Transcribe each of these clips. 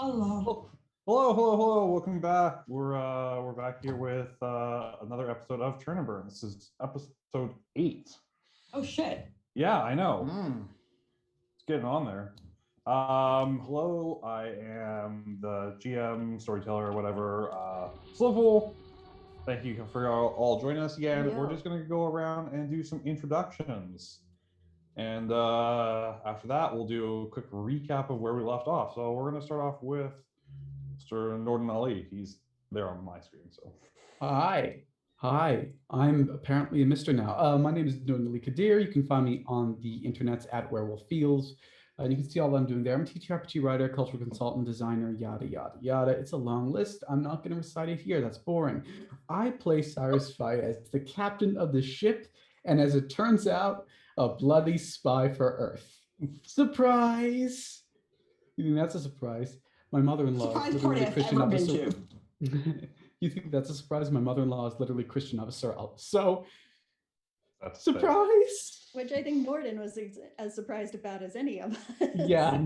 Hello. Hello. Welcome back. We're back here with another episode of Churn. This is episode 8. Oh shit. Yeah, I know. It's getting on there. Hello, I am the GM, storyteller, whatever. Slivel. Thank you for all joining us again. Yeah. We're just gonna go around and do some introductions. And after that, we'll do a quick recap of where we left off. So we're going to start off with Mr. Norden Ali. He's there on my screen. So Hi. I'm apparently a Mr. now. My name is Norden Ali Kadir. You can find me on the internets at Werewolf Fields. And you can see all I'm doing there. I'm a TTRPG writer, cultural consultant, designer, yada, yada, yada. It's a long list. I'm not going to recite it here. That's boring. I play Cyrus Fye as the captain of the ship. And as it turns out, a bloody spy for Earth. Surprise! You think that's a surprise? My mother-in-law Surprise is party literally a I've Christian ever been officer. to. You think that's a surprise? My mother-in-law is literally Christian officer. So, that's surprise! Which I think Norden was as surprised about as any of us. Yeah.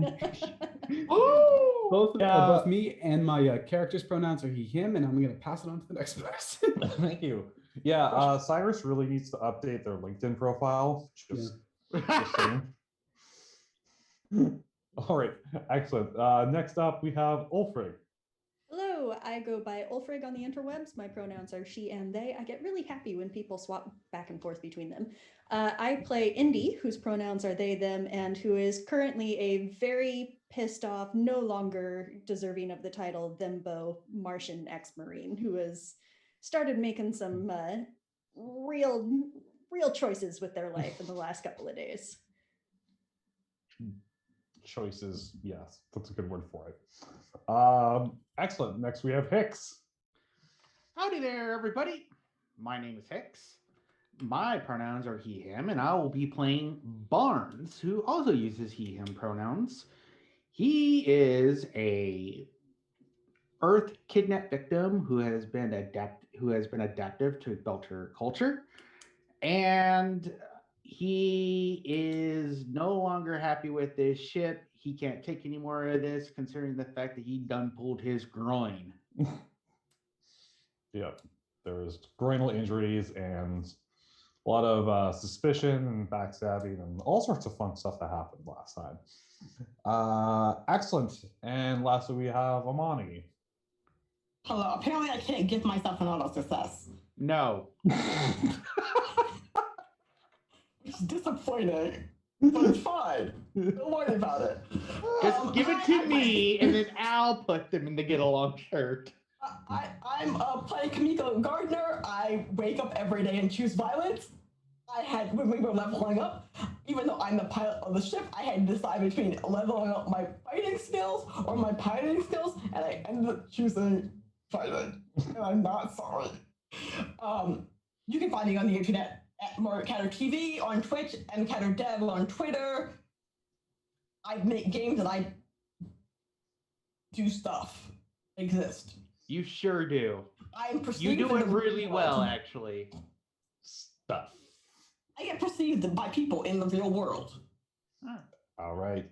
Both me and my character's pronouns are he, him, and I'm going to pass it on to the next person. Thank you. Yeah, Cyrus really needs to update their LinkedIn profile. Just saying. All right, excellent. Next up, we have Ulfrig. Hello, I go by Ulfrig on the interwebs. My pronouns are she and they. I get really happy when people swap back and forth between them. I play Indy, whose pronouns are they, them, and who is currently a very pissed off, no longer deserving of the title Thembo Martian ex-Marine, who has started making some real choices with their life in the last couple of days. Choices, yes, that's a good word for it. Excellent. Next, we have Hicks. Howdy there, everybody. My name is Hicks. My pronouns are he, him, and I will be playing Barnes, who also uses he, him pronouns. He is a Earth kidnap victim who has been adaptive to Belter culture, and he is no longer happy with this ship. He can't take any more of this, considering the fact that he done pulled his groin. Yep, there was groinal injuries and a lot of suspicion and backstabbing and all sorts of fun stuff that happened last time. Excellent. And lastly, we have Amani. Hello. Apparently I can't give myself an auto success. No. It's disappointing. But it's fine. Don't worry about it. Just give it to me, and then I'll put them in the get along shirt. I'm playing Kamiko Gardner. I wake up every day and choose violence. When we were leveling up, even though I'm the pilot of the ship, I had to decide between leveling up my fighting skills or my piloting skills, and I ended up choosing fighting. And I'm not sorry. You can find me on the internet at Catter TV on Twitch and Catter Dev on Twitter. I make games and I do stuff. Exist. You sure do. I'm perceived. You do it really well, actually. Stuff. I get perceived by people in the real world. All right.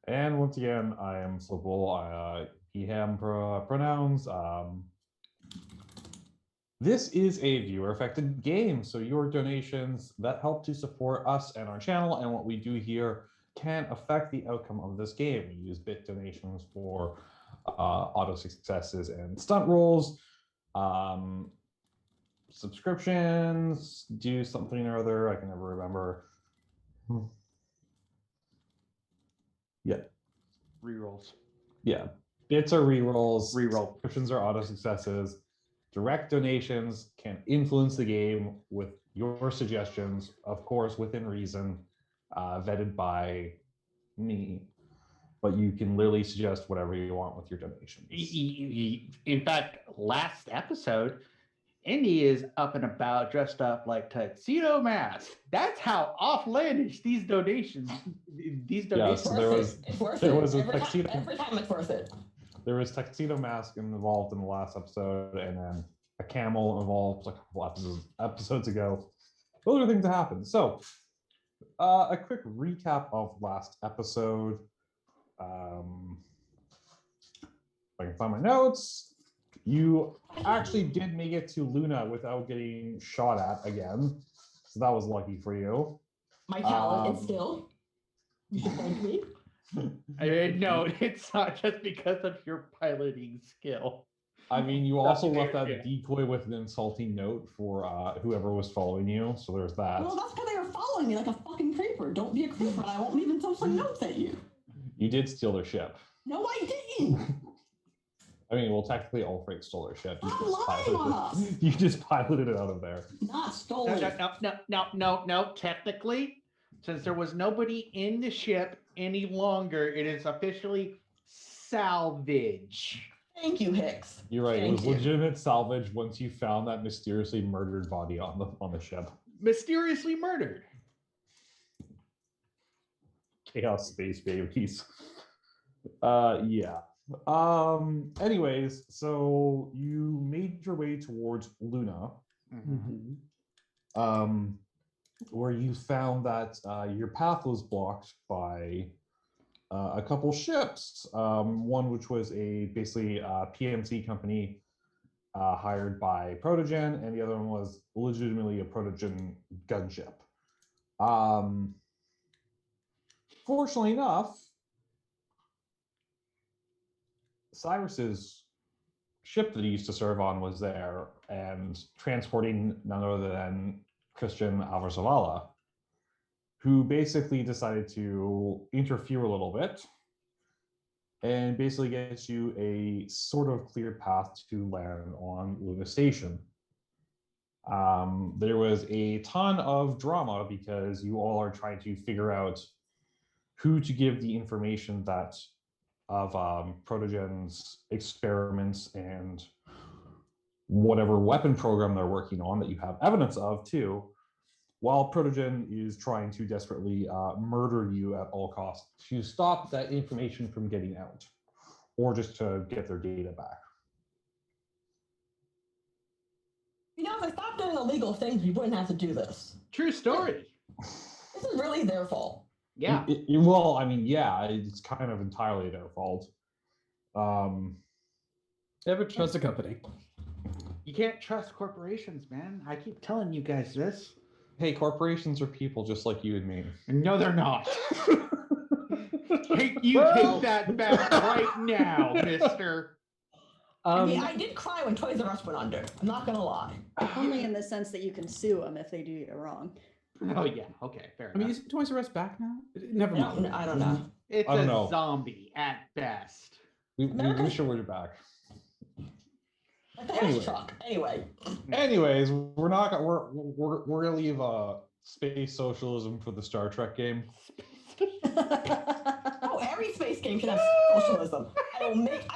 And once again, I am Slipple. He, him pronouns. This is a viewer-affected game, so your donations that help to support us and our channel and what we do here can affect the outcome of this game. We use bit donations for auto successes and stunt rolls. Subscriptions do something or other. I can never remember. Yeah. Rerolls. Yeah. Bits are rerolls. Reroll. Subscriptions are auto successes. Direct donations can influence the game with your suggestions, of course, within reason, vetted by me. But you can literally suggest whatever you want with your donations. In fact, last episode, Indy is up and about, dressed up like tuxedo mask. That's how offlandish these donations. Yes, It's worth there it. was a Every tuxedo. Every time it's worth it. There was tuxedo mask involved in the last episode, and then a camel involved a couple episodes ago. Those are things that happen. So, a quick recap of last episode. I can find my notes. You actually did make it to Luna without getting shot at again, so that was lucky for you. My talent is still. You should thank me. No, it's not just because of your piloting skill. I mean, you also That's left fair, that yeah. decoy with an insulting note for whoever was following you, so there's that. Well, that's because they were following me like a fucking creeper. Don't be a creeper, and I won't even throw some notes at you. You did steal their ship. No, I didn't. I mean, well, technically, Ulfric stole their ship. Stop lying on us. You just piloted it out of there. Not stolen. No. Technically, since there was nobody in the ship any longer, it is officially salvage. Thank you, Hicks. You're right. It was Thank you. legitimate salvage once you found that mysteriously murdered body on the ship. Mysteriously murdered. Chaos space babies. Yeah. Anyways, so you made your way towards Luna, where you found that your path was blocked by a couple ships. One which was basically a PMC company hired by Protogen, and the other one was legitimately a Protogen gunship. Fortunately enough, Cyrus's ship that he used to serve on was there and transporting none other than Christian Alvarzavala, who basically decided to interfere a little bit and basically get you a sort of clear path to land on Luna Station. There was a ton of drama because you all are trying to figure out who to give the information that of Protogen's experiments and whatever weapon program they're working on that you have evidence of too, while Protogen is trying to desperately murder you at all costs to stop that information from getting out or just to get their data back. You know, if I stopped doing illegal things, we wouldn't have to do this. True story. This is really their fault. Yeah. Well, I mean, yeah, it's kind of entirely their fault. Never trust a company. You can't trust corporations, man. I keep telling you guys this. Hey, corporations are people just like you and me. No, they're not. Hey, you take that back right now, mister. I mean, I did cry when Toys R Us went under. I'm not gonna lie. Only in the sense that you can sue them if they do you wrong. Oh, yeah. Okay, fair I mean, enough. is Toys R Us back now? Never No, mind. I don't know. It's I don't a know. zombie at best. We sure we're back. Like the hash truck. Anyway. Anyways, we're gonna leave space socialism for the Star Trek game. Oh, every space game can have socialism. I make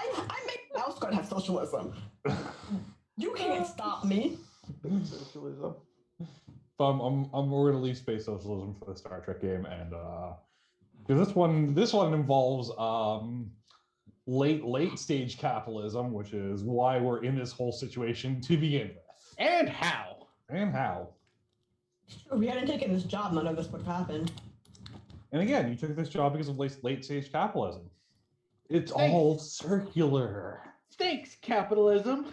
Mouse Guard have socialism. You can't stop me. Socialism. But we're gonna leave space socialism for the Star Trek game, and because this one involves late stage capitalism, which is why we're in this whole situation to begin with. And how? If we hadn't taken this job, none of this would have happened. And again, you took this job because of late stage capitalism. It's Thanks. all circular. Thanks, capitalism.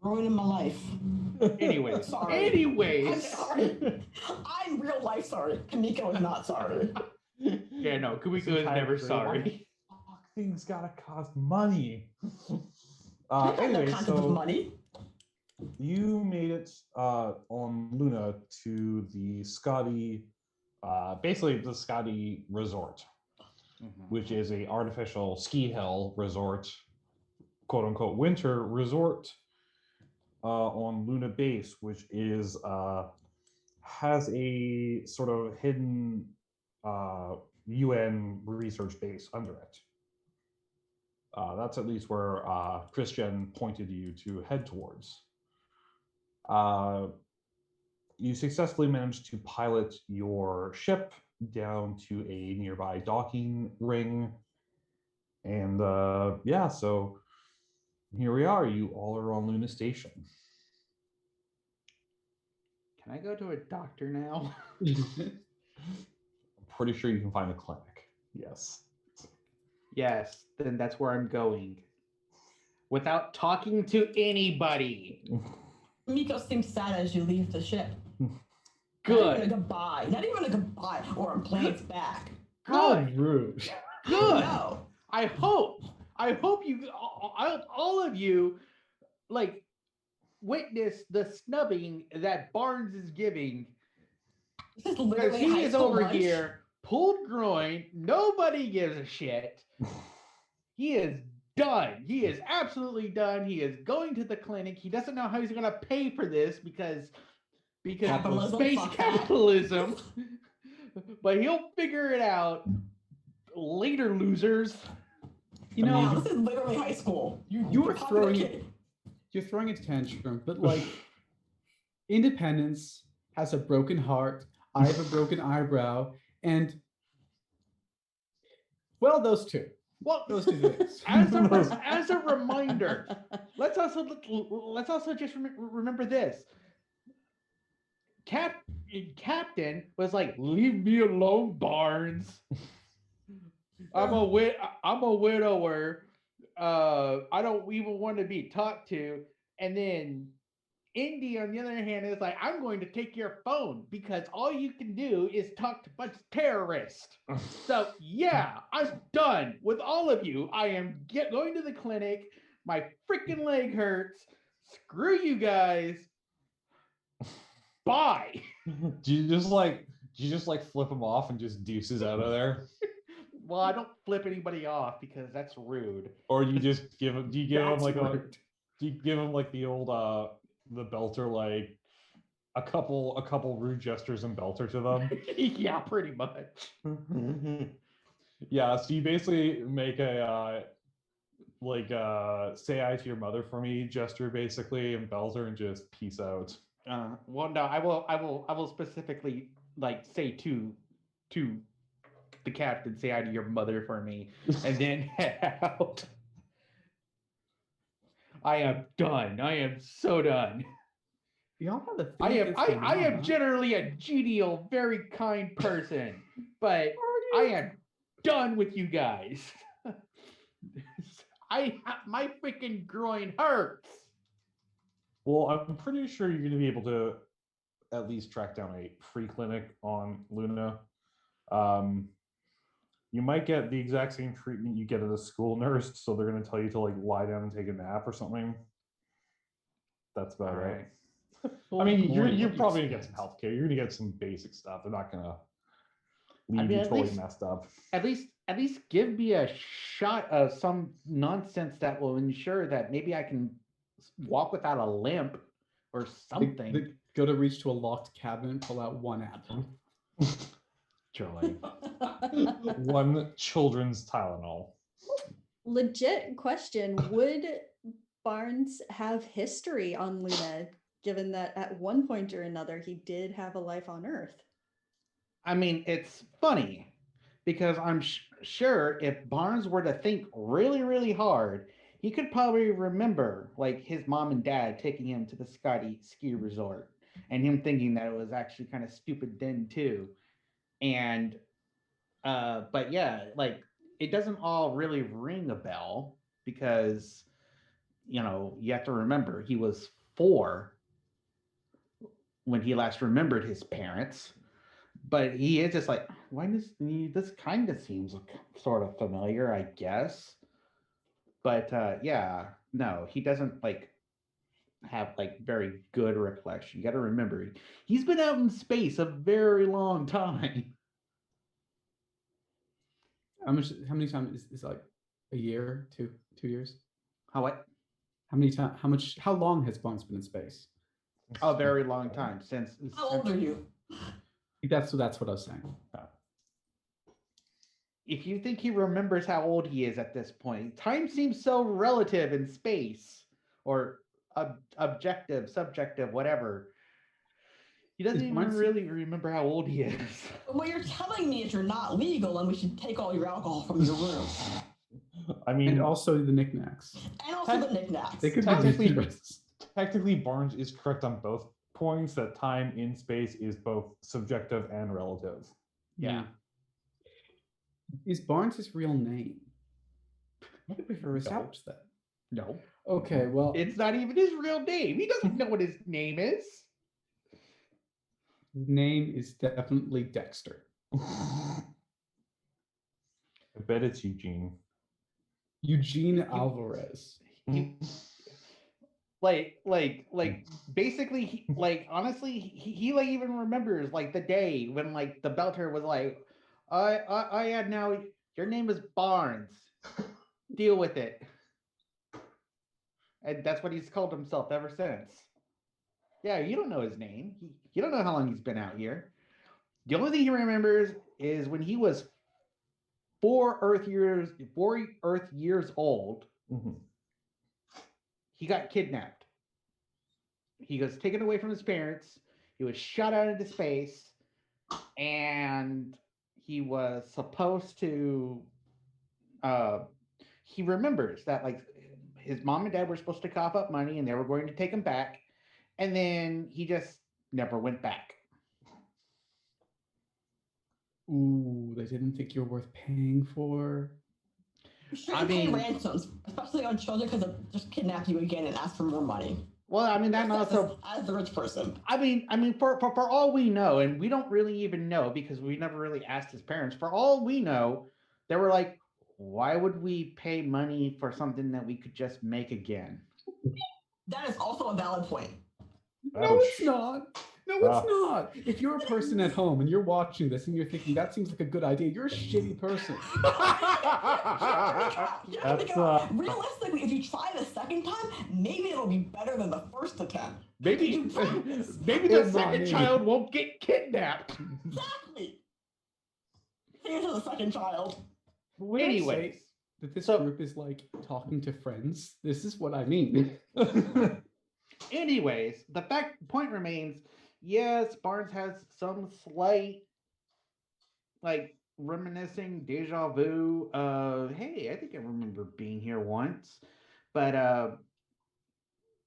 Ruining my life. Anyways. Sorry. I'm sorry. I'm real life sorry. Kamiko is not sorry. Yeah, no, Kumiko is never sorry. Fuck, things gotta cost money. I have no Anyway, concept of money. you made it on Luna to the Scotty, basically the Scotty Resort, which is a artificial ski hill resort, quote unquote winter resort on Luna Base, which is has a sort of hidden UN research base under it. That's at least where Christian pointed you to head towards. You successfully managed to pilot your ship down to a nearby docking ring. And yeah, so here we are. You all are on Luna Station. Can I go to a doctor now? I'm pretty sure you can find a clinic. Yes. Yes, then that's where I'm going. without talking to anybody. Miko seems sad as you leave the ship. Good. Not even a goodbye. Not even a goodbye or a plane's back. How Good. rude. Good. No. I hope you, all of you, like, witness the snubbing that Barnes is giving. This is Because literally he high is school over lunch. here, pulled groin. Nobody gives a shit. He is done. He is absolutely done. He is going to the clinic. He doesn't know how he's going to pay for this because Capitalism, space fuck that. capitalism. But he'll figure it out later, losers. You know, Wow, this is literally high school. you were popular throwing kid. it. You're throwing a tantrum, but like, independence has a broken heart. I have a broken eyebrow, and well, those two. Well, Those two things. as a reminder, let's also just remember this. Captain was like, "Leave me alone, Barnes. I'm a widower. I don't even want to be talked to." And then Indy, on the other hand, is like, "I'm going to take your phone because all you can do is talk to a bunch of terrorists." So yeah, I'm done with all of you. I am going to the clinic. My freaking leg hurts. Screw you guys. Bye. Do you just like flip him off and just deuces out of there? Well, I don't flip anybody off because that's rude. Or you just give him? Do you give him That's like rude. do you give him like the old the belter, like a couple rude gestures and belter to them? Yeah, pretty much. Yeah, so you basically make a like say hi to your mother for me gesture basically and belter and just peace out. Well, no, I will specifically like say to the captain, say hi to your mother for me, and then head out. I am done. I am so done. Y'all have a thing I am against my I mom, am huh? generally a genial, very kind person, but I am done with you guys. My freaking groin hurts. Well, I'm pretty sure you're going to be able to at least track down a free clinic on Luna. You might get the exact same treatment you get at a school nurse, so they're going to tell you to like lie down and take a nap or something. That's about it. I mean, you're probably gonna get some health care. You're gonna get some basic stuff. They're not gonna leave you totally messed up. At least give me a shot of some nonsense that will ensure that maybe I can walk without a limp or something. They go to reach to a locked cabinet and pull out one apple. Truly. One children's Tylenol. Legit question. Would Barnes have history on Luna, given that at one point or another he did have a life on Earth? I mean, it's funny because I'm sure if Barnes were to think really, really hard, he could probably remember like his mom and dad taking him to the ski resort and him thinking that it was actually kind of stupid then too. And but yeah, like it doesn't all really ring a bell because you have to remember he was 4 when he last remembered his parents. But he is just like, why does this kind of seems sort of familiar, I guess. But yeah, no, he doesn't like have like very good recollection. You got to remember, he's been out in space a very long time. How many times is like a year, 2 years? How what? How long has Barnes been in space? A very long time since. How old are you? That's what I was saying. If you think he remembers how old he is at this point, time seems so relative in space, or objective, subjective, whatever. He doesn't even really remember how old he is. What you're telling me is you're not legal and we should take all your alcohol from your room. I mean, And also the knickknacks. And also the knickknacks. They could technically Barnes is correct on both points that time in space is both subjective and relative. Yeah. Is Barnes his real name? I think we've established that. No. Okay, well, It's not even his real name. He doesn't know what his name is. his name is definitely Dexter. I bet it's Eugene. Eugene Alvarez. He, basically, honestly, he like even remembers like the day when like the Belter was like, I had now your name is Barnes. Deal with it. And that's what he's called himself ever since. Yeah, you don't know his name. You don't know how long he's been out here. The only thing he remembers is when he was 4 Earth years old, Mhm. he got kidnapped. He was taken away from his parents. He was shot out into space, and he was supposed to. He remembers that like his mom and dad were supposed to cough up money, and they were going to take him back, and then he just never went back. Ooh, they didn't think you're worth paying for. You shouldn't I pay mean- ransoms, especially on children, because they'll just kidnap you again and ask for more money. Well, I mean that Just also. as the rich person. I mean, for all we know, and we don't really even know because we never really asked his parents. For all we know, they were like, "Why would we pay money for something that we could just make again?" That is also a valid point. No, it's not. No, Rough. it's not. If you're a person at home and you're watching this and you're thinking that seems like a good idea, you're a shitty person. That's, Realistically, if you try the second time, maybe it'll be better than the first attempt. Maybe, You practice. maybe the It's not second me. child won't get kidnapped. Exactly. Here's the second child. When I Anyways, say that this so- group is like talking to friends, this is what I mean. anyways, the point remains. Yes, Barnes has some slight, like reminiscing deja vu of, hey, I think I remember being here once, but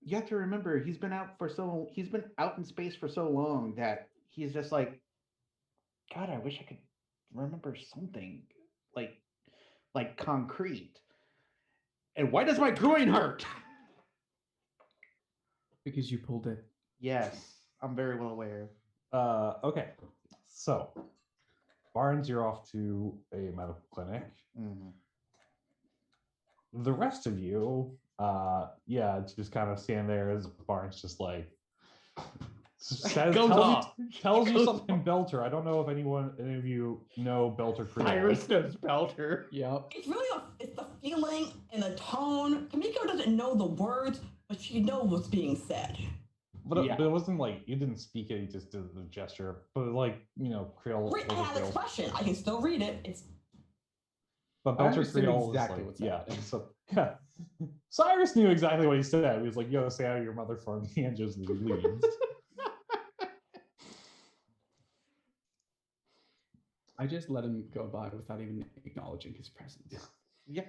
you have to remember he's been out in space for so long that he's just like, God, I wish I could remember something like concrete. And why does my groin hurt? Because you pulled it. Yes, I'm very well aware. Okay, so Barnes, you're off to a medical clinic. Mhm. The rest of you, just kind of stand there as Barnes just like Goes off. tells you Goes something Belter. I don't know if any of you know Belter Creole. Cyrus knows Belter. Yep. It's really it's the feeling and the tone. Kamiko doesn't know the words, but she knows what's being said. But Yeah. it wasn't like you didn't speak it, you just did the gesture. But like, Creole. Wait, I Belter have Creole. expression. I can still read it. It's But I Belter understand Creole exactly is what's like, happening. So yeah. Cyrus knew exactly what he said. He was like, "Yo, say how your mother formed the angels and the leaves." I just let him go by without even acknowledging his presence. Yeah,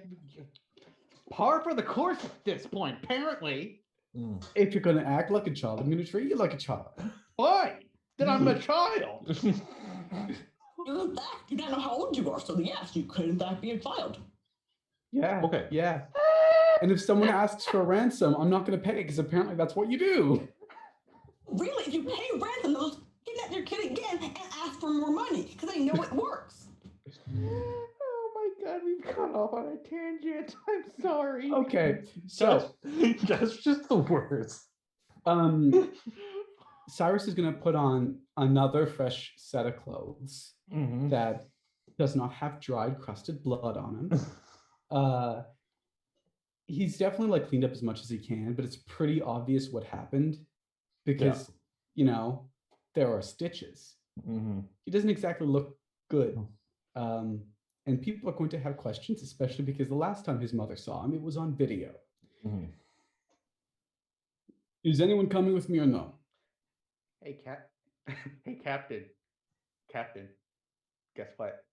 par for the course at this point, apparently. Mm. If you're gonna act like a child, I'm gonna treat you like a child. Fine. Then I'm a child. in fact, you don't know how old you are, so yes, you could in fact be a child. Yeah. Okay. Yeah. And if someone asks for a ransom, I'm not gonna pay because apparently that's what you do. Really, if you pay ransom, they'll just kidnap your kid again and ask for more money because they know it works. Oh my god, we've gone off on a tangent. I'm sorry. Okay. So That's just the worst. Cyrus is gonna put on another fresh set of clothes Mhm. that does not have dried, crusted blood on him. He's definitely like cleaned up as much as he can, but it's pretty obvious what happened because there are stitches. Mhm. He doesn't exactly look good. And people are going to have questions, especially because the last time his mother saw him, it was on video. Mhm. Is anyone coming with me or no? Hey, hey, Captain. Captain. Guess what?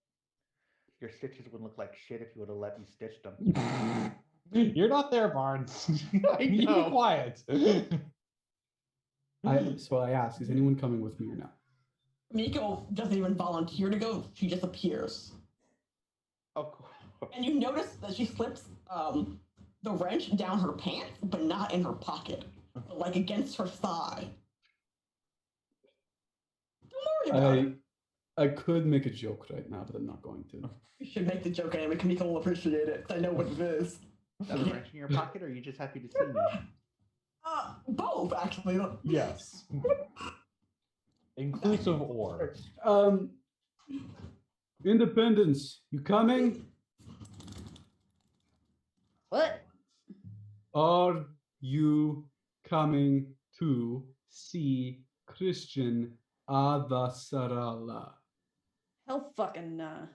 Your stitches would look like shit if you would have let me stitch them. You're not there, Barnes. I You know. be quiet. So I ask, is anyone coming with me or no? Miko doesn't even volunteer to go, she just appears. Of course. And you notice that she slips the wrench down her pants, but not in her pocket, but like against her thigh. Don't worry about it. I could make a joke right now, but I'm not going to. You should make the joke anyway. Kamika will appreciate it. I know what it is. Is the wrench in your pocket, or are you just happy to see me? Both actually. Yes. Inclusive or. Independence, you coming? What? Are you coming to see Christian Avasarala? Hell fucking nah.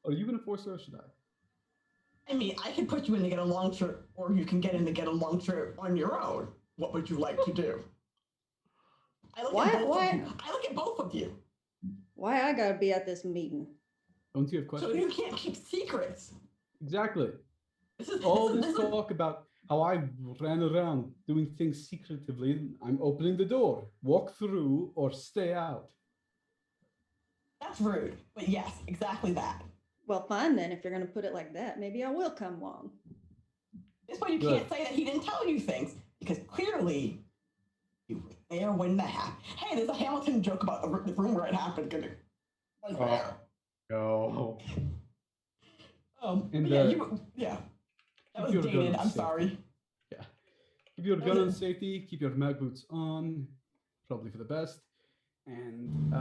Are you gonna force her or should I? I mean, I can put you in to get a long trip, or you can get in to get a long trip on your own. What would you like to do? I look at both of you. I look at both of you. Why I gotta be at this meeting? Don't you have questions? So you can't keep secrets. Exactly. This is All this talk about how I ran around doing things secretively. I'm opening the door. Walk through or stay out. That's rude. But yes, exactly that. Well, fine then. If you're gonna put it like that, maybe I will come along. This way you can't say that he didn't tell you things, because clearly you were there when that happened. Hey, there's a Hamilton joke about the room where it happened. Right there. No. And, yeah. That keep was your dated. gun I'm safe. sorry. Yeah. Keep your gun on safety. Keep your mag boots on. Probably for the best. And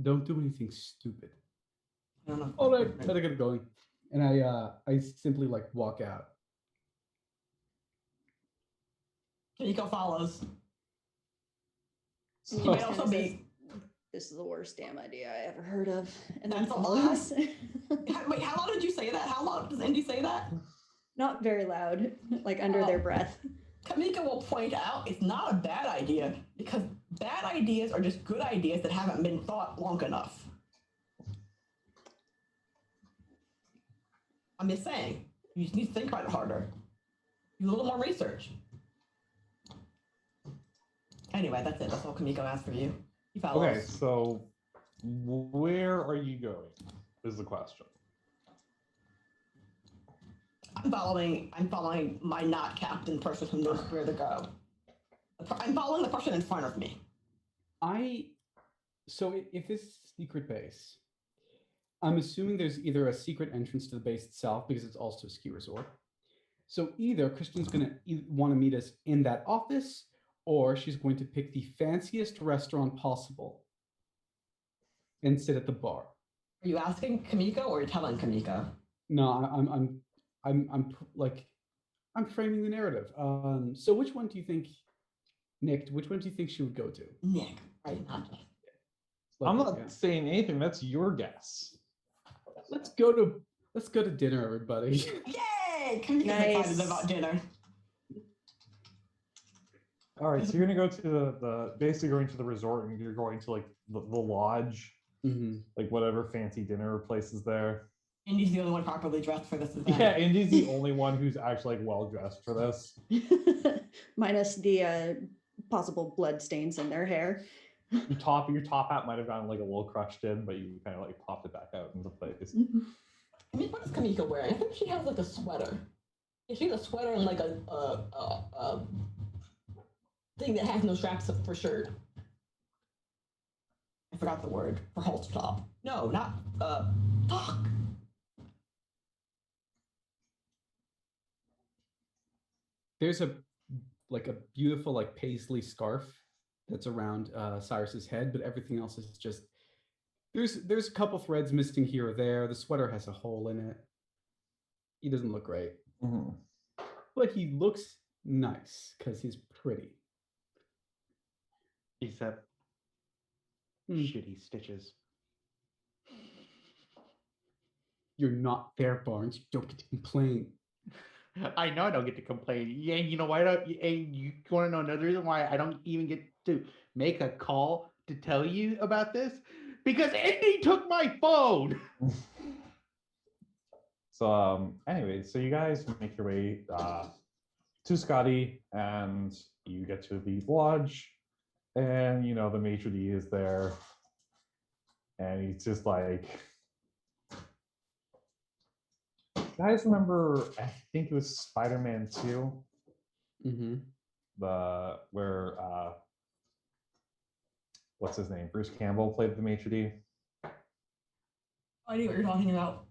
don't do anything stupid. I don't know. All right, better get going. And I simply like walk out. Nico follows. He might just also kinda be- says, this is the worst damn idea I ever heard of. And That's then a follows. Wait, how loud did you say that? How loud does Indy say that? Not very loud, like under their breath. Kamika will point out it's not a bad idea, because bad ideas are just good ideas that haven't been thought long enough. I'm just saying, you just need to think about it harder. Do a little more research. Anyway, that's it. That's all Kamiko asked for you. He follows. Okay, so where are you going? Is the question. I'm following my not captain person who knows where to go. I'm following the person in front of me. So if this is a secret base, I'm assuming there's either a secret entrance to the base itself because it's also a ski resort. So either Christian's going to want to meet us in that office, or she's going to pick the fanciest restaurant possible and sit at the bar. Are you asking Kamiko or are you telling Kamiko? No, I'm framing the narrative. So which one do you think, Nick? Which one do you think she would go to? Nick, right? Not just. I'm not saying anything. That's your guess. Let's go to dinner, everybody. Yay! Kamiko's Nice. excited about dinner. All right, so you're gonna go to the basically going to the resort, and you're going to like the lodge, like whatever fancy dinner place is there. Indy's the only one properly dressed for this event. Yeah, Indy's the only one who's actually like well dressed for this. Minus the possible blood stains in their hair. Your top hat might have gotten like a little crushed in, but you kind of like popped it back out into place. I mean, what is Kamiko wearing? I think she has like a sweater. Yeah, she has a sweater and like a thing that has no straps for shirt. I forgot the word for halter top. No, not fuck. There's a beautiful like paisley scarf that's around Cyrus's head, but everything else is just there's a couple threads missing here or there. The sweater has a hole in it. He doesn't look great, but he looks nice because he's pretty. Except shitty stitches. You're not there, Barnes. You don't get to complain. I know I don't get to complain. Yeah, you know why? You want to know another reason why I don't even get to make a call to tell you about this? Because Indy took my phone. So anyway, so you guys make your way to Scotty, and you get to the lodge, and you know the maitre d' is there, and he's just like, guys remember? I think it was Spider-Man 2, Mm-hmm. where what's his name? Bruce Campbell played the maitre d'. I know what you're talking about.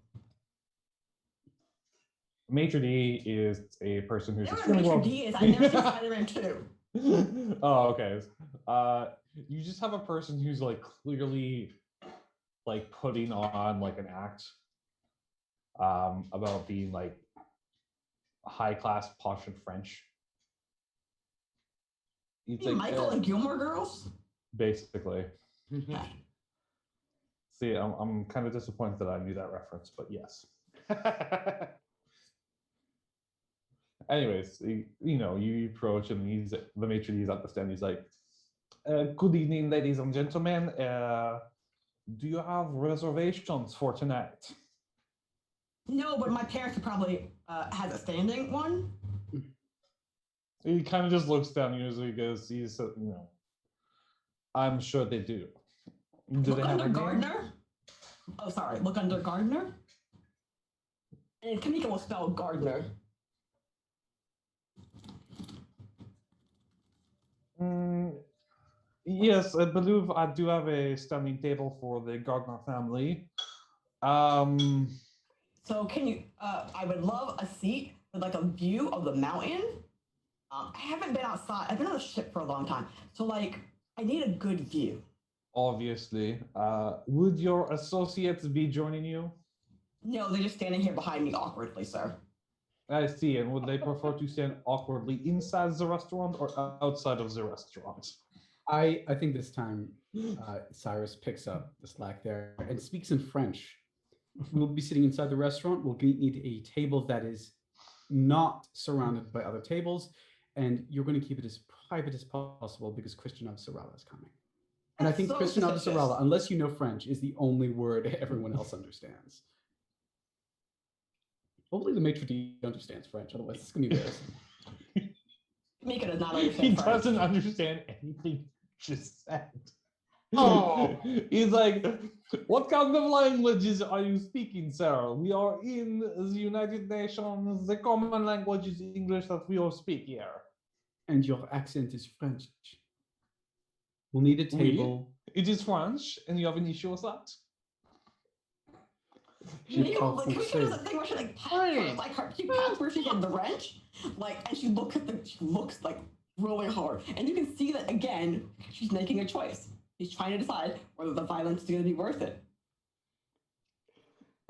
Maitre d' is a person who's You know what extremely Maitre well. D is? I never seen Spider-Man 2. Oh, okay. You just have a person who's like clearly like putting on like an act about being like high class posh and French. It's Hey, like Michael and Gilmore Girls? basically. See, I'm kind of disappointed that I knew that reference, but yes. Anyways, you approach and the maitre d' is at the stand. He's like, "Good evening, ladies and gentlemen. Do you have reservations for tonight?" No, but my parents would probably has a standing one. He kind of just looks down usually because I'm sure they do. Do Look they have under a name? Gardner. Oh, sorry. Look under Gardner. And Kamika will spell Gardner. Yes, I believe I do have a standing table for the Gardner family. So can you? I would love a seat with like a view of the mountain. I haven't been outside. I've been on a ship for a long time, so like I need a good view. Obviously. Would your associates be joining you? No, they're just standing here behind me awkwardly, sir. I see. And would they prefer to stand awkwardly inside the restaurant or outside of the restaurant? I think this time Cyrus picks up the slack there and speaks in French. We'll be sitting inside the restaurant. We'll need a table that is not surrounded by other tables, and you're going to keep it as private as possible because Christian of Sarala is coming. And I think So Christian of suspicious. Sarala, unless you know French, is the only word everyone else understands. Hopefully the maitre d' understands French, otherwise it's going to be embarrassing. Mika does not understand He French. doesn't understand anything you just said. Oh. He's like, "What kind of languages are you speaking, sir? We are in the United Nations. The common language is English that we all speak here." And your accent is French. We'll need a table. It is French, and you have an issue with that? Mika does a thing where she like Right. she pats where she hit the wrench, and she looks like really hard, and you can see that again. She's making a choice. She's trying to decide whether the violence is going to be worth it.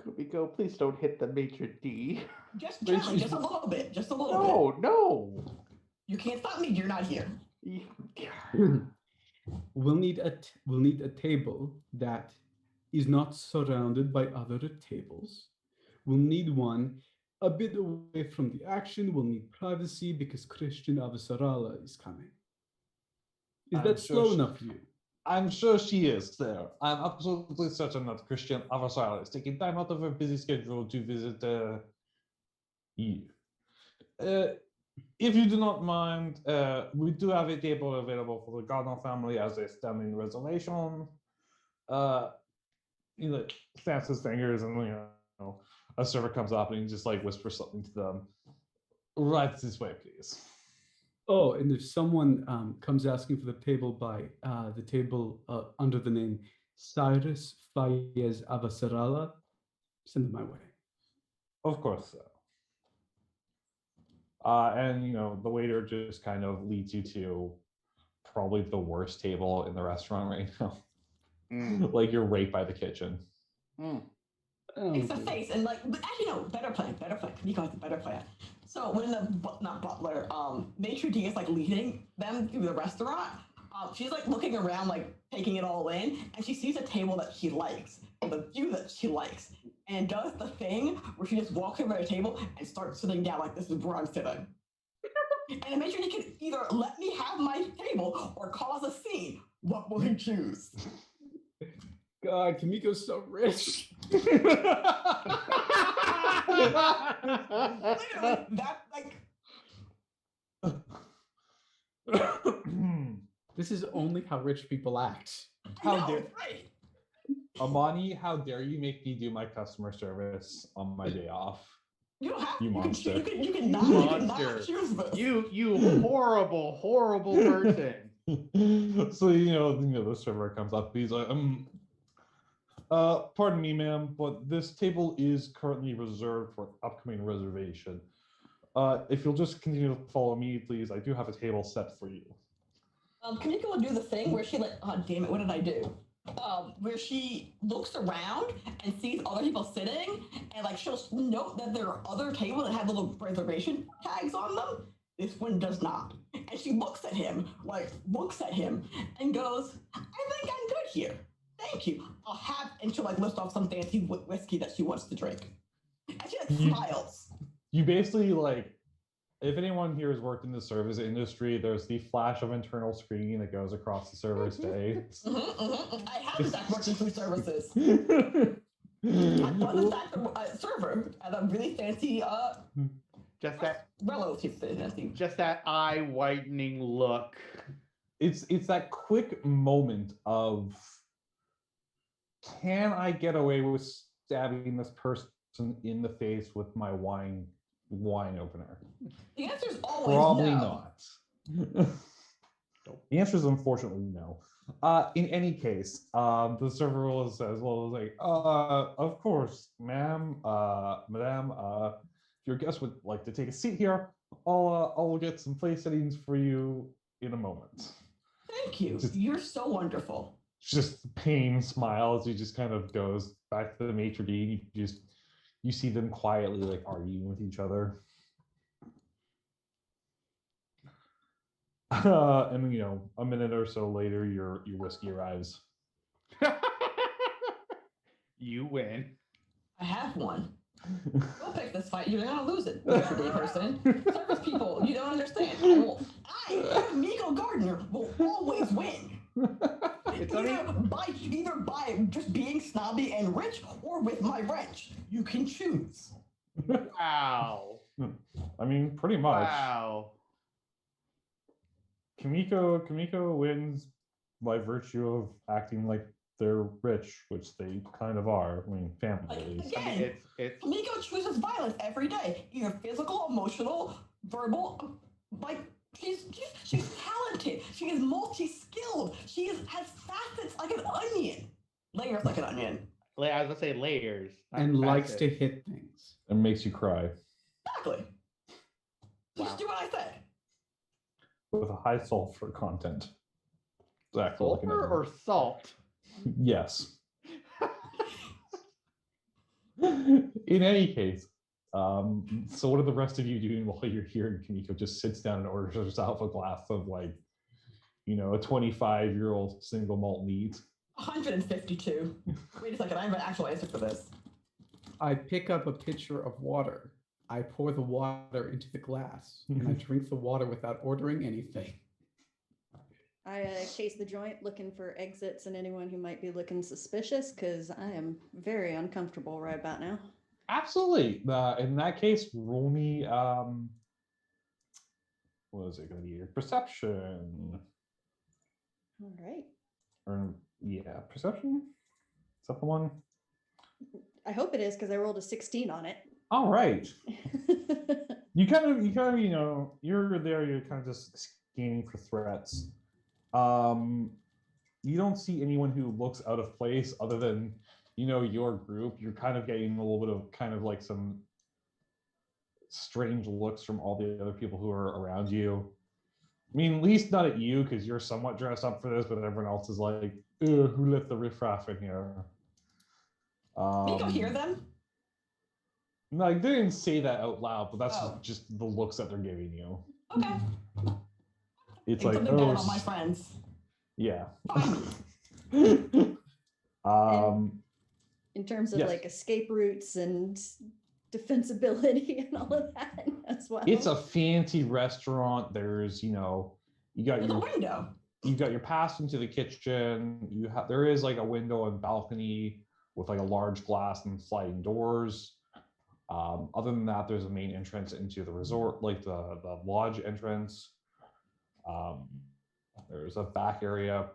Kumiko, please don't hit the maitre d'. Just gently, just a little bit, just a little bit. No. You can't stop me. You're not here. We'll need a table that is not surrounded by other tables. We'll need one a bit away from the action. We'll need privacy because Christian Avasarala is coming. Is that slow enough for you? I'm sure she is there. I'm absolutely certain that Christian Avasarala is taking time out of her busy schedule to visit you. If you do not mind, we do have a table available for the Gardner family as a standing reservation. Snaps his fingers and a server comes up and he just like whispers something to them. Right this way, please. Oh, and if someone comes asking for the table under the name Cyrus Fayez Avasarala, send them my way. Of course, so. And the waiter just kind of leads you to probably the worst table in the restaurant right now. Like you're right by the kitchen. Face to face, and but actually no, better plan. Nico has a better plan. So when the not butler, maitre d' is like leading them through the restaurant, she's like looking around, like taking it all in, and she sees a table that she likes, or the view that she likes, and does the thing where she just walks over to the table and starts sitting down like this is where I'm sitting. And the maitre d' can either let me have my table or cause a scene. What will he choose? God, Kamiko's so rich. Literally, that This is only how rich people act. How dare right? Amani, how dare you make me do my customer service on my day off? You don't have You you monster. you can not Monster. choose this. You horrible, horrible person. So the server comes up. He's like, pardon me, ma'am, but this table is currently reserved for upcoming reservation. If you'll just continue to follow me, please. I do have a table set for you. Kamiko will do the thing where she oh damn it, what did I do? Where she looks around and sees other people sitting, and like she'll note that there are other tables that have little reservation tags on them. This one does not. And she looks at him, and goes, I think I'm good here. Thank you. I'll have, and she'll like list off some fancy whiskey that she wants to drink. And she like smiles. You basically like, if anyone here has worked in the service industry, there's the flash of internal screening that goes across the server states. I have in fact worked in food services. I was in fact a server at a really fancy Just that relative fancy. just that eye widening look. It's that quick moment of, can I get away with stabbing this person in the face with my wine opener? The answer is always Probably no. not. The answer is unfortunately no. In any case, the server says, of course, ma'am, madame, if your guest would like to take a seat here, I'll get some place settings for you in a moment. Thank you. You're so wonderful. Just pain smiles. He just kind of goes back to the maitre d'. You see them quietly like arguing with each other. And a minute or so later, your whiskey arrives. You win. I have one. Go pick this fight. You're gonna lose it, maitre d' person. Service people, you don't understand. Miko Gardner, will always win. Either by just being snobby and rich, or with my wrench. You can choose. Wow. I mean, pretty much. Wow. Kamiko wins by virtue of acting like they're rich, which they kind of are. I mean, family. Again, Kamiko chooses violence every day, either physical, emotional, verbal. Like she's talented. She is multi-skilled. She has facets like an onion, layers like an onion. I was gonna say layers, and likes to hit things. And makes you cry. Exactly. Just do what I said. With a high sulfur content. Exactly. Sulfur or salt? Yes. In any case, so what are the rest of you doing while you're here? And Kamiko just sits down and orders herself a glass of a 25-year-old single malt neat. 152. Wait a second, I have an actual answer for this. I pick up a pitcher of water. I pour the water into the glass, and I drink the water without ordering anything. I chase the joint looking for exits and anyone who might be looking suspicious, because I am very uncomfortable right about now. Absolutely. In that case, roll me, what is it going to be? Your perception. All right. Or, yeah, perception? Is that the one? I hope it is, because I rolled a 16 on it. All right. You kind of, you're there, you're kind of just scanning for threats. You don't see anyone who looks out of place other than, your group. You're kind of getting a little bit of kind of like some strange looks from all the other people who are around you. I mean, at least not at you, because you're somewhat dressed up for this, but everyone else is like, who let the riffraff in here? Can you hear them? No, I didn't say that out loud, but that's just the looks that they're giving you. Okay. It's like, like, put them down on my friends. Yeah. In terms of yes. like escape routes and defensibility and all of that as well. It's a fancy restaurant. There's, you got your window. You got your pass into the kitchen. There is like a window and balcony with like a large glass and sliding doors. Other than that, there's a main entrance into the resort, like the lodge entrance. There's a back area,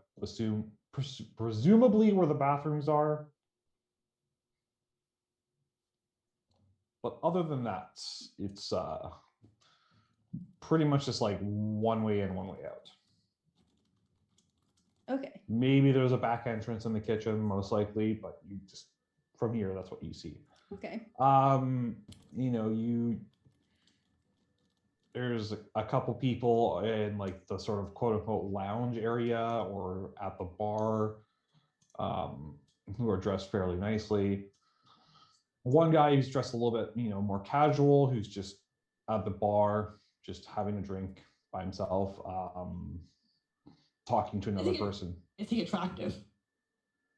presumably where the bathrooms are. But other than that, it's pretty much just like one way in, one way out. Okay. Maybe there's a back entrance in the kitchen, most likely, but you just from here, that's what you see. Okay. There's a couple people in like the sort of quote unquote lounge area or at the bar who are dressed fairly nicely. One guy who's dressed a little bit, more casual, who's just at the bar, just having a drink by himself, talking to another person. Is he attractive?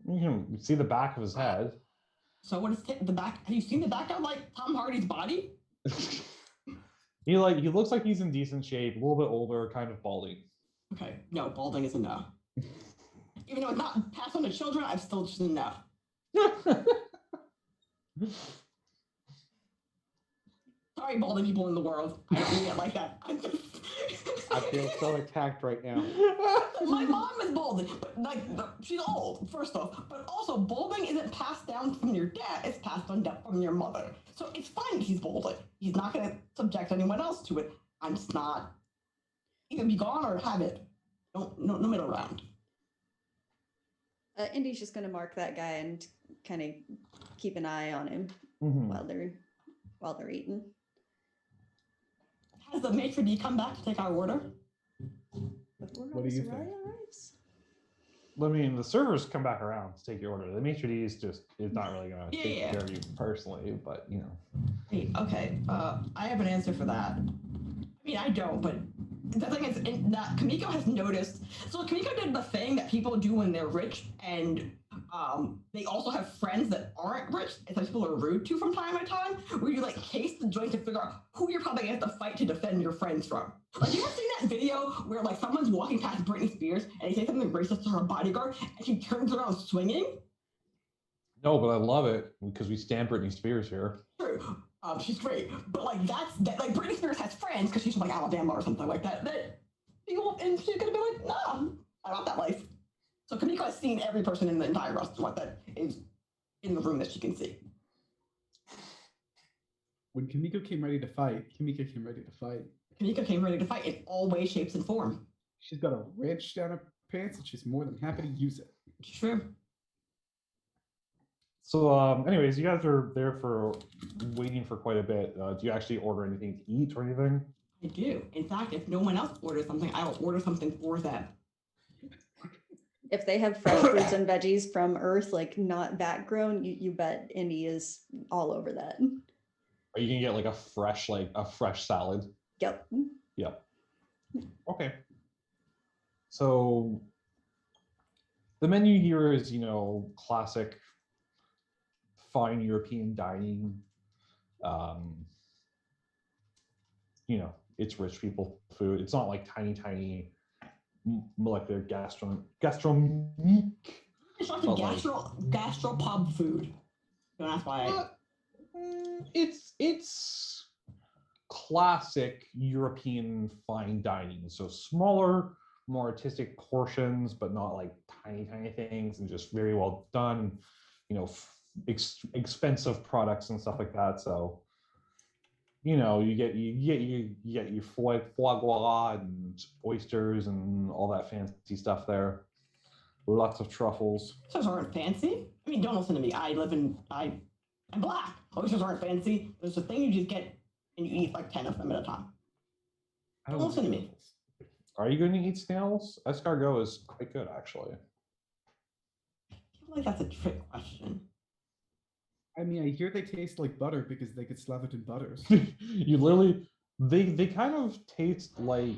You can see the back of his head. So what is the back? Have you seen the back of like Tom Hardy's body? He looks like he's in decent shape, a little bit older, kind of balding. Okay, no, balding is a no. Even though it's not passed on to children, I'm still just a no. Sorry, balding people in the world. I don't mean it like that. I feel so attacked right now. My mom is balding, but she's old, first off. But also, balding isn't passed down from your dad; it's passed on down from your mother. So it's fine. He's balding. He's not going to subject anyone else to it. I'm just not. Either be gone or have it. No middle ground. Indy's just going to mark that guy and kind of keep an eye on him while they're eating. Has the maitre d' come back to take our order? What do you think? I mean, the servers come back around to take your order. The maitre d' is not really going to take care of you personally, but Hey, okay, I have an answer for that. I mean, I don't, but the thing is that Kamiko has noticed. So Kamiko did the thing that people do when they're rich, and they also have friends that aren't rich, and some people are rude to from time to time, where you like case the joint to figure out who you're probably going to have to fight to defend your friends from. Like, you ever seen that video where like someone's walking past Britney Spears and they say something racist to her bodyguard, and she turns around swinging? No, but I love it because we stand Britney Spears here. True. She's great, but like like Britney Spears has friends because she's from like Alabama or something like that. That people, and she's gonna be like, nah, I want that life. So Kamiko has seen every person in the entire restaurant that is in the room that she can see. When Kamiko came ready to fight, Kamiko came ready to fight in all ways, shapes, and form. She's got a wrench down her pants, and she's more than happy to use it. True. So, anyways, you guys are there for waiting for quite a bit. Do you actually order anything to eat or anything? I do. In fact, if no one else orders something, I will order something for them. If they have fresh fruits and veggies from Earth, like not that grown, you bet Indy is all over that. Are you gonna get like a fresh salad? Yep. Yep. Okay. So the menu here is, classic fine European dining. It's rich people food. It's not like tiny molecular gastronomique. It's like gastropub food. Don't ask why. It's classic European fine dining. So smaller, more artistic portions, but not like tiny things, and just very well done. Expensive products and stuff like that. So you get your foie gras and oysters and all that fancy stuff there. Lots of truffles. Oysters aren't fancy. I mean, don't listen to me. I'm black. Oysters aren't fancy. There's a thing you just get and you eat like 10 of them at a time. Don't listen to me. Are you going to eat snails? Escargot is quite good, actually. I feel like that's a trick question. I mean, I hear they taste like butter because they get slathered in butters. You literally, they kind of taste like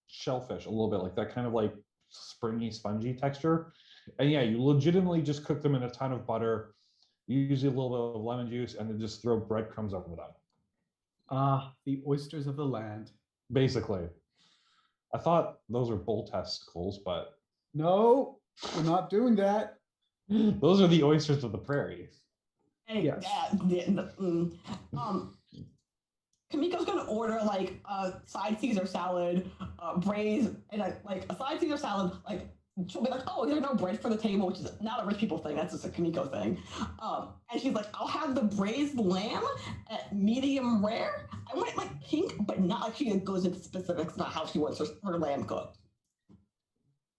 shellfish a little bit, like that kind of like springy, spongy texture. And yeah, you legitimately just cook them in a ton of butter, usually a little bit of lemon juice, and then just throw breadcrumbs over them. Ah, the oysters of the land. Basically. I thought those were bull testicles, but no, we're not doing that. Those are the oysters of the prairie. Hey, yes. Kamiko's gonna order like a side Caesar salad, braised, and a side Caesar salad, like she'll be like, "Oh, there's no bread for the table," which is not a rich people thing. That's just a Kamiko thing. And she's like, "I'll have the braised lamb at medium rare. I want it like pink, but not like she goes into specifics about how she wants her lamb cooked.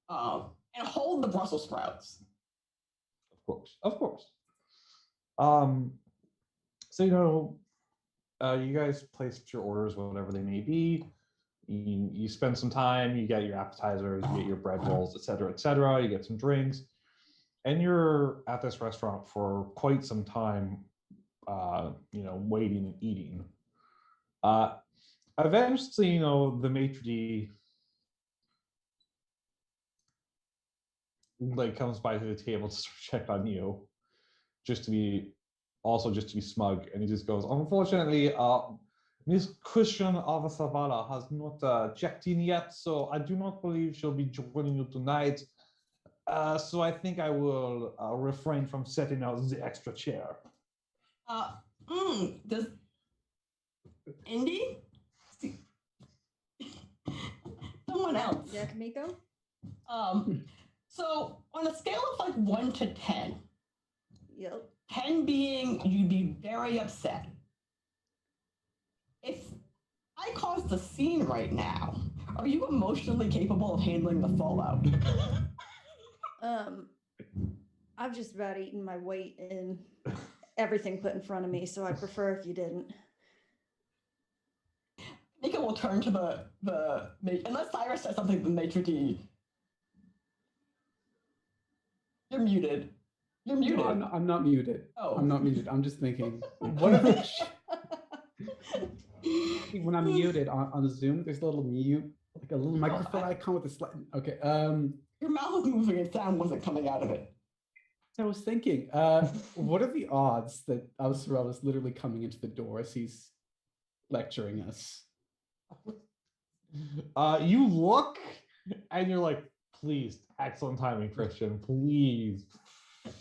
And hold the Brussels sprouts." Of course. So you guys place your orders, whatever they may be. You spend some time, you get your appetizers, you get your bread rolls, etc., you get some drinks, and you're at this restaurant for quite some time, waiting and eating. Eventually, the maitre d' comes by to the table to check on you, just to be smug, and he just goes, "Unfortunately, Miss Christian of Savala has not checked in yet, so I do not believe she'll be joining you tonight. So I think I will refrain from setting out the extra chair." Does Indy? Someone else. Yeah, Kamiko? So on a scale of like 1 to 10, Yep. 10 being you'd be very upset. If I caused a scene right now, are you emotionally capable of handling the fallout? I've just about eaten my weight in everything put in front of me, so I'd prefer if you didn't. Nika will turn to the unless Cyrus says something to the maitre d'. You're muted. You're muted. No, I'm not muted. Oh. I'm not muted. I'm just thinking, what if when I'm muted on Zoom, there's a little mute, like a little microphone icon with a slight. Okay. Your mouth was moving and sound wasn't coming out of it. I was thinking, what are the odds that Al-Saral is literally coming into the door as he's lecturing us? You look, and you're like, "Please, excellent timing, Christian. Please."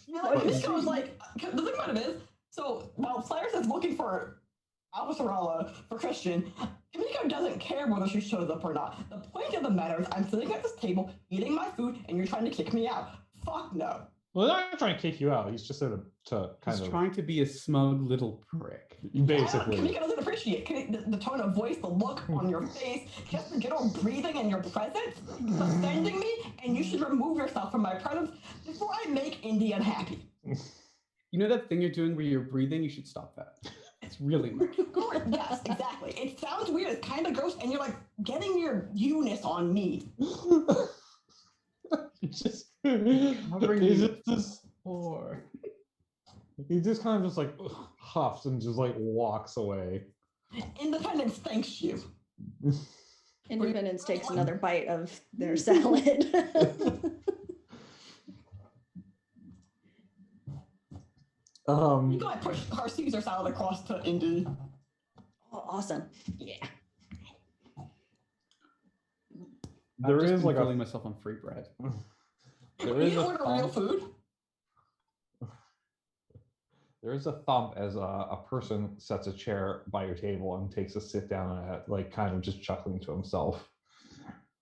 Kamiko was like, the thing about it is, so while Cyrus is looking for Alpha for Christian, Kamiko doesn't care whether she shows up or not. The point of the matter is, I'm sitting at this table eating my food, and you're trying to kick me out. Fuck no. Well, they're not trying to kick you out. He's just there to kind of trying to be a smug little prick. Basically. Kamiko doesn't appreciate the tone of voice, the look on your face, just the general breathing and your presence, offending me, and you should remove yourself from my presence before I make Indy unhappy. You know that thing you're doing where you're breathing? You should stop that. It's really annoying. Yes, exactly. It sounds weird. It's kind of gross, and you're like getting your you-ness on me. Just Covering is you it this or he just kind of just like huffs and just like walks away. Independence thanks you. Independence takes another bite of their salad. You go and push our Caesar salad across to Indy. Oh, awesome. Yeah. There I've just is been like filling myself on free bread. There You is order real food? There is a thump as a person sets a chair by your table and takes a sit down at it, like kind of just chuckling to himself.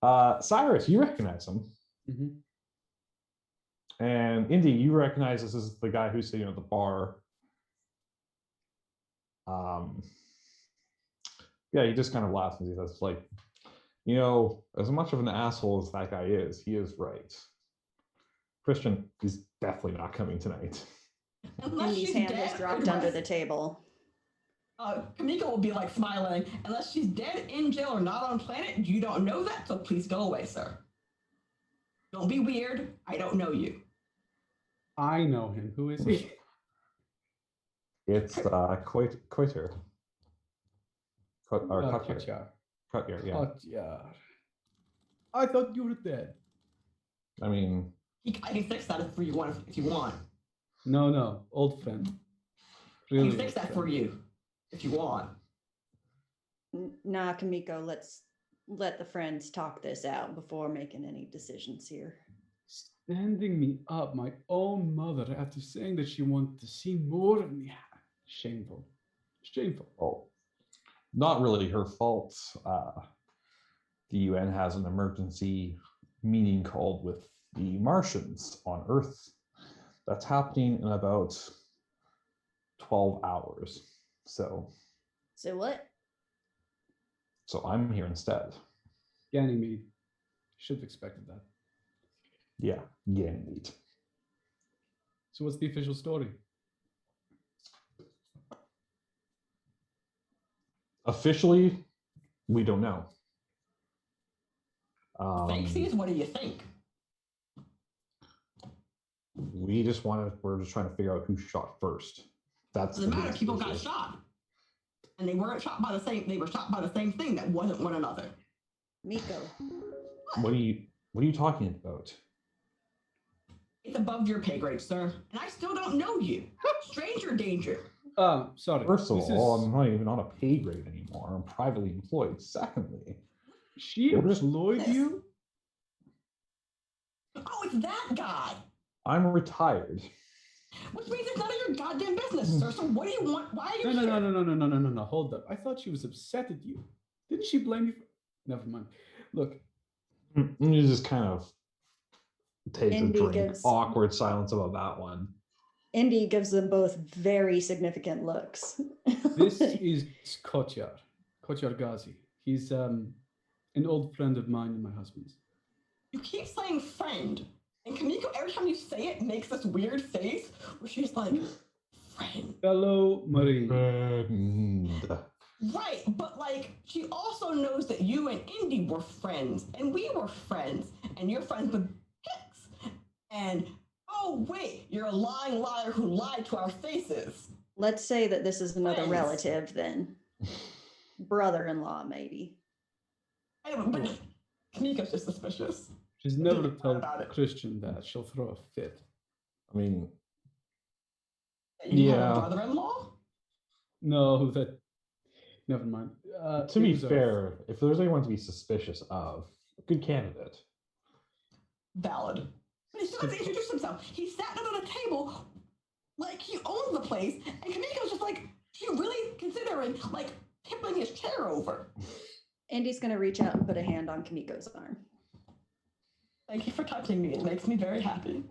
Cyrus, you recognize him. Mm-hmm. And Indy, you recognize this is the guy who's sitting at the bar. Yeah, he just kind of laughs and he says, like, as much of an asshole as that guy is, he is right. Christian, he's definitely not coming tonight. Indy's hand has dropped under the table. Kamiko will be like smiling. Unless she's dead, in jail, or not on planet, you don't know that, so please go away, sir. Don't be weird. I don't know you. I know him. Who is he? It's Coiter. Kutcher. Kutcher, yeah. Kutcher. I thought you were dead. I mean, I can fix that if you want. No, old friend. Really I can fix that for you if you want. Nah, Kamiko, let's let the friends talk this out before making any decisions here. Standing me up, my own mother, after saying that she wanted to see more of me. Shameful. Oh, not really her fault. The UN has an emergency meeting called with the Martians on Earth. That's happening in about 12 hours. So what? I'm here instead. Ganymede. Should have expected that. Yeah, Ganymede. So what's the official story? Officially, we don't know. Fakesies, what do you think? We're just trying to figure out who shot first. That's Doesn't the matter. biggest People got issue. shot, and they weren't shot by the same. They were shot by the same thing that wasn't one another. Miko. What are you talking about? It's above your pay grade, sir, and I still don't know you. Stranger danger. Sorry. First of this all, is- I'm not even on a pay grade anymore. I'm privately employed. Secondly, She employed you? Oh, it's that guy. I'm retired. Which means it's none of your goddamn business, sir. So what do you want? Why are you here? No. Hold up. I thought she was upset at you. Didn't she blame you for... Never mind. Look, You just kind of takes Indy a drink. gives- Awkward silence about that one. Indy gives them both very significant looks. this is Kotyar Ghazi. He's an old friend of mine and my husband's. You keep saying friend, and Kamiko, every time you say it, makes this weird face where she's like, friend. Fellow Marine. Friend. Right, but like, she also knows that you and Indy were friends, and we were friends, and you're friends with Hicks. And, oh wait, you're a lying liar who lied to our faces. Let's say that this is another Friends. relative then. Brother-in-law, maybe. Anyway, but Kamiko's just suspicious. She's never Think told about it. Christian that. She'll throw a fit. I mean, You have Yeah. a brother-in-law? No, that... Never mind. to be fair, if there's anyone to be suspicious of, a good candidate. Valid. But he still has to introduce himself. He sat down on a table like he owns the place, and Kamiko's just like, she really considering like tipping his chair over. Indy's going to reach out and put a hand on Kamiko's arm. Thank you for touching me. It makes me very happy.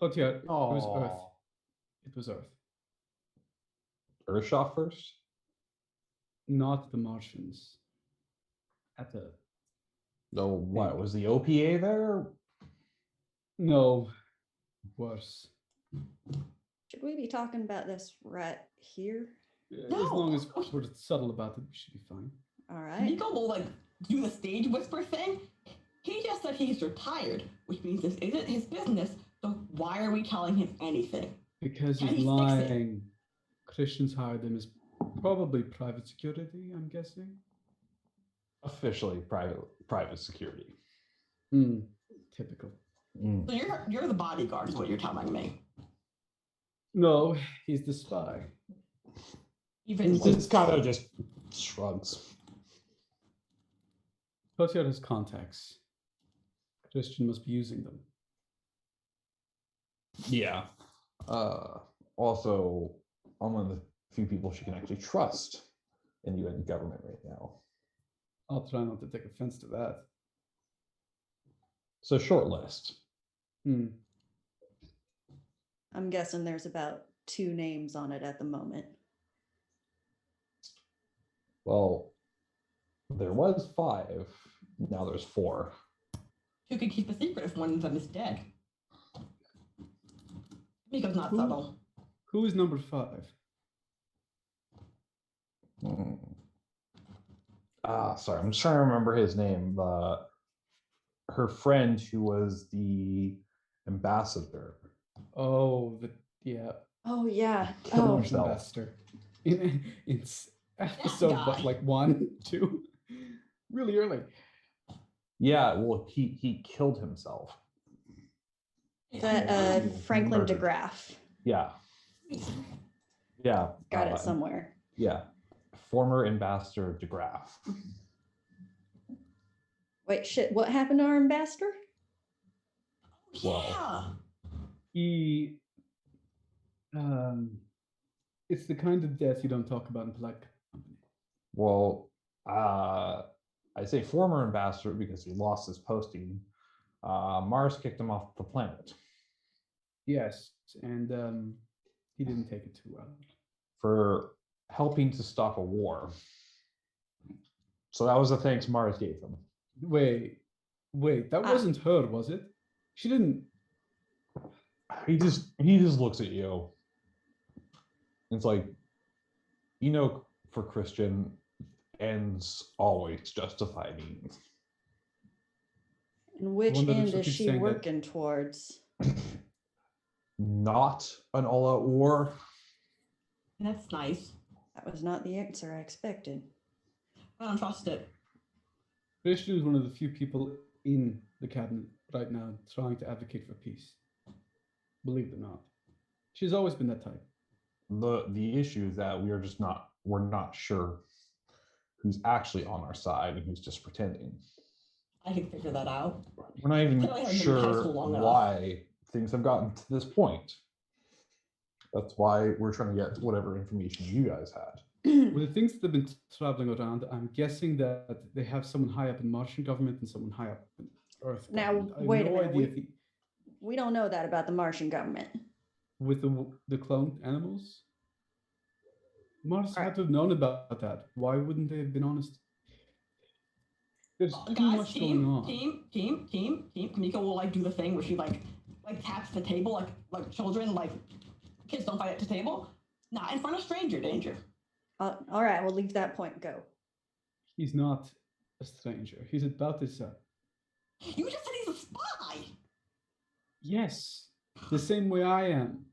Kotyar, it was Earth. Aw. It was Earth. Earth shot first? Not the Martians. At the... No, what? Was the OPA there? No. Worse. Should we be talking about this right here? As No. long as we're subtle about it, we should be fine. All right. Kamiko will like do the stage whisper thing. He just said he's retired, which means this isn't his business. So why are we telling him anything? Because Can he's he fix it? lying. Christians hired him as probably private security, I'm guessing. Officially private security. Typical. So you're the bodyguard, is what you're telling me. No, he's the spy. Even It's just kind of just shrugs. Kotyar has contacts. Christian must be using them. Yeah. Also, I'm one of the few people she can actually trust in the UN government right now. I'll try not to take offense to that. So short list. I'm guessing there's about 2 names on it at the moment. Well, there was 5. Now there's 4. You could keep a secret if one of them is dead. Kamiko's not Who? subtle. Who is number 5? Sorry, I'm just trying to remember his name. Her friend who was the ambassador. Oh, Oh, yeah. Kill Oh, himself. investor. In episode guy. like 1, 2, really early. Yeah, well, he killed himself. that Franklin Murdered. DeGraff. Yeah. Yeah. Got it somewhere. Yeah. Former ambassador DeGraff. Wait, shit. What happened to our ambassador? Yeah. He it's the kind of death you don't talk about in polite company. Well, I say former ambassador because he lost his posting Mars kicked him off the planet Yes, and he didn't take it too well. for helping to stop a war. So that was the thanks Mars gave him. Wait, that wasn't her, was it? She didn't. He just looks at you. It's like, for Christian, ends always justify means. And which wonder if end she is keeps she saying that. working towards? Not an all-out war. That's nice. That was not the answer I expected. I don't trust it. Christian is one of the few people in the cabinet right now trying to advocate for peace. Believe it or not, she's always been that type. The issue is that we're not sure who's actually on our side and who's just pretending. I can figure that out. We're not even Clearly haven't been in high sure school long enough. why things have gotten to this point. That's why we're trying to get whatever information you guys had. With the things that have been traveling around, I'm guessing that they have someone high up in Martian government and someone high up in Earth Now, government. I have wait a no minute, idea if he, We don't know that about the Martian government. with the cloned animals. Mars had to have known about that. Why wouldn't they have been honest? There's too Guys, much going on. team. Kamiko will do the thing where she taps the table like children, kids don't fight at the table. Not in front of stranger danger. All right, we'll leave that point go. He's not a stranger. He's about this. You just said he's a spy. Yes, the same way I am.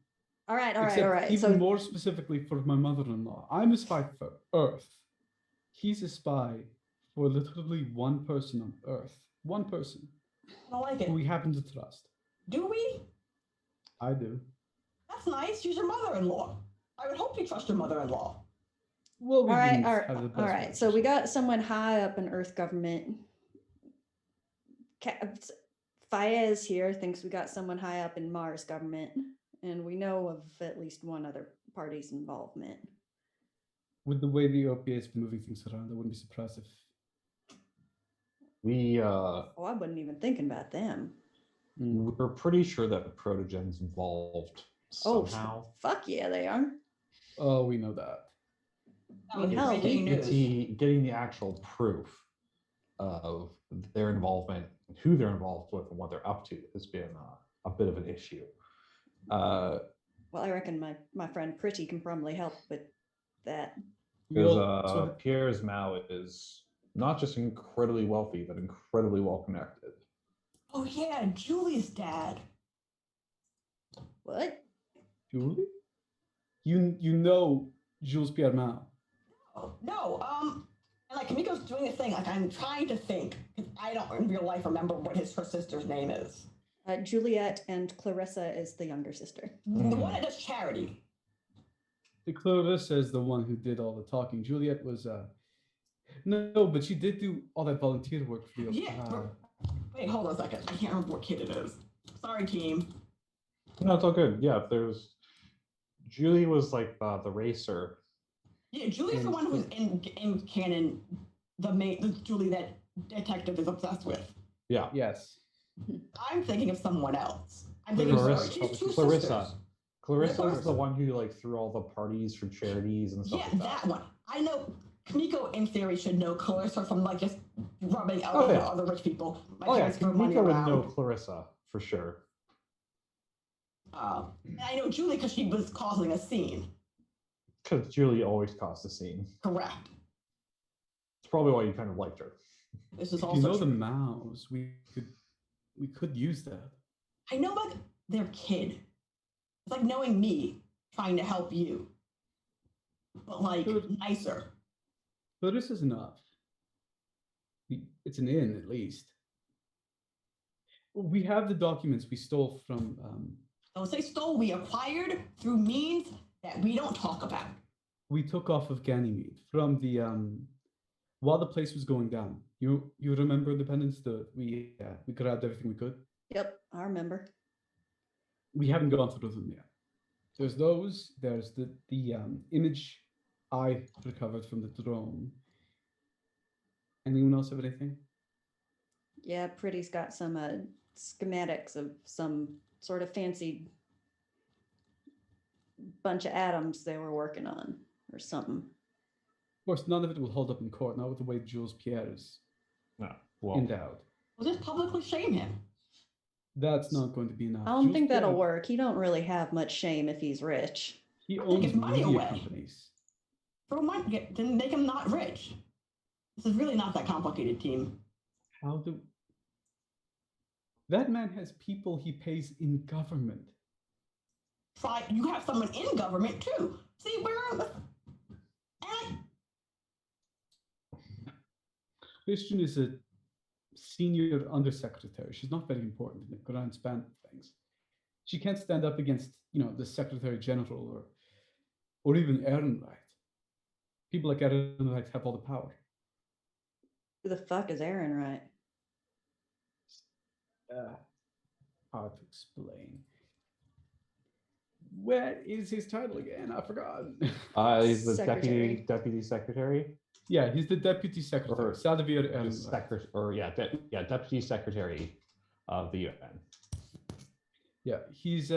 All right. Even So more specifically for my mother-in-law. I'm a spy for Earth. He's a spy for literally one person on Earth. One person I don't like it. who we happen to trust. Do we? I do. That's nice. She's your mother-in-law. I would hope you trust your mother-in-law. Well, we all right, didn't all have the right, best all right. So we relationship. got someone high up in Earth government. Fayez here thinks we got someone high up in Mars government, and we know of at least one other party's involvement. With the way the OPA has been moving things around, I wouldn't be surprised if We Oh, I wasn't even thinking about them. we're pretty sure that Protogen's involved somehow. Oh, fuck yeah, they are. Oh, we know that. I mean, hell, Breaking news. Getting the actual proof of their involvement, who they're involved with, and what they're up to has been a bit of an issue. Well, I reckon my friend Pretty can probably help with that. We also Because Pierre's Mao is not just incredibly wealthy, but incredibly well connected. Oh yeah, Julie's dad. What? Julie? You know Jules Pierre Mao. Oh, no, and Kamiko's doing a thing. I'm trying to think because I don't in real life remember what her sister's name is. Juliet and Clarissa is the younger sister. The one that does charity. The Clarissa is the one who did all the talking. Juliet was no, but she did do all that volunteer work for the Yeah. Wait, hold on a second. I can't remember what kid it is. Sorry, team. No, it's all good. Yeah, Julie was like the racer. Yeah, Julie's the one who's in canon. The Julie that detective is obsessed with. Yeah. Yes. I'm thinking of someone else. I'm thinking Clarissa. she's two Clarissa. sisters. Clarissa Clarissa. is the one who threw all the parties for charities and stuff Yeah, like that that. one. I know Kamiko in theory should know Clarissa from just rubbing out Oh, yeah. other rich people. My Oh yeah, parents throw money Kamiko would around. know Clarissa for sure. And I know Julie because she was causing a scene. Because Julie always caused a scene. Correct. It's probably why you kind of liked her. This is If also you know the true. Maos, we could use that. I know their kid. It's like knowing me trying to help you. But Good. nicer. But this is enough. It's an in at least. We have the documents we stole from Don't say stole, we acquired through means that we don't talk about. we took off of Ganymede from the while the place was going down. You remember Independence? We grabbed everything we could. Yep, I remember. We haven't gone through them yet. There's those. There's the image I recovered from the drone. Anyone else have anything? Yeah, Pretty's got some schematics of some sort of fancy bunch of atoms they were working on or something. Of course, none of it will hold up in court, not with the way Jules Pierre is No. Well, endowed. We'll just publicly shame him. That's not going to be enough. I don't Jules think that'll Pierre, work. He don't really have much shame if he's rich. He Take owns his money media away. companies. Throw money, then make him not rich. This is really not that complicated, team. How do... That man has people he pays in government. Try. You have someone in government too. See, Christian is a senior undersecretary. She's not very important in the grand span of things. She can't stand up against, the Secretary General or even Ehrenreich. People like Ehrenreich have all the power. Who the fuck is Ehrenreich? Hard to explain. What is his title again? I forgot. he's the Secretary. deputy secretary. Yeah, he's the deputy secretary. Or Sadovir Ehrenreich. Deputy secretary of the UN. Yeah, he's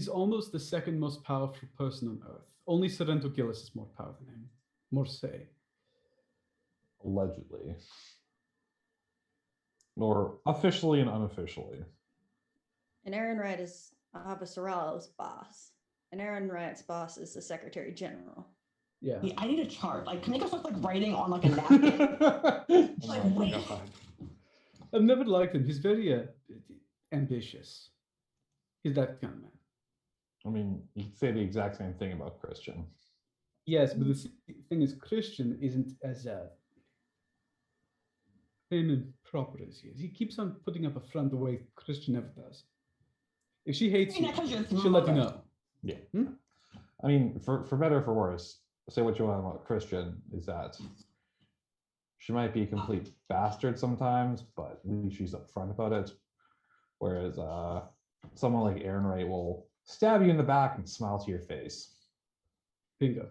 almost the second most powerful person on Earth. Only Sorrento Gillis is more powerful than him. More say. Allegedly. Nor officially and unofficially. And Ehrenreich is Ava Sorrello's boss. And Ehrenreich's boss is the Secretary General. Yeah. I need a chart. Like, can you just like writing on like a napkin? Like, Oh my wait. God. I've never liked him. He's very ambitious. He's that kind of man. I mean, you could say the exact same thing about Christian. Yes, but the thing is, Christian isn't as prim and proper as he is. He keeps on putting up a front the way Christian never does. If she hates you, she'll let you know. Yeah. I mean, for better or for worse, say what you want about Christian, is that she might be a complete bastard sometimes, but at least she's upfront about it. Whereas someone like Ehrenreich will stab you in the back and smile to your face. Bingo.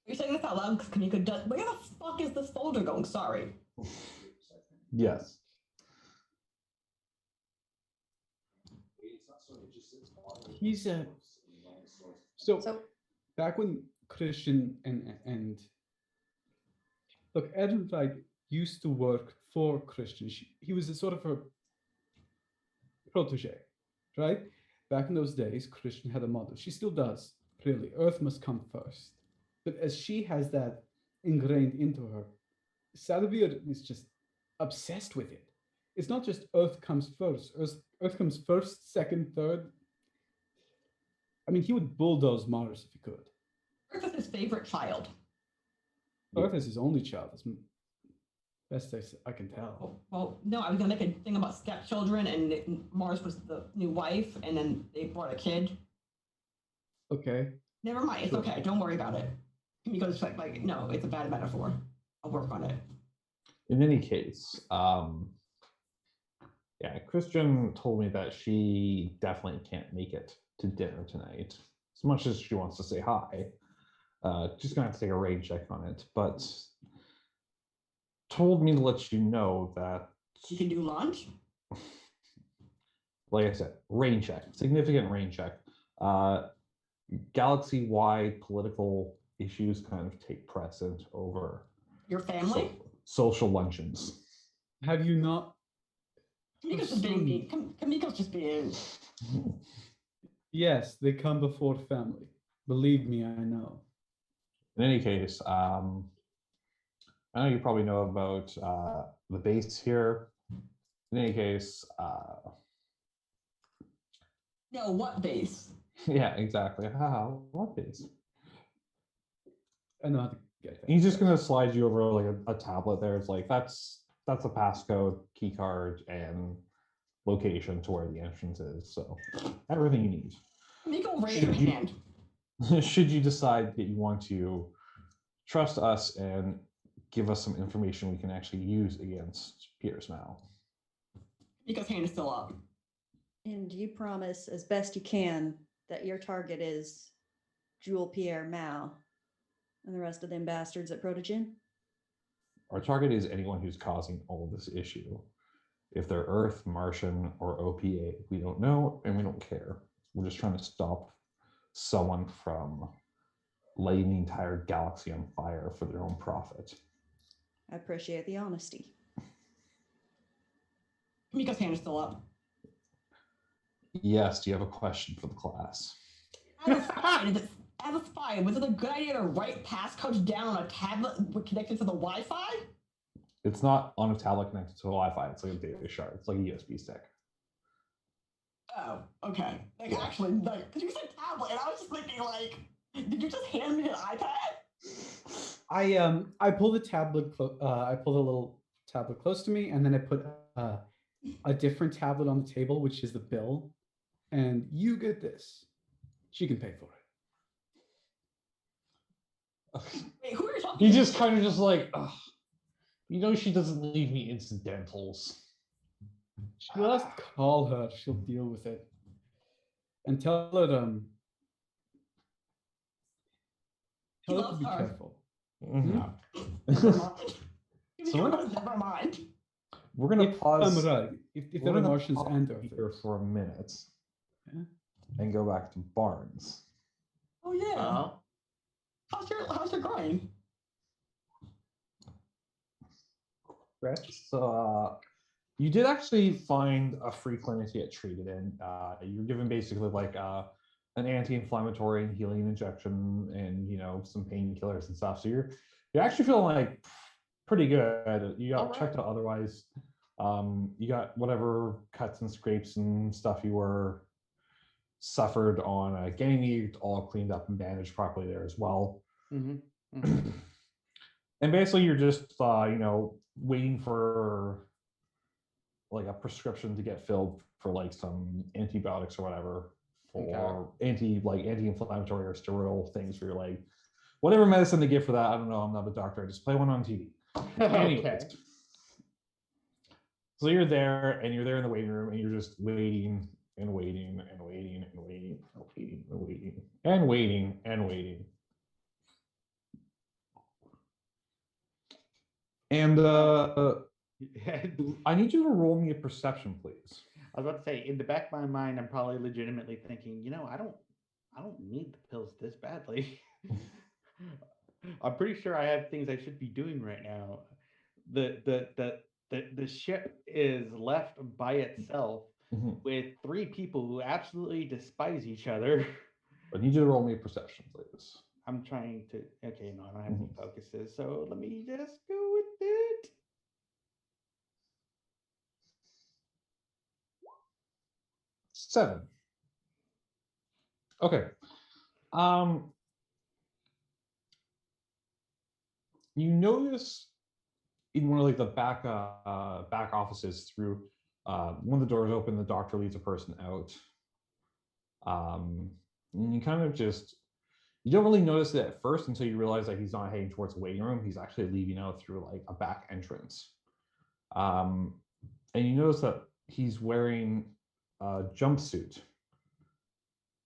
You're saying this out loud because Kamiko does. Where the fuck is this folder going? Sorry. Yes. He's so back when Christian and look, Ehrenreich used to work for Christian. He was a sort of a protege, right? Back in those days, Christian had a motto. She still does, really. Earth must come first. But as she has that ingrained into her, Sadovir is just obsessed with it. It's not just Earth comes first. Earth comes first, second, third. I mean, he would bulldoze Mars if he could. Earth is his favorite child. Earth is his only child, as best I can tell. Well, no, I was gonna make a thing about stepchildren, and Mars was the new wife, and then they brought a kid. Okay. Never mind, it's Sure. okay. Don't worry about it. Kamiko's like, no, it's a bad metaphor. I'll work on it. In any case, Christian told me that she definitely can't make it to dinner tonight. As much as she wants to say hi, she's gonna have to take a rain check on it. But told me to let you know that You can do lunch. like I said, rain check, significant rain check. Galaxy-wide political issues kind of take precedent over Your family. social luncheons. Have you not? Kamiko's just being mean. Kamiko's just being. Yes, they come before family. Believe me, I know. In any case, I know you probably know about the base here. In any case, No, what base? yeah, exactly. What base? I know how to get that. He's just gonna slide you over like a tablet there. It's like that's a passcode, key card, and location to where the entrance is. So everything you need. Kamiko, raise your hand. Should you decide that you want to trust us and give us some information we can actually use against Pierce Mao. Kamiko's hand is still up. And you promise as best you can that your target is Jules Pierre Mao and the rest of them bastards at Protogen? Our target is anyone who's causing all of this issue. If they're Earth, Martian, or OPA, we don't know and we don't care. We're just trying to stop someone from lighting the entire galaxy on fire for their own profit. I appreciate the honesty. Miko's hand is still up. Yes, do you have a question for the class? As a spy, was it a good idea to write passcodes down on a tablet connected to the Wi-Fi? It's not on a tablet connected to Wi-Fi. It's like a data shard. It's like a USB stick. Oh, okay. Like, Yeah. actually, like, you said tablet, and I was just thinking, like, did you just hand me an iPad? I pulled the tablet. I pulled a little tablet close to me, and then I put a different tablet on the table, which is the bill. And you get this. She can pay for it. Wait, who are you talking He to? just kind of just like, ugh. You know, she doesn't leave me incidentals. Just call her. She'll deal with it. And tell her He tell her to loves be her. careful. Mhm. Never mind. So we're gonna- Never mind. We're gonna If pause. I'm right, if we're there are gonna Martians pause and here Earthers. for a minute Yeah. and go back to Barnes. Oh yeah. Well, How's your grind? So you did actually find a free clinic to get treated in. You're given basically like an anti-inflammatory and healing injection, and some painkillers and stuff. So you're actually feeling like pretty good. You got checked out otherwise. You got whatever cuts and scrapes and stuff you were suffered on getting you all cleaned up and bandaged properly there as well. And basically you're just waiting for like a prescription to get filled for like some antibiotics or whatever for anti-inflammatory or steroidal things for your leg. Whatever medicine they give for that, I don't know. I'm not a doctor. I just play one on TV. Anyways, so you're there and you're there in the waiting room and you're just waiting and waiting and waiting and waiting and waiting and waiting and waiting and waiting. And I need you to roll me a perception, please. I was about to say, in the back of my mind, I'm probably legitimately thinking, I don't need the pills this badly. I'm pretty sure I have things I should be doing right now. The ship is left by itself with 3 people who absolutely despise each other. I need you to roll me a perception, please. I'm trying to. Okay, no, I don't have any focuses, so let me just go with it. Seven. Okay. You notice in one of like the back offices through one of the doors open, the doctor leads a person out. And you kind of you don't really notice it at first until you realize that he's not heading towards the waiting room. He's actually leaving out through like a back entrance. And you notice that he's wearing a jumpsuit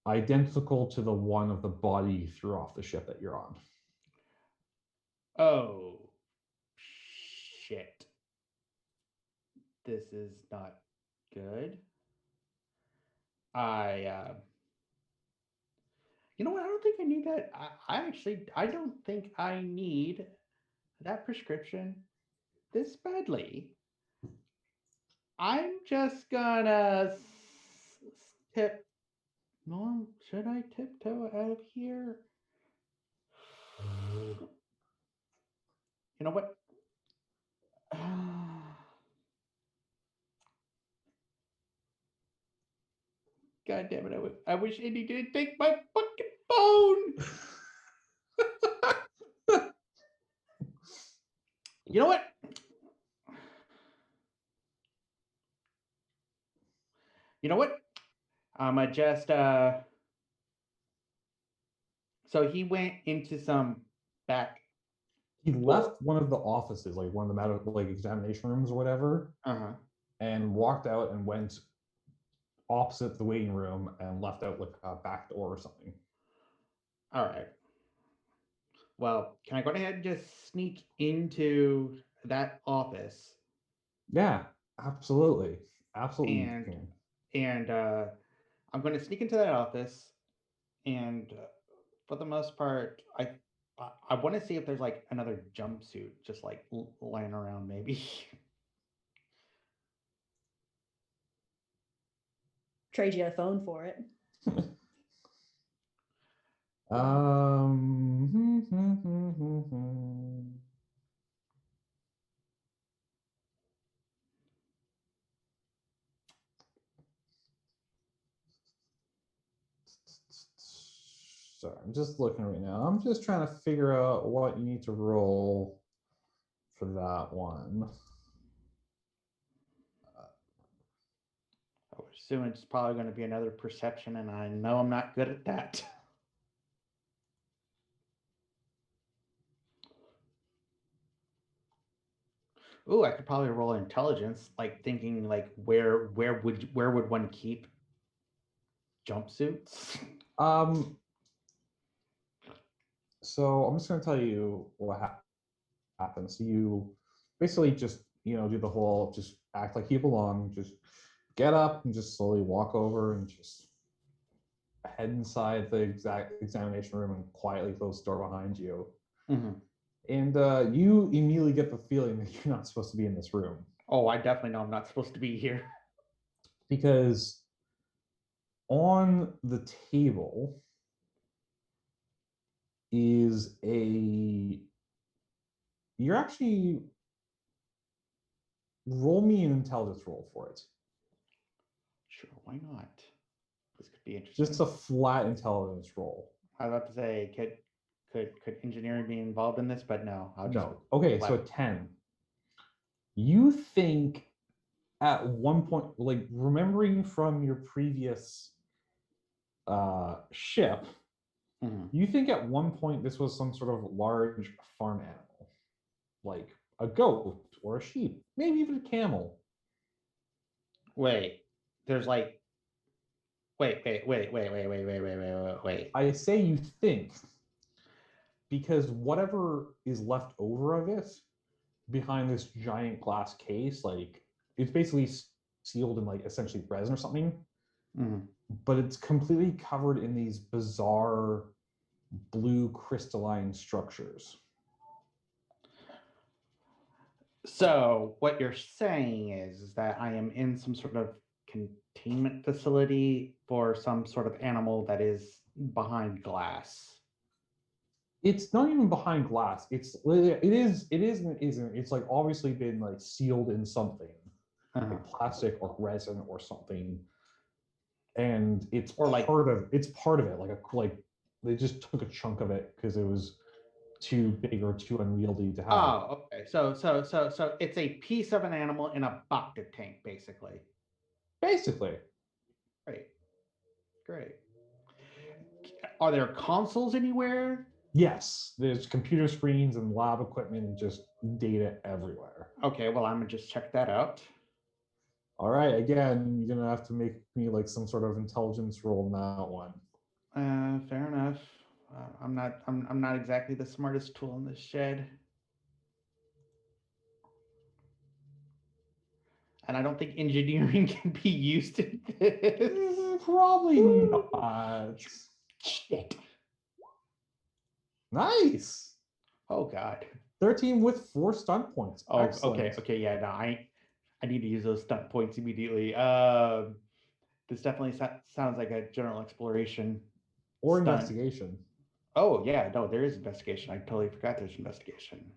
identical to the one of the body you threw off the ship that you're on. Oh, shit. This is not good. You know what? I don't think I need that. I don't think I need that prescription this badly. I'm just gonna tip. Norm, should I tiptoe out of here? You know what? God damn it! I wish Indy didn't take my fucking phone. You know what? You know what? I'm just So he went into some back. He left one of the offices, like one of the examination rooms or whatever, and walked out and went opposite the waiting room and left out like a back door or something. All right. Well, can I go ahead and just sneak into that office? Yeah. Absolutely. Absolutely. you And can. and I'm going to sneak into that office, and for the most part, I want to see if there's like another jumpsuit just like lying around, maybe. Trade you a phone for it. Um, Sorry, I'm just looking right now. I'm just trying to figure out what you need to roll for that one. I would assume it's probably going to be another perception, and I know I'm not good at that. Ooh, I could probably roll intelligence, like thinking like where would one keep jumpsuits? So I'm just going to tell you what happens. You basically just, do the whole just act like you belong, just get up and just slowly walk over and just head inside the exact examination room and quietly close the door behind you. Mm-hmm. And you immediately get the feeling that you're not supposed to be in this room. Oh, I definitely know I'm not supposed to be here. Because on the table is you're actually, roll me an intelligence roll for it. Sure, why not? This could be interesting. Just a flat intelligence roll. I was about to say, could engineering be involved in this? But no, I'll just No. Okay, so a 10. You think at one point, like remembering from your previous ship, you think at one point this was some sort of large farm animal, like a goat or a sheep, maybe even a camel. Wait, there's like, wait. I say you think because whatever is left over of it behind this giant glass case, like it's basically sealed in like essentially resin or something, but it's completely covered in these bizarre blue crystalline structures. So what you're saying is that I am in some sort of containment facility for some sort of animal that is behind glass. It's not even behind glass. It is and it isn't. It's like obviously been like sealed in something, like plastic or resin or something, and it's Or like, part of it. Like they just took a chunk of it because it was too big or too unwieldy to have. oh, okay. So it's a piece of an animal in a bucket tank, basically. Basically. Great. Are there consoles anywhere? Yes, there's computer screens and lab equipment and just data everywhere. Okay, well, I'm gonna just check that out. All right, again, you're gonna have to make me like some sort of intelligence roll on that one. Fair enough. I'm not exactly the smartest tool in this shed. And I don't think engineering can be used in this. Probably not. Shit. Nice. Oh God. 13 with 4 stunt points. Oh, Excellent. okay. Yeah, no, I need to use those stunt points immediately. This definitely sounds like a general exploration Or stunt. investigation. Oh yeah, no, there is investigation. I totally forgot there's investigation.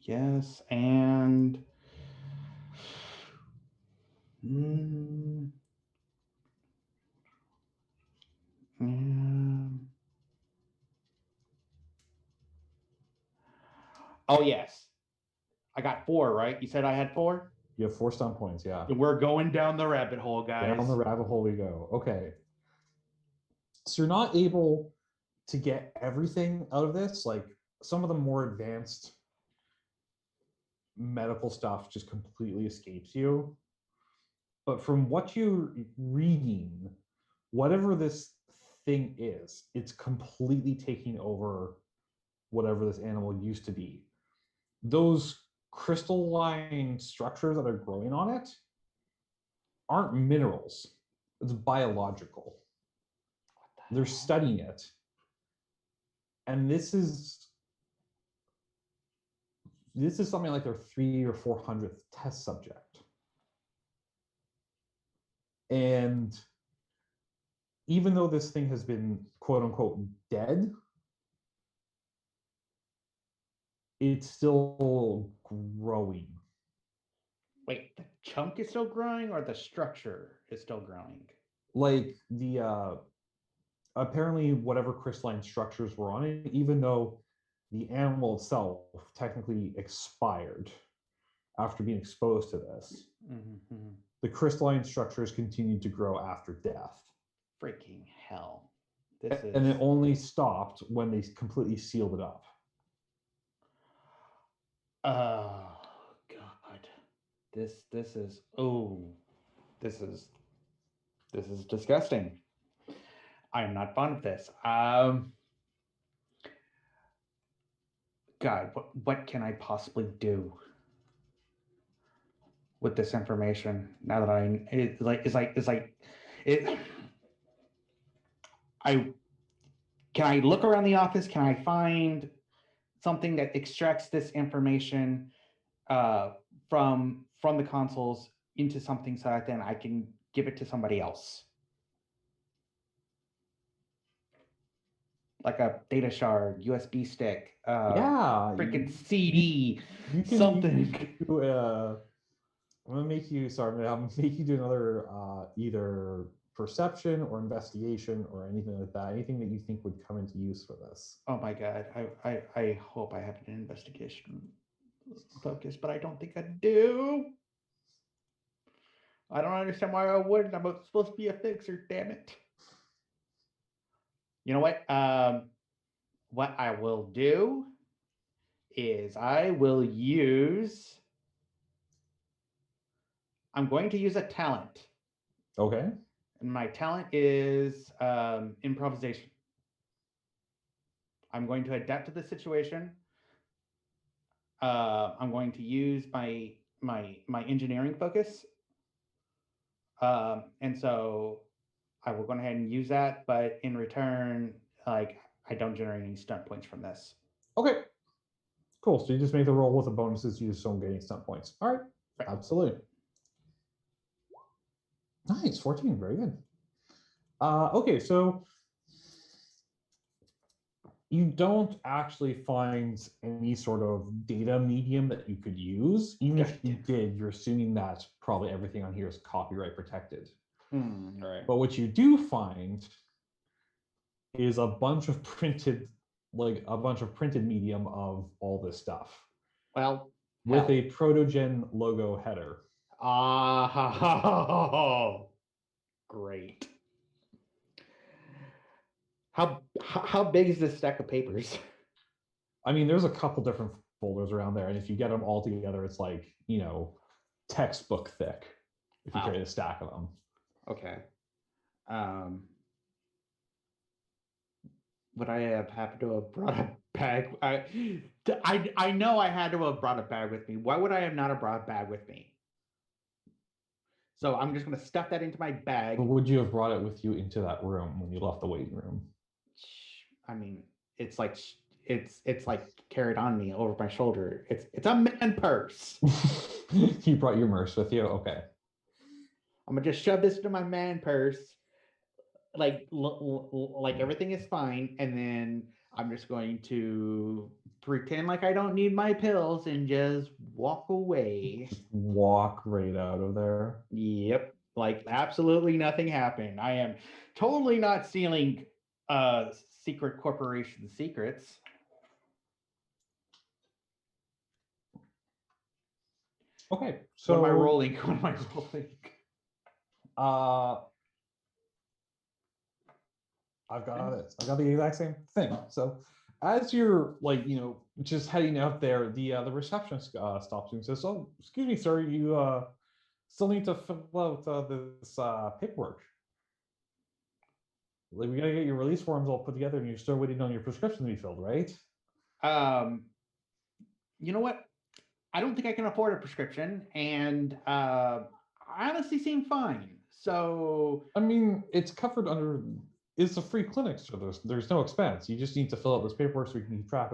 Yes, and oh yes, I got 4. Right? You said I had 4. You have 4 stunt points, yeah. We're going down the rabbit hole, guys. Down the rabbit hole we go. Okay. So you're not able to get everything out of this. Like some of the more advanced medical stuff just completely escapes you. But from what you're reading, whatever this thing is, it's completely taking over whatever this animal used to be. Those crystalline structures that are growing on it aren't minerals. It's biological. They're studying it. And this is something like their 300th or 400th test subject. And even though this thing has been quote unquote dead, it's still growing. Wait, the chunk is still growing or the structure is still growing? Like the apparently whatever crystalline structures were on it, even though the animal itself technically expired after being exposed to this, the crystalline structures continued to grow after death. Freaking hell. And it only stopped when they completely sealed it up. Oh God. This is disgusting. I am not fond of this. God, what can I possibly do with this information now that can I look around the office? Can I find something that extracts this information from the consoles into something so that then I can give it to somebody else? Like a data shard, USB stick, freaking CD, something. I'm gonna make you. Sorry, I'll make you do another either perception or investigation or anything like that. Anything that you think would come into use for this. Oh my God! I hope I have an investigation focus, but I don't think I do. I don't understand why I wouldn't. I'm supposed to be a fixer. Damn it! You know what? What I will do is I'm going to use a talent. Okay. And my talent is improvisation. I'm going to adapt to the situation. I'm going to use my engineering focus. And so I will go ahead and use that, but in return, like, I don't generate any stunt points from this. Okay. Cool. So you just make the roll with the bonuses you just don't get any stunt points. All right. Absolutely. Nice. 14. Very good. Okay, so you don't actually find any sort of data medium that you could use. Even if you did, you're assuming that probably everything on here is copyright protected. Right. But what you do find is a bunch of printed medium of all this stuff. Well, with a Protogen logo header. Great. How big is this stack of papers? I mean, there's a couple different folders around there, and if you get them all together, it's like, textbook thick if you create a stack of them. Okay. Would I have happened to have brought a bag? I know I had to have brought a bag with me. Why would I have not have brought a bag with me? So I'm just going to stuff that into my bag. But would you have brought it with you into that room when you left the waiting room? I mean, it's like carried on me over my shoulder. It's a man purse. You brought your purse with you? Okay. I'm gonna just shove this into my man purse, like everything is fine, and then I'm just going to pretend like I don't need my pills and just walk away. Just walk right out of there. Yep, like absolutely nothing happened. I am totally not stealing secret corporation secrets. Okay, so what am I rolling? I've got it. I got the exact same thing. So as you're just heading out there, the receptionist stops you and says, "Oh, excuse me, sir, you still need to fill out this paperwork. Like, we gotta get your release forms all put together, and you're still waiting on your prescription to be filled, right?" You know what? I don't think I can afford a prescription, and I honestly seem fine. So I mean, it's covered under. It's a free clinic, so there's no expense. You just need to fill out this paperwork so we can keep track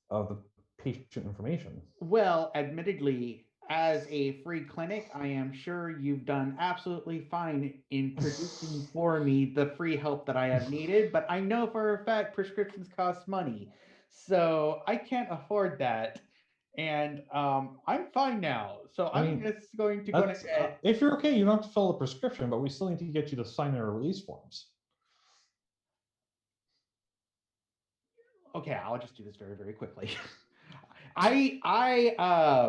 of the patient information. well, admittedly, as a free clinic, I am sure you've done absolutely fine in producing for me the free help that I have needed, but I know for a fact prescriptions cost money. So I can't afford that. And I'm fine now. So I I'm mean, just going to go ahead. if you're okay, you don't have to fill a prescription, but we still need to get you to sign our release forms. Okay, I'll just do this very, very quickly. I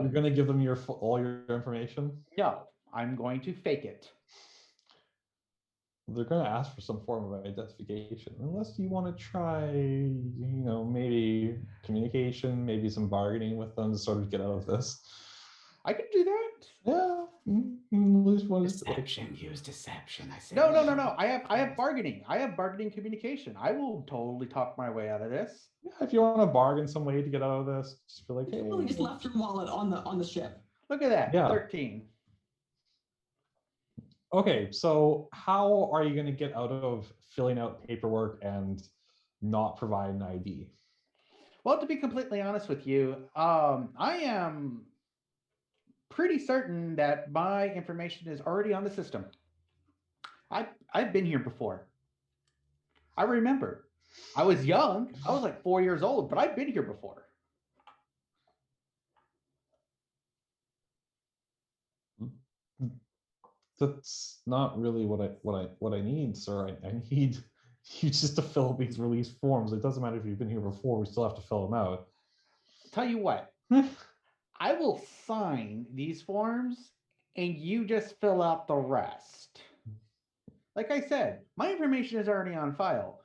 You're gonna give them all your information. no, I'm going to fake it. They're gonna ask for some form of identification, unless you want to try, maybe communication, maybe some bargaining with them to sort of get out of this. I can do that. Yeah, Deception. Use deception. I said No. I have bargaining. I have bargaining communication. I will totally talk my way out of this. Yeah, if you want to bargain some way to get out of this, just feel like, hey, You really just left your wallet on the ship. Look at that. Yeah. 13. Okay, so how are you going to get out of filling out paperwork and not provide an ID? Well, to be completely honest with you, I am pretty certain that my information is already on the system. I've been here before. I remember. I was young. I was like 4 years old, but I've been here before. That's not really what I need, sir. I need you just to fill out these release forms. It doesn't matter if you've been here before, we still have to fill them out. Tell you what, I will sign these forms and you just fill out the rest. Like I said, my information is already on file.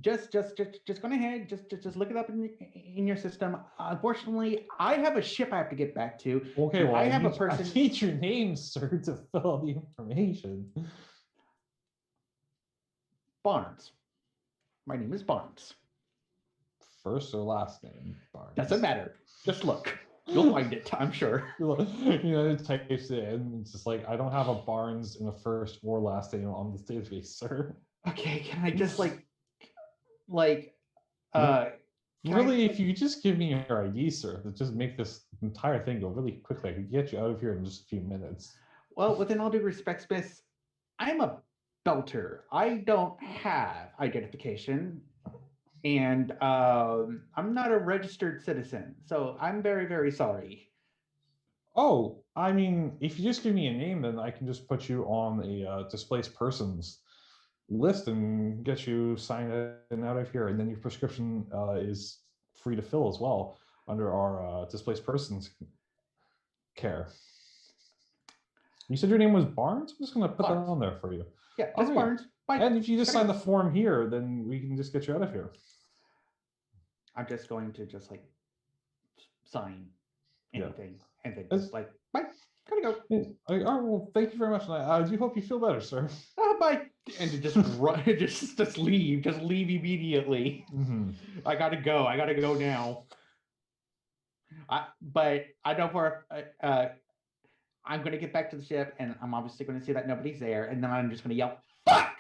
Just go ahead. Just look it up in your system. Unfortunately, I have a ship I have to get back to. Okay, well, I have a person. I need your name, sir, to fill out the information. Barnes. My name is Barnes. First or last name, Barnes? Doesn't matter. Just look. You'll find it, I'm sure. It types it in. It's just like, I don't have a Barnes in a first or last name on this database, sir. Okay, can I just really, if you just give me your ID, sir, to just make this entire thing go really quickly, I could get you out of here in just a few minutes. Well, within all due respect, Smith, I'm a belter. I don't have identification, and I'm not a registered citizen, so I'm very, very sorry. Oh, I mean, if you just give me a name, then I can just put you on a displaced persons list and get you signed and out of here, and then your prescription is free to fill as well under our displaced persons care. You said your name was Barnes? I'm just going to put Barnes. that on there for you. Yeah, that's Okay. Barnes. Bye. And if you just sign the form here, then we can just get you out of here. I'm just going to sign anything and then It's- just bye. Gotta go. All right, well, thank you very much. And I do hope you feel better, sir. Bye. And to just run, just leave immediately. Mm-hmm. I gotta go now. But I know for I'm gonna get back to the ship, and I'm obviously gonna see that nobody's there, and then I'm just gonna yell, "Fuck!"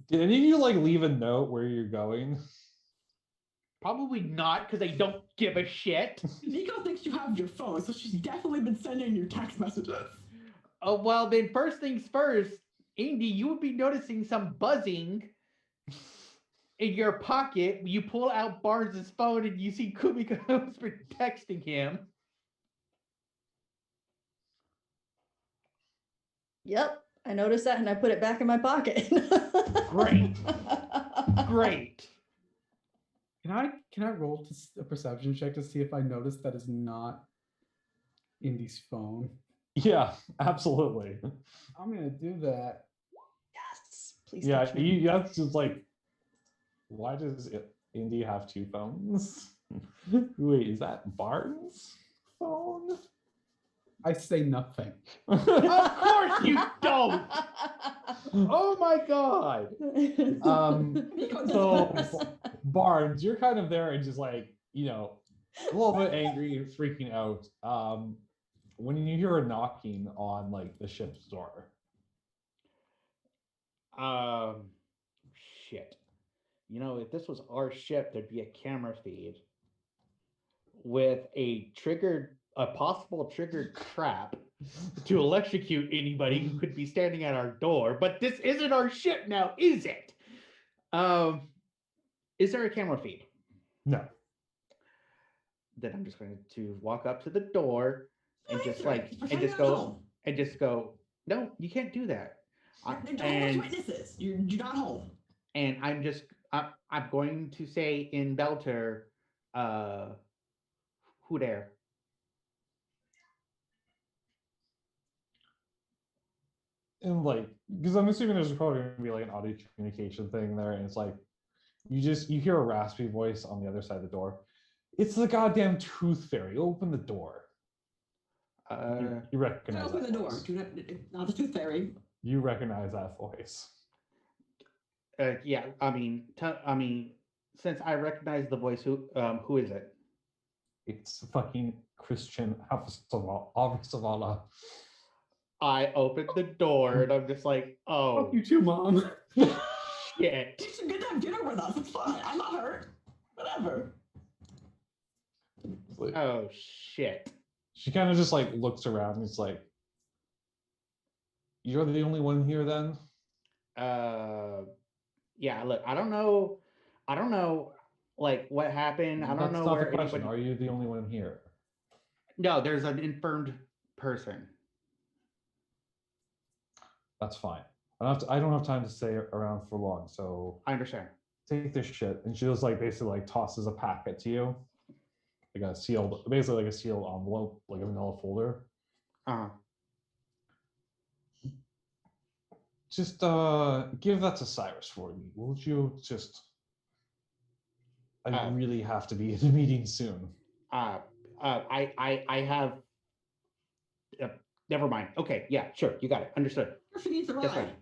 Did any of you leave a note where you're going? Probably not, because they don't give a shit. Nico thinks you have your phone, so she's definitely been sending you text messages. Oh, well, then first things first, Indy, you would be noticing some buzzing in your pocket. You pull out Barnes's phone and you see Kumiko's been texting him. Yep, I noticed that and I put it back in my pocket. Great. Great. Can I roll a perception check to see if I notice that is not Indy's phone? Yeah, absolutely. I'm gonna do that. Yes, please. Yeah, touch me. you have to why does Indy have two phones? Wait, is that Barnes' phone? I say nothing. Of course you don't. Oh my god. Nico So does this. Barnes, you're kind of there and just a little bit angry, freaking out. When you hear a knocking on like the ship's door. Um, shit. You know, if this was our ship, there'd be a camera feed with a possible triggered trap to electrocute anybody who could be standing at our door. But this isn't our ship now, is it? Um, is there a camera feed? No. Then I'm just going to walk up to the door and Don't just answer it. and Pretend just you're at go home. and just go. No, you can't do that. Don't And witnesses. You're not home. and I'm going to say in Belter, uh, who there? And like, because I'm assuming there's probably gonna be like an audio communication thing there, and it's like you hear a raspy voice on the other side of the door. It's the goddamn tooth fairy. Open the door. You recognize Open that the door. voice. Not the tooth fairy. You recognize that voice. Yeah, I mean, since I recognize the voice, who is it? It's fucking Christian Avsavala. I opened the door and I'm just like, oh, Fuck you too, Mom. shit. It's good to have dinner with us. It's fine. I'm not hurt. Whatever. Like, Oh, shit. she kind of just like looks around and it's like, you're the only one here then? Yeah, look, I don't know, like, what happened. I don't That's know not where the question. anybody... Are you the only one here? No, there's an infirmed person. That's fine. I don't have time to stay around for long, so I understand. take this shit. And she just like basically like tosses a packet to you. Like a sealed, basically like a sealed envelope, like a vanilla folder. Uh-huh. Just give that to Cyrus for me. Won't you just I really have to be in a meeting soon. I have... never mind. Okay, yeah, sure, you got it. Understood. That's right.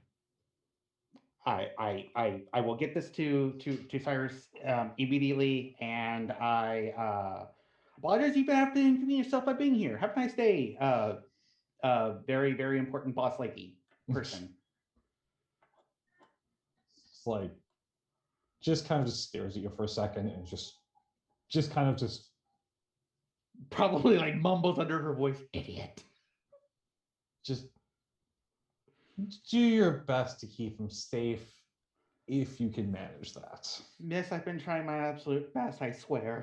I will get this to Cyrus immediately, and I apologize you've been having to inconvenience yourself by being here. Have a nice day. Very, very important boss lady person. It's like just kind of just stares at you for a second and just kind of just Probably like mumbles under her voice, idiot. just do your best to keep him safe if you can manage that. Miss, I've been trying my absolute best, I swear.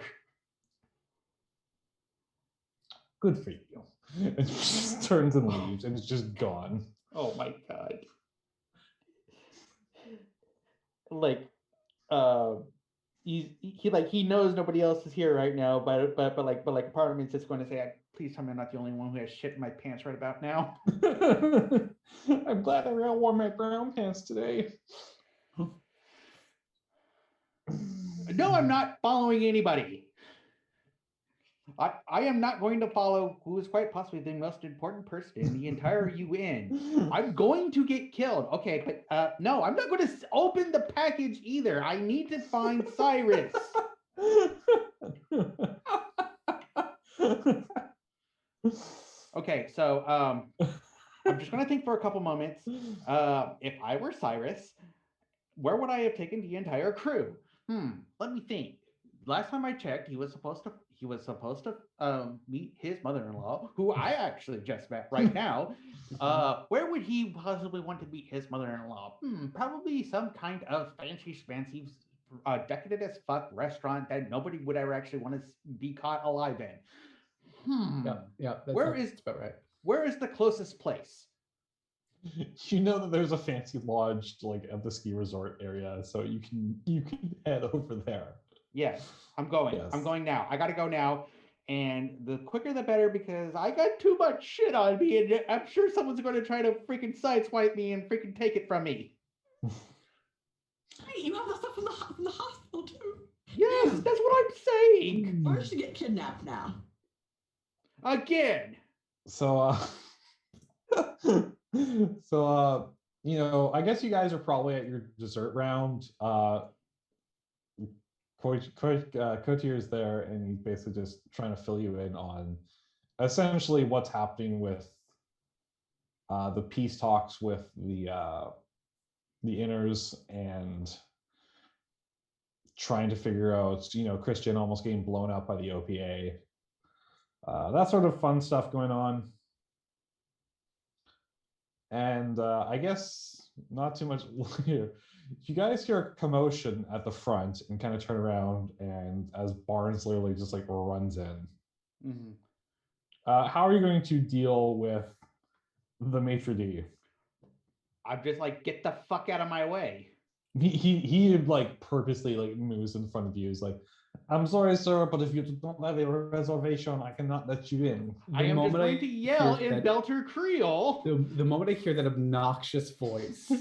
Good for you. And she just turns and leaves and it's just gone. Oh my god. Like, he knows nobody else is here right now, but like part of me is just going to say, please tell me I'm not the only one who has shit in my pants right about now. I'm glad I wore my brown pants today. No, I'm not following anybody. I am not going to follow who is quite possibly the most important person in the entire UN. I'm going to get killed. Okay, but no, I'm not going to open the package either. I need to find Cyrus. Okay, so I'm just going to think for a couple moments. If I were Cyrus, where would I have taken the entire crew? Let me think. Last time I checked, he was supposed to meet his mother-in-law, who I actually just met right now. Where would he possibly want to meet his mother-in-law? Probably some kind of fancy, decadent as fuck restaurant that nobody would ever actually want to be caught alive in. Yeah. Where is about right? Where is the closest place? You know that there's a fancy lodge like at the ski resort area, so you can head over there. Yes, I'm going. Yes. I'm going now. I gotta go now. And the quicker the better, because I got too much shit on me, and I'm sure someone's going to try to freaking sideswipe me and freaking take it from me. Hey, you have the stuff from the hospital too. Yes, that's what I'm saying. Or should get kidnapped now. Again. So you know, I guess you guys are probably at your dessert round. Cotier is there, and he's basically just trying to fill you in on essentially what's happening with the peace talks with the inners, and trying to figure out, Christian almost getting blown up by the OPA. That sort of fun stuff going on. And I guess not too much here. You guys hear a commotion at the front and kind of turn around, and as Barnes literally just like runs in. Mm-hmm. How are you going to deal with the maitre d'? I'm just like, get the fuck out of my way. He like purposely like moves in front of you. He's like, I'm sorry, sir, but if you don't have a reservation, I cannot let you in. I am just going to yell in Belter Creole. The moment I hear that obnoxious voice,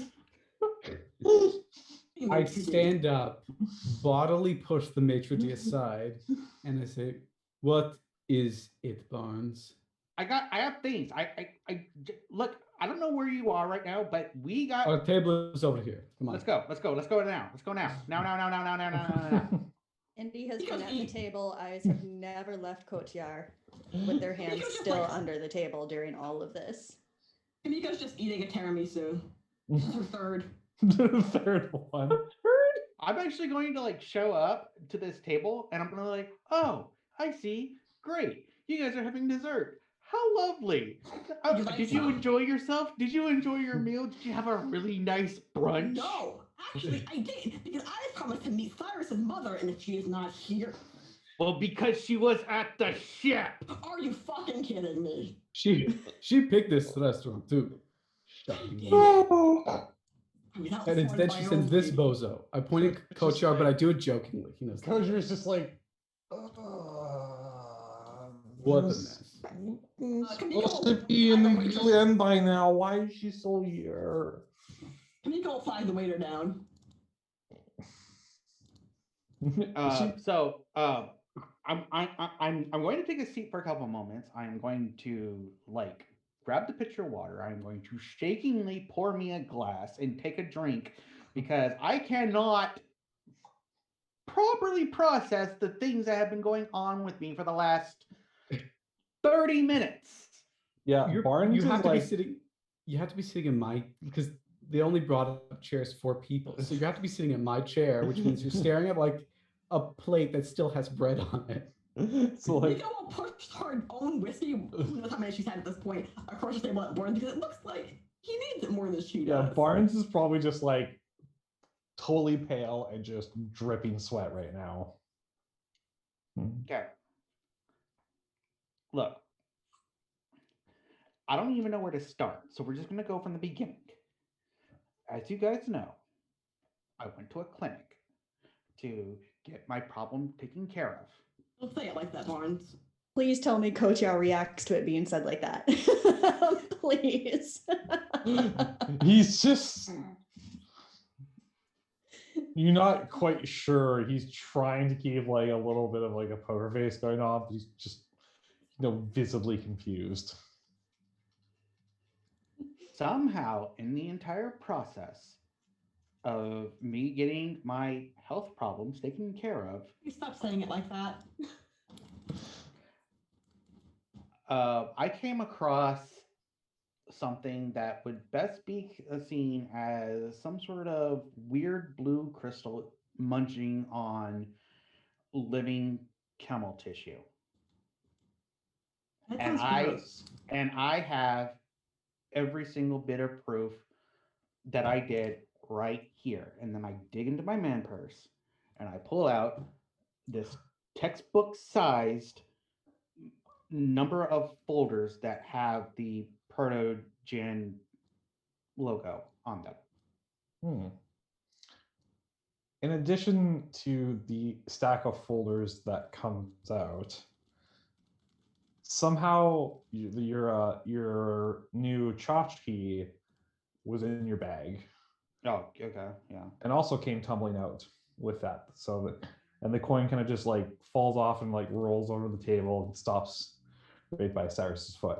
I stand up, bodily push the maitre d' aside, and I say, "What is it, Barnes?" I have things. I look. I don't know where you are right now, but we got. Our table is over here. Come on. Let's go. Let's go. Let's go now. Let's go now. Now. Indy has been at the table. Eyes have never left Kotiar with their hands still under the table during all of this. Kamiko's just eating a tiramisu. Her third. The third one. I'm actually going to like show up to this table, and I'm gonna like, oh, I see. Great. You guys are having dessert. How lovely. Did you enjoy yourself? Did you enjoy your meal? Did you have a really nice brunch? No, actually, I did, because I promised to meet Cyrus's mother, and if she is not here. Well, because she was at the ship. Are you fucking kidding me? She picked this restaurant too. And instead she sends this bozo. I pointed Kotiar, but I do it jokingly. He knows. Kotiar's just like, what a mess. Supposed to be in the UN by now. Why is she still here? Kamiko will flag the waiter down. I'm going to take a seat for a couple of moments. I'm going to like grab the pitcher of water. I'm going to shakingly pour me a glass and take a drink, because I cannot properly process the things that have been going on with me for the last 30 minutes. Yeah, Barnes you have is to like, be sitting. You have to be sitting in my, because they only brought up chairs for people, so you have to be sitting in my chair, which means you're staring at like a plate that still has bread on it. So like, Kamiko will push her own whiskey, who knows how many she's had at this point, across the table at Barnes, because it looks like he needs it more than she does. yeah, Barnes is probably just like totally pale and just dripping sweat right now. Okay. Look, I don't even know where to start, so we're just going to go from the beginning. As you guys know, I went to a clinic to get my problem taken care of. Don't say it like that, Barnes. Please tell me Kotiar reacts to it being said like that. Please. He's just, you're not quite sure. He's trying to keep like a little bit of like a poker face going on, but he's just, visibly confused. Somehow, in the entire process of me getting my health problems taken care of, You stop saying it like that. I came across something that would best be seen as some sort of weird blue crystal munching on living camel tissue. That And sounds gross. I have every single bit of proof that I did right here. And then I dig into my man purse and I pull out this textbook sized number of folders that have the Proto-Gen logo on them. In addition to the stack of folders that comes out, somehow your new tchotchke was in your bag. Oh, okay, yeah. And also came tumbling out with that. And the coin kind of just like falls off and like rolls over the table and stops right by Cyrus's foot.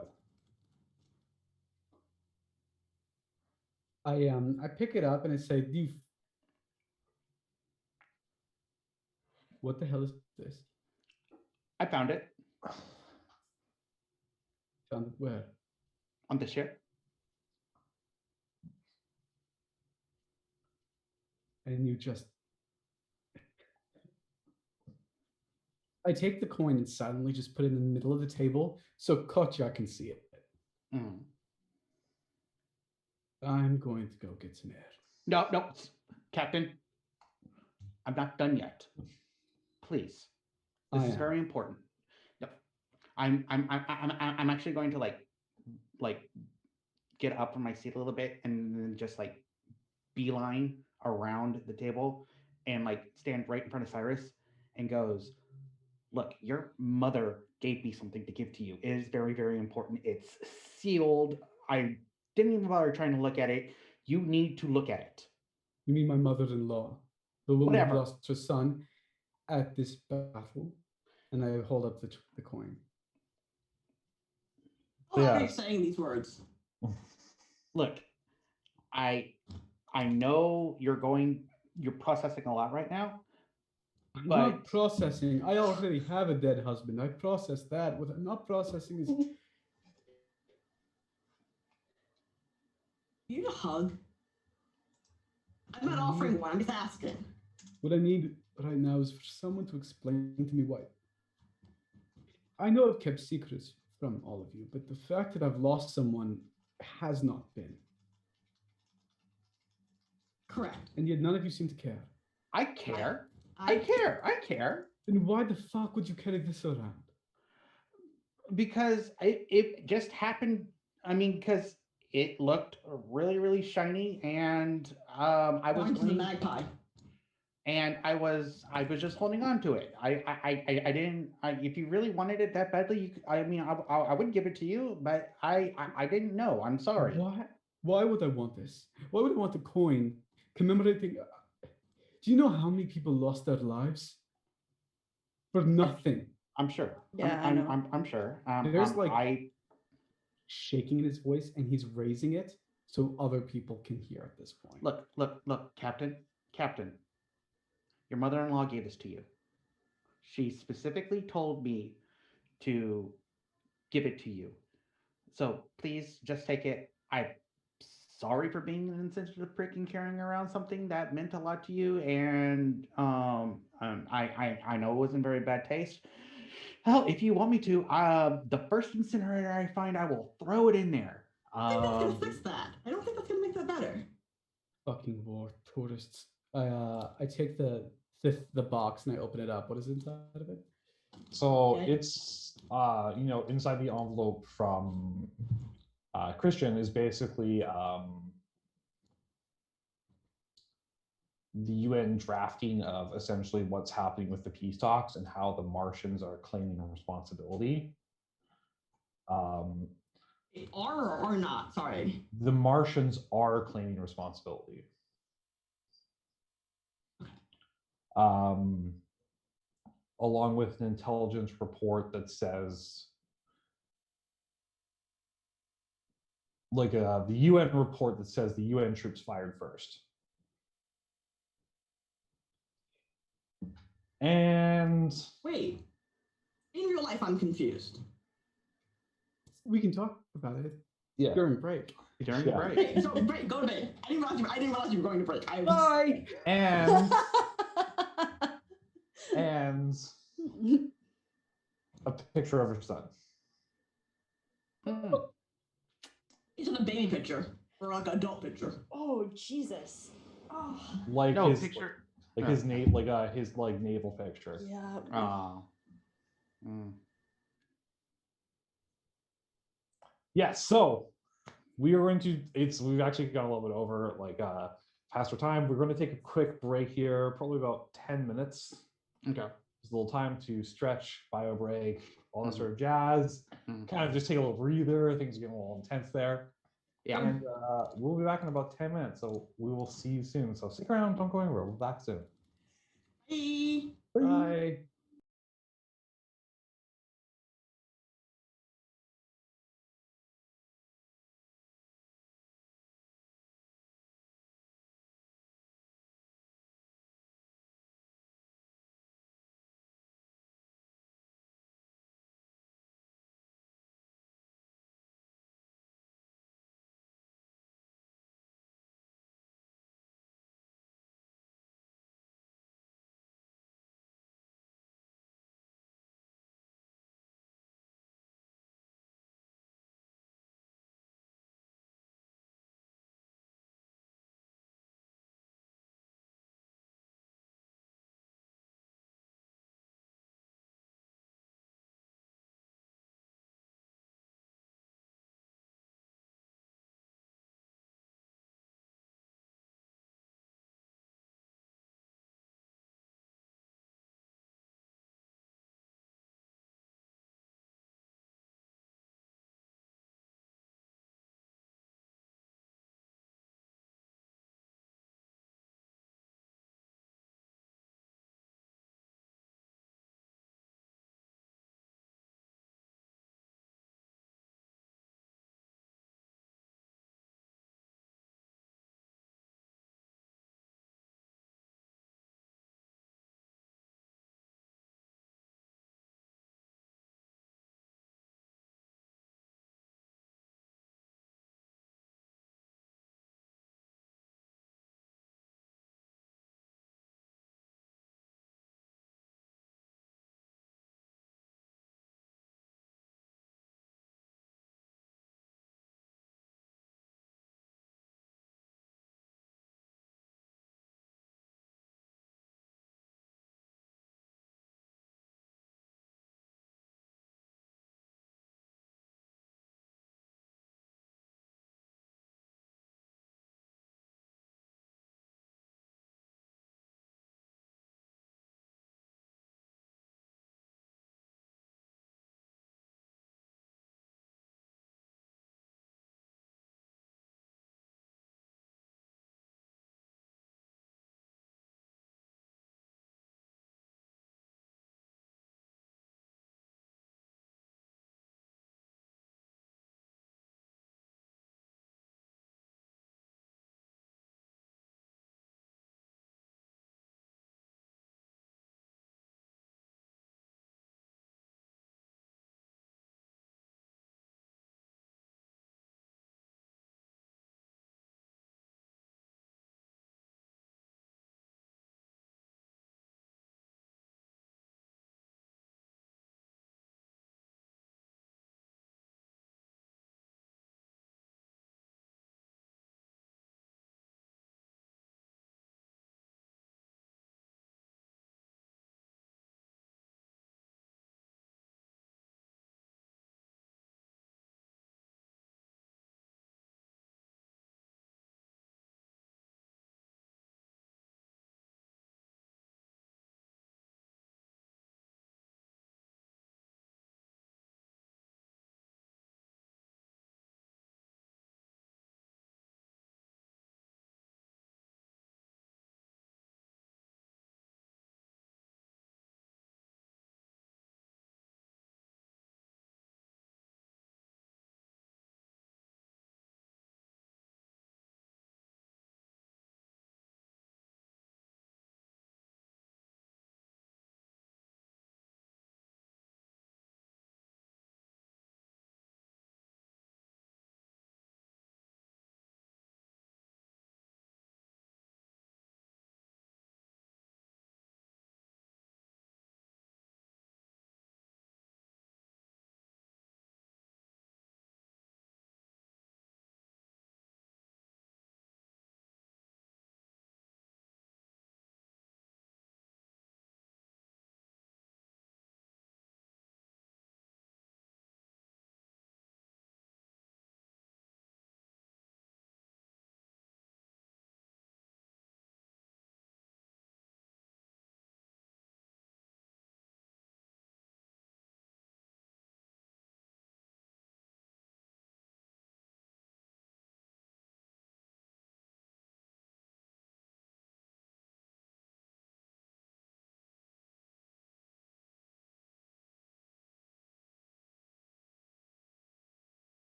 I pick it up and I say, What the hell is this? I found it Found it where? on the ship. And you just. I take the coin and silently just put it in the middle of the table so Kotya can see it. Mm. I'm going to go get some air. No, no, Captain. I'm not done yet. Please. This is very important. No, I'm actually going to like get up from my seat a little bit and then just like beeline around the table and like stand right in front of Cyrus and goes, look, your mother gave me something to give to you. It is very, very important. It's sealed. I didn't even bother trying to look at it. You need to look at it. You mean my mother-in-law, the woman Whatever. who lost her son at this battle? And I hold up the coin. Why are you Yes. saying these words? Look, I know you're processing a lot right now. I'm But- not processing. I already have a dead husband. I processed that. What I'm not processing is You need a hug. I'm not offering one. I'm just asking. what I need right now is for someone to explain to me why. I know I've kept secrets from all of you, but the fact that I've lost someone has not been. Correct. And yet none of you seem to care. I care. I care. I care. Then why the fuck would you carry this around? Because it just happened. I mean, because it looked really, really shiny, and I was Going to the going, magpie. and I was just holding on to it. I didn't. If you really wanted it that badly, you could, I mean, I would give it to you, but I didn't know. I'm sorry. Why would I want this? Why would I want a coin commemorating? Do you know how many people lost their lives for nothing? I'm sure. Yeah, I know. I'm sure. There's shaking in his voice, and he's raising it so other people can hear at this point. Look, Captain. Your mother-in-law gave this to you. She specifically told me to give it to you. So please just take it. I'm sorry for being an insensitive prick and carrying around something that meant a lot to you, and I know it was in very bad taste. Hell, if you want me to, the first incinerator I find, I will throw it in there. I think that's gonna fix that. I don't think that's gonna make that better. Fucking war tourists. I take the box and I open it up. What is inside of it? So Okay. it's inside the envelope from Christian is basically the UN drafting of essentially what's happening with the peace talks and how the Martians are claiming responsibility. They are or not? Sorry. The Martians are claiming responsibility. Along with an intelligence report that says, the UN report that says the UN troops fired first. And Wait. In real life, I'm confused. We can talk about it yeah, during break. During Yeah. break. Hey, so break, go to bed. I didn't realize you were going to break. I was, Bye. and and a picture of her son. Hmm. It's in a baby picture or like an adult picture. Oh, Jesus. Oh. Like No his picture. his naval picture. Yeah. Oh. Mm. Yes, so we are going to we've actually gone a little bit over past our time. We're going to take a quick break here, probably about 10 minutes. Okay. Just a little time to stretch, bio break, all that Mhm. sort of jazz. Mhm. Kind of just take a little breather. Things are getting a little intense there. Yeah. And we'll be back in about 10 minutes. So we will see you soon. So stick around, don't go anywhere. We'll be back soon. Bye. Bye.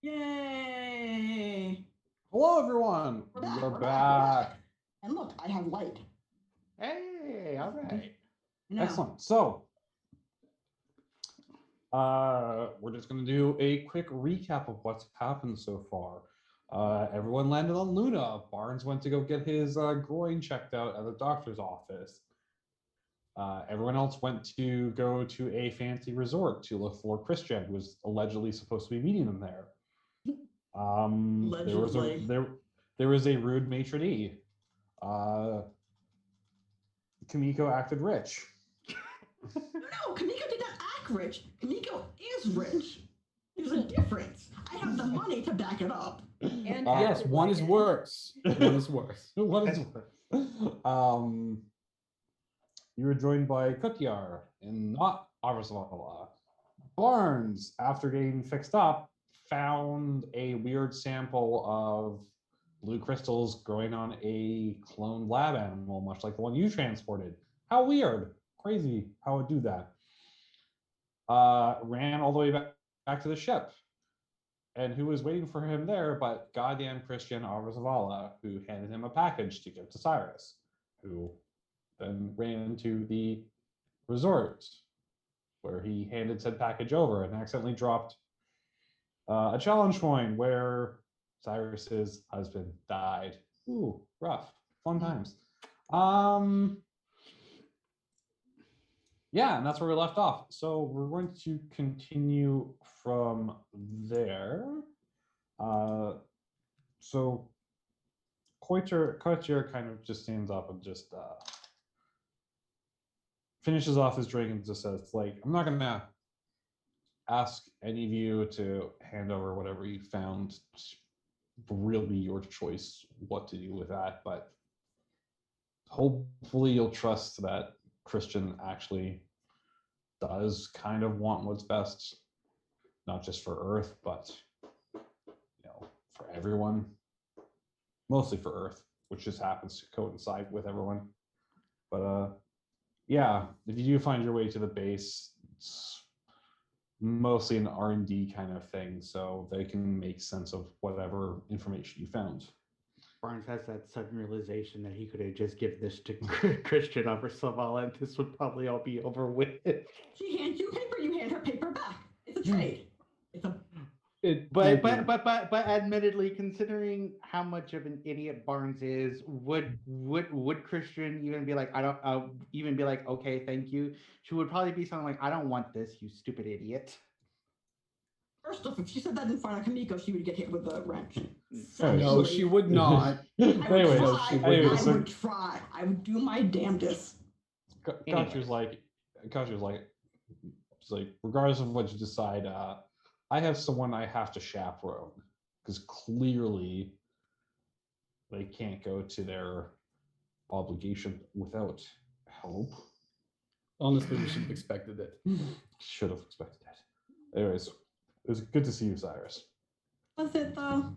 Yay! Hello, everyone. We're We back. are We're back. back. And look, I have light. Hey, all right. No. Excellent. So, we're just going to do a quick recap of what's happened so far. Everyone landed on Luna. Barnes went to go get his groin checked out at the doctor's office. Everyone else went to go to a fancy resort to look for Christian, who was allegedly supposed to be meeting them there. Allegedly. There was a rude maitre d'. Kamiko acted rich. No, Kamiko did not act rich. Kamiko is rich. There's a difference. I have the money to back it up. And Yes, acted one like is it. worse. One is worse. What is you were joined by Kutyar and not Arvasavala. Barnes, after getting fixed up, found a weird sample of blue crystals growing on a cloned lab animal, much like the one you transported. How weird. Crazy how it would do that. Ran all the way back to the ship. And who was waiting for him there but goddamn Christian Arvasavala, who handed him a package to give to Cyrus, who then ran into the resort where he handed said package over and accidentally dropped a challenge coin where Cyrus's husband died. Ooh, rough. Fun times. Yeah, and that's where we left off. So we're going to continue from there. So Koicher kind of just stands up and just finishes off his drink and just says, like, I'm not gonna ask any of you to hand over whatever you found. It's really your choice what to do with that, but hopefully you'll trust that Christian actually does kind of want what's best, not just for Earth, but for everyone. Mostly for Earth, which just happens to coincide with everyone. But yeah, if you do find your way to the base, it's mostly an R&D kind of thing, so they can make sense of whatever information you found. Barnes has that sudden realization that he could have just given this to Christian over Savala, and this would probably all be over with. She hands you paper, you hand her paper back. It's a trade. It's a But admittedly, considering how much of an idiot Barnes is, would Christian even be like, I don't even be like, okay, thank you? She would probably be something like, I don't want this, you stupid idiot. First off, if she said that in front of Kamiko, she would get hit with a wrench. No, she would not. Anyway, No, she I wouldn't. would try. I would do my damnedest. Kutcher's like, regardless of what you decide, I have someone I have to chaperone because clearly they can't go to their obligation without help. Honestly, we should have expected it. Should have expected it. Anyways, it was good to see you, Cyrus. Was it though?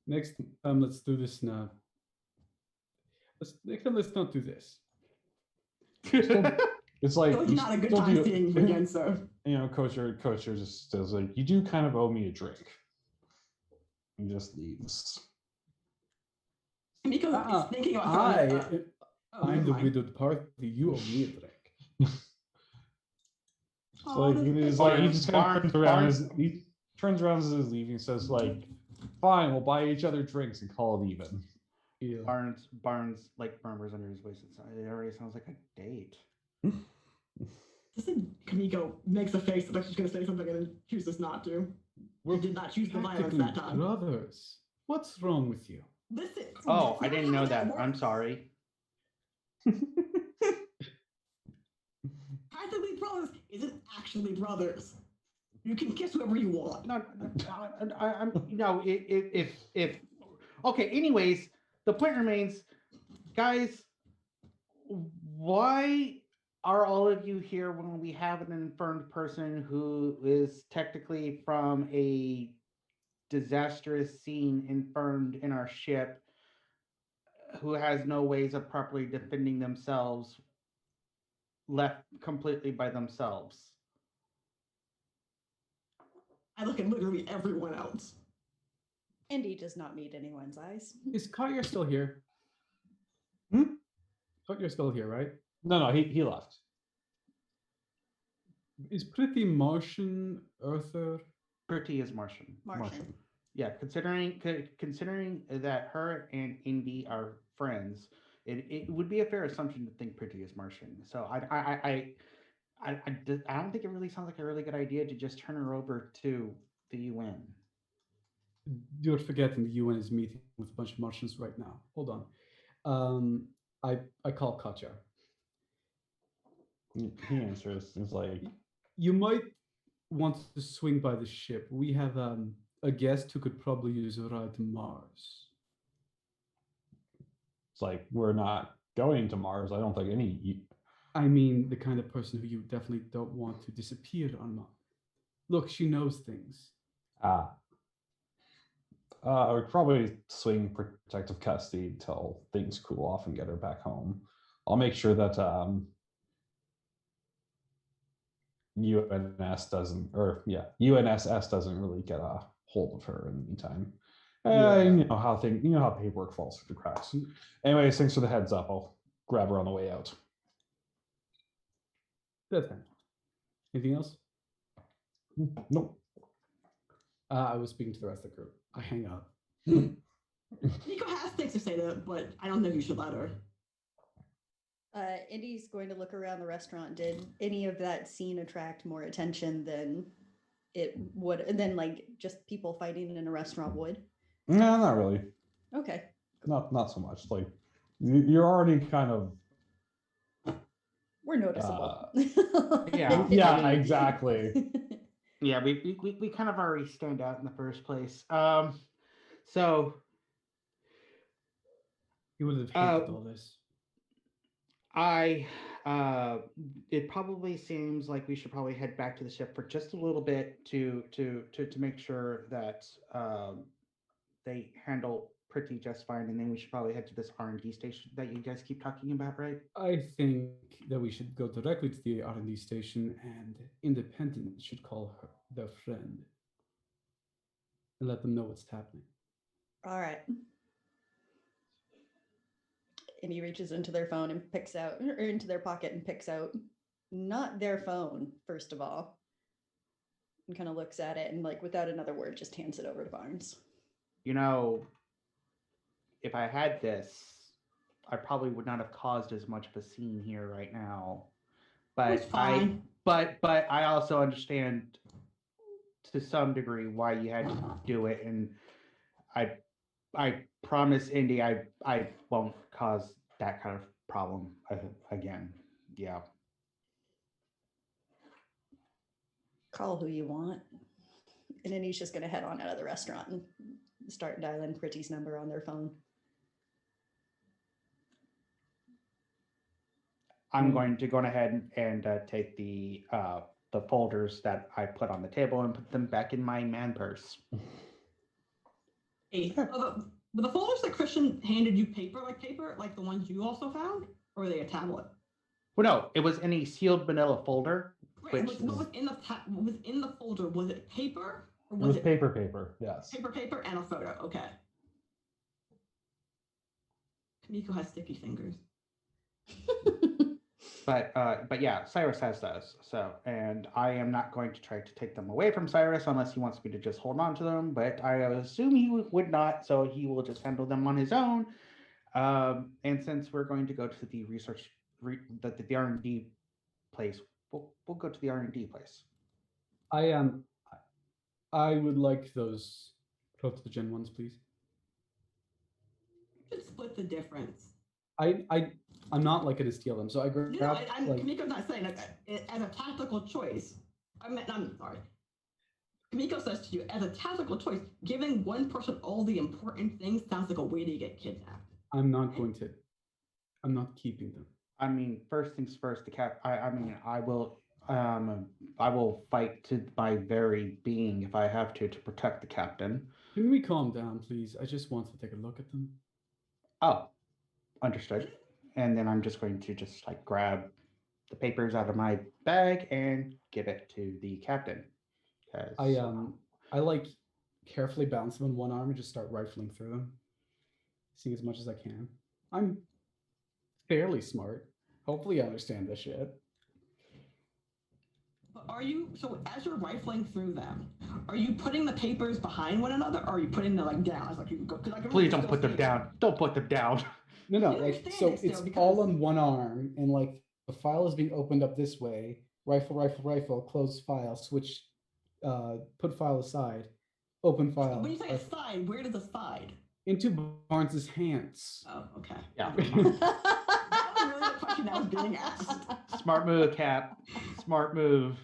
Next time, let's do this now. Next time, let's not do this. It's like It's not a good time seeing you again, sir. Coacher just says like, you do kind of owe me a drink. He just leaves. Kamiko is thinking about I'm the widowed party. You owe me a drink. He just kind of turns around. He turns around as he's leaving. Says like, "Fine, we'll buy each other drinks and call it even." Yeah. Barnes like murmurs under his voice. It already sounds like a date. Doesn't Kamiko makes a face like she's going to say something and then chooses not to? We did not choose the violence that time. Brothers, what's wrong with you? Listen. Oh, I didn't know that. I'm sorry. Practically brothers isn't actually brothers. You can kiss whoever you want. If okay. Anyways, the point remains, guys. Why are all of you here when we have an infirmed person who is technically from a disastrous scene infirmed in our ship, who has no ways of properly defending themselves, left completely by themselves? I look at literally everyone else. Indy does not meet anyone's eyes. Is Collier still here? Hmm? Collier's still here, right? No, he left. Is Pretty Martian, Earther? Pretty is Martian. Martian. Yeah, considering that her and Indy are friends, it would be a fair assumption to think Pretty is Martian. So I don't think it really sounds like a really good idea to just turn her over to the UN. You're forgetting the UN is meeting with a bunch of Martians right now. Hold on. I call Katja. He answers. He's like, You might want to swing by the ship. We have a guest who could probably use a ride to Mars. it's like we're not going to Mars. I don't think any. I mean, the kind of person who you definitely don't want to disappear on Mars. Look, she knows things. I would probably swing protective custody until things cool off and get her back home. I'll make sure that UNSS doesn't really get a hold of her in the meantime. Yeah. You know how paperwork falls through the cracks. Anyways, thanks for the heads up. I'll grab her on the way out. That's fine. Anything else? Nope. I was speaking to the rest of the group. I hang up. Nico has things to say to it, but I don't think you should let her. Indy's going to look around the restaurant. Did any of that scene attract more attention than it would, than like just people fighting in a restaurant would? No, not really. Okay. Not so much. Like you're already kind of. We're noticeable. Yeah. Yeah, exactly. Yeah, we kind of already stand out in the first place. So You would have hated all this. It probably seems like we should probably head back to the ship for just a little bit to make sure that they handle Pretty just fine, and then we should probably head to this R&D station that you guys keep talking about, right? I think that we should go directly to the R&D station, and Independent should call her their friend and let them know what's happening. All right. And he reaches into their phone and picks out, or into their pocket and picks out, not their phone, first of all, and kind of looks at it and, like, without another word, just hands it over to Barnes. You know, if I had this, I probably would not have caused as much of a scene here right now. But It's fine. but I also understand to some degree why you had to do it, and I promise Indy I won't cause that kind of problem again. Yeah. Call who you want. And then he's just going to head on out of the restaurant and start dialing Pretty's number on their phone. I'm going to go ahead and take the folders that I put on the table and put them back in my man purse. Hey, were the folders that Christian handed you paper, like the ones you also found? Or were they a tablet? Well, no, it was in a sealed manila folder. Right, Which what was in the folder? Was it paper? Or It was paper, yes. Paper, and a photo. Okay. Kamiko has sticky fingers. But yeah, Cyrus has those. So, and I am not going to try to take them away from Cyrus unless he wants me to just hold on to them. But I assume he would not, so he will just handle them on his own. And since we're going to go to the the R&D place, we'll go to the R&D place. I would like those protogen ones, please. You should split the difference. I'm not like going to steal them, so I grab. Kamiko's not saying that as a tactical choice. I'm sorry. Kamiko says to you, as a tactical choice, giving one person all the important things sounds like a way to get kidnapped. I'm not keeping them. I mean, first things first. I will fight to my very being if I have to protect the captain. Can we calm down, please? I just want to take a look at them. Oh, understood. And then I'm just going to just like grab the papers out of my bag and give it to the captain. I like carefully balance them in one arm and just start rifling through them, seeing as much as I can. I'm fairly smart. Hopefully, I understand this shit. But are you so as you're rifling through them? Are you putting the papers behind one another, or are you putting them like down as like you go? Because I can Please really don't still put them see- down. Don't put them down. No, You're like so standing it's still all because- on one arm, and like the file is being opened up this way. Rifle, close file, switch, put file aside, open file. When you say rifle. aside, where does aside? Into Barnes's hands. Oh, okay. Yeah. That was really the question that was being asked. Smart move, Cap. Smart move.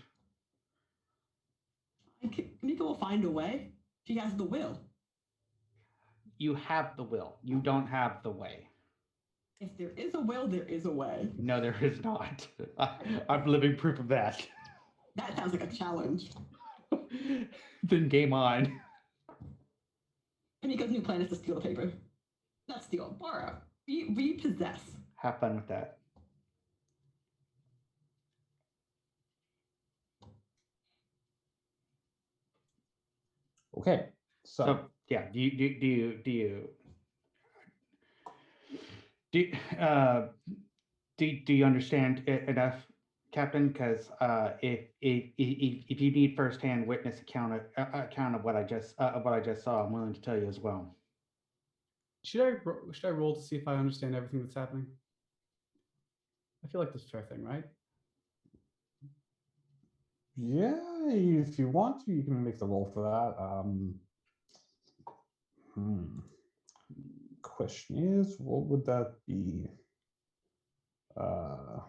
Nika will find a way. She has the will. You have the will. You don't have the way. If there is a will, there is a way. No, there is not. I'm living proof of that. That sounds like a challenge. Then game on. Nika's new plan is to steal the paper. Not steal, borrow. Repossess. Have fun with that. Okay. So yeah, do you understand it enough, Captain? Because if you need firsthand witness account of what I just saw, I'm willing to tell you as well. Should I roll to see if I understand everything that's happening? I feel like this is a fair thing, right? Yeah, if you want to, you can make the roll for that. Question is, what would that be? Well,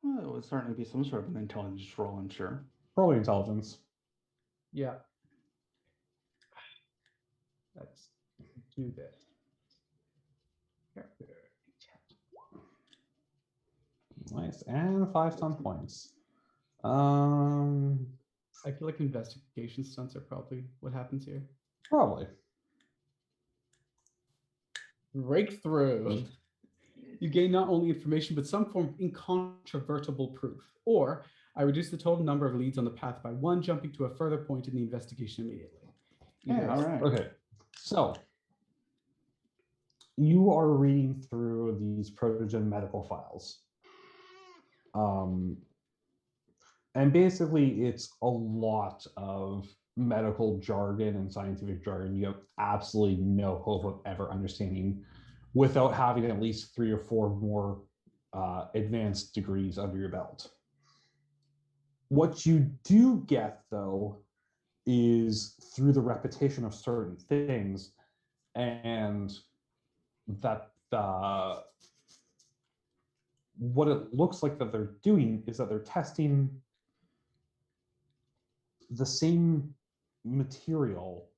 it would certainly be some sort of an intelligence roll, I'm sure. Probably intelligence. Yeah. Let's do this. Nice, and 5 ton points. I feel like investigation stunts are probably what happens here. Probably. Breakthrough. You gain not only information, but some form of incontrovertible proof. Or I reduce the total number of leads on the path by 1, jumping to a further point in the investigation immediately. Yeah, all right. Okay, so you are reading through these Protogen medical files. And basically it's a lot of medical jargon and scientific jargon you have absolutely no hope of ever understanding without having at least 3 or 4 more advanced degrees under your belt. What you do get, though, is through the repetition of certain things, and that what it looks like that they're doing is that they're testing the same material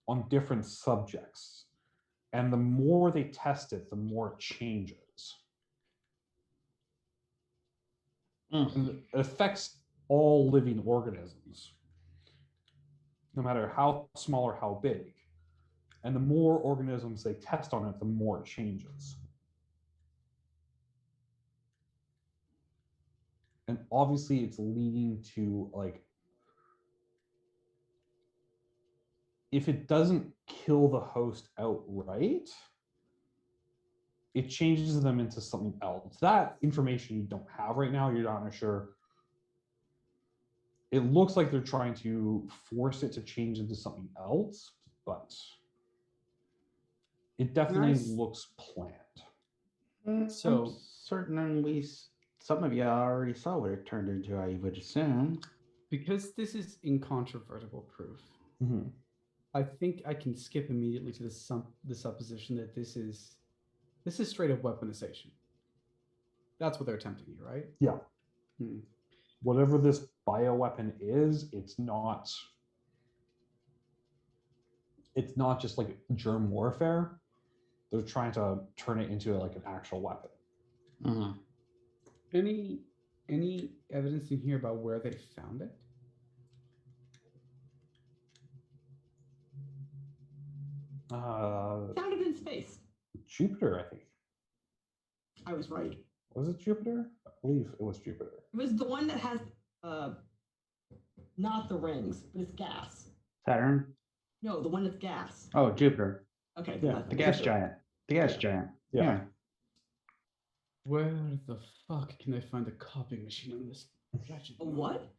on different subjects. And the more they test it, the more it changes. And it affects all living organisms, no matter how small or how big. And the more organisms they test on it, the more it changes. And obviously it's leading to, like, if it doesn't kill the host outright, it changes them into something else. That information you don't have right now, you're not sure. It looks like they're trying to force it to change into something else, but it definitely looks planned. So I'm certain some of you already saw what it turned into, I would assume. because this is incontrovertible proof, Mm-hmm. I think I can skip immediately to the supposition that this is straight up weaponization. That's what they're attempting here, right? Yeah. Hmm. Whatever this bioweapon is, it's not just like germ warfare. They're trying to turn it into like an actual weapon. Mm-hmm. Any evidence in here about where they found it? Found it in space. Jupiter, I think. I was right. Was it Jupiter? I believe it was Jupiter. It was the one that has not the rings, but it's gas. Saturn? No, the one that's gas. Oh, Jupiter. Okay. Yeah, that's The gas Jupiter. giant. The gas Yeah. giant. Yeah. Yeah. Where the fuck can I find a copying machine on this? A what?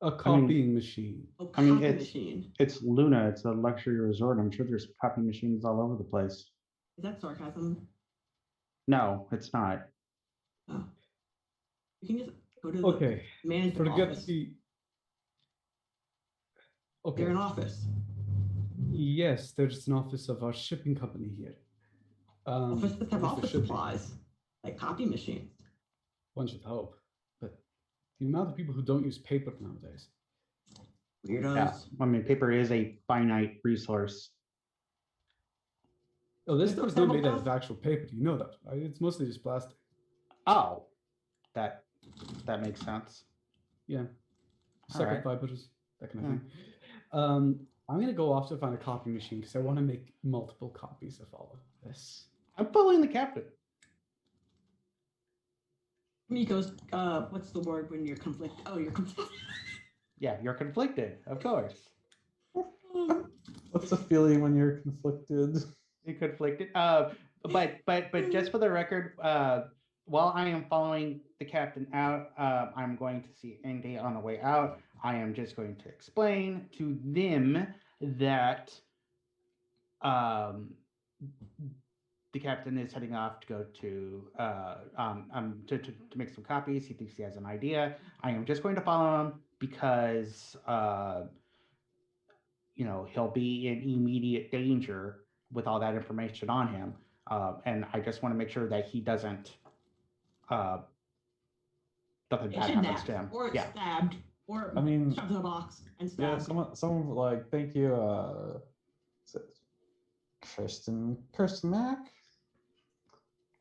A copying machine. A I mean, copy it's- machine. It's Luna. It's a luxury resort. I'm sure there's copy machines all over the place. Is that sarcasm? No, it's not. Oh. You can just go to the Okay. management Forget office. the. They're Okay. an office. Yes, there's an office of our shipping company here. Offices have at least there office should be. supplies, like copy machines. One should hope, but the amount of people who don't use paper nowadays. Weirdos. Yeah. I mean, paper is a finite resource. Oh, this Like stuff is the not made out of thermoplastic? actual paper. You know that, right? It's mostly just plastic. Oh, that makes sense. Yeah. All Sucker right. fibers, that kind of Yeah. thing. I'm gonna go off to find a copy machine because I want to make multiple copies of all of this. I'm following the captain. Miko's, what's the word when you're conflicted? Oh, you're conflicted. Yeah, you're conflicted, of course. What's the feeling when you're conflicted? You're conflicted. But just for the record, while I am following the captain out, I'm going to see Indy on the way out. I am just going to explain to them that the captain is heading off to go to make some copies. He thinks he has an idea. I am just going to follow him because he'll be in immediate danger with all that information on him, and I just want to make sure that he doesn't nothing bad happens Kidnapped, to him. or Yeah. stabbed, or I mean, shoved in a box and yeah, stabbed. someone like, thank you, is it Kirsten Mack?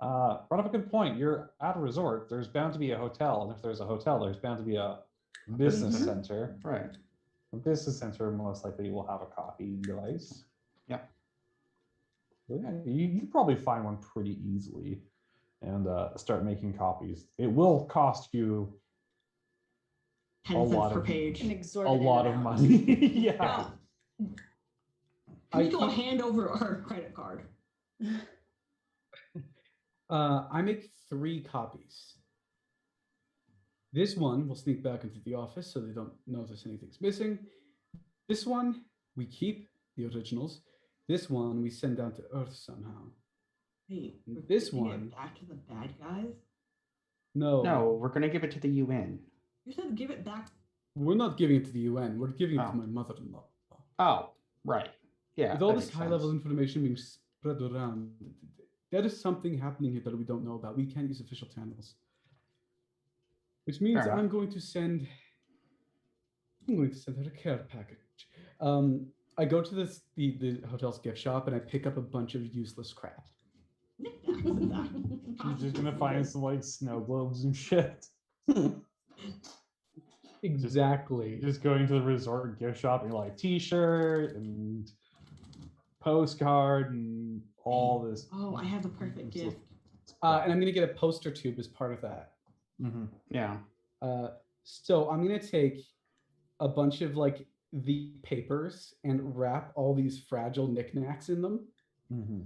Brought up a good point. You're at a resort. There's bound to be a hotel, and if there's a hotel, there's bound to be a business Mhm. center. Right. A business center most likely will have a copying device. Yeah. Yeah, you probably find one pretty easily, and start making copies. It will cost you 10 a cents lot per of- page. An a exorbitant lot of amount. money. Yeah. Now, I Miko will keep- hand over her credit card. I make 3 copies. This one will sneak back into the office so they don't notice anything's missing. This one we keep the originals. This one we send down to Earth somehow. Wait, we're This giving it one- back to the bad guys? No, No, we're gonna give it to the UN. You said give it back. we're not giving it to the UN. We're giving it Oh. to my mother-in-law. Oh, right. Yeah. With all that this makes high-level sense. information being spread around, there is something happening here that we don't know about. We can't use official channels. Which means Fair enough. I'm going to send her a care package. I go to the hotel's gift shop and I pick up a bunch of useless crap. Knickknacks, in fact. You're just gonna find some like snow globes and shit. Exactly. You're just going to the resort gift shop and you're like T-shirt and postcard and all this. Oh, I have the perfect gift. And I'm going to get a poster tube as part of that. Mm-hmm. Yeah. So I'm going to take a bunch of like the papers and wrap all these fragile knickknacks in them. Mm-hmm.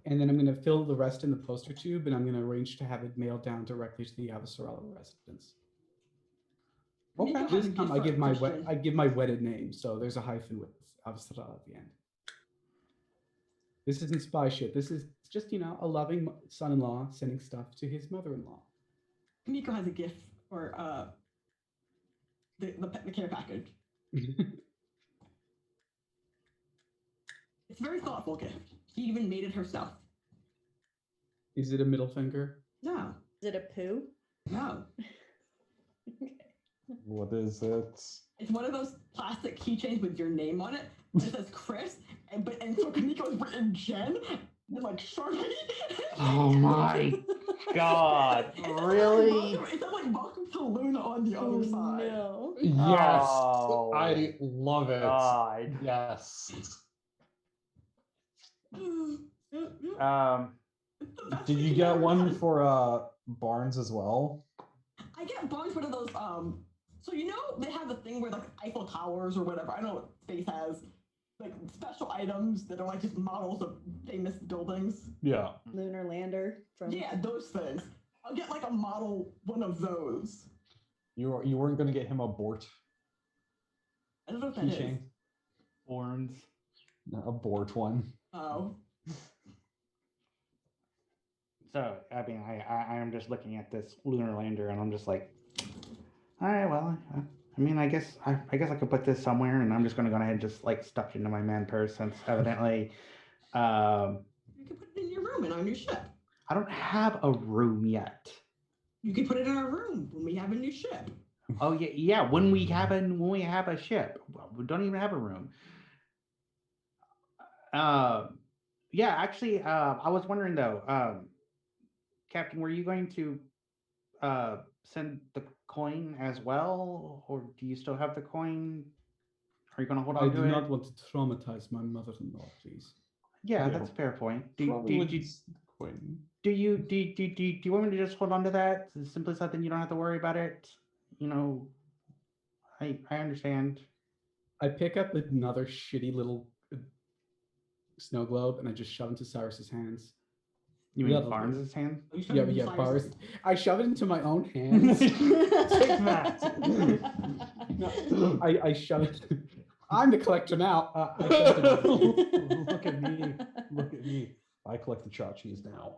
And then I'm going to fill the rest in the poster tube and I'm going to arrange to have it mailed down directly to the Avasarala residence. Miko Okay. has This a gift time I for give my Christian. I give my wedded name, so there's a hyphen with Avasarala at the end. This isn't spy shit. This is just, a loving son-in-law sending stuff to his mother-in-law. Miko has a gift for the care package. It's a very thoughtful gift. He even made it herself. Is it a middle finger? No, Is it a poo? no. What is it? It's one of those plastic keychains with your name on it. It says Chris, and so Miko is written Jen, and like Sharpie. Oh my God! Really? It says like welcome to Luna on the Oh, other side. no. Yes, Oh, I love it. God. Yes. Did you get one for Barnes as well? I get Barnes one of those so they have the thing where like Eiffel Towers or whatever. I don't know what Space has. like special items that are like just models of famous buildings. Yeah. Lunar lander from. Yeah, those things. I'll get like a model one of those. You weren't going to get him a Bort I don't know what that is. keychain? Horns. A Bort one. Oh. So I mean, I am just looking at this lunar lander, and I'm just like, all right, well, I mean, I guess I could put this somewhere, and I'm just gonna go ahead and just like stuff it into my man purse, since evidently, You can put it in your room and on your ship. I don't have a room yet. You can put it in our room when we have a new ship. Oh yeah. When we have a ship, we don't even have a room. Yeah, actually, I was wondering though, Captain, were you going to send the coin as well, or do you still have the coin? Are you going to hold I on do to not it? want to traumatize my mother-in-law, please. Yeah, Yeah. that's a fair point. Probably Do would you Quinn. do you want me to just hold on to that? Simply so that you don't have to worry about it. You know, I understand. I pick up another shitty little snow globe and I just shove it into Cyrus's hands. You mean Lovely. Barnes's hand? Are you sure Yeah, you yeah, decide bars. yourself? I shove it into my own hands. Take that. No, I shove it. I'm the collector now. I shove it in my- Look at me. Look at me. I collect the tchotchkes now.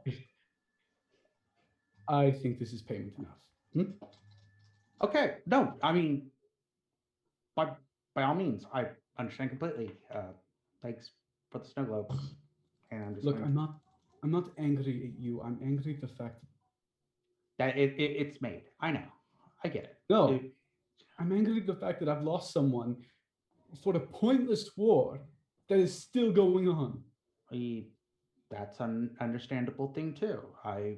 I think this is payment enough. Okay. No, I mean, by all means, I understand completely. Thanks for the snow globe. And I'm just Look, going I'm not angry at you. I'm angry at the fact that it's made. I know. I get it. no, It- I'm angry at the fact that I've lost someone for a pointless war that is still going on. that's an understandable thing too. I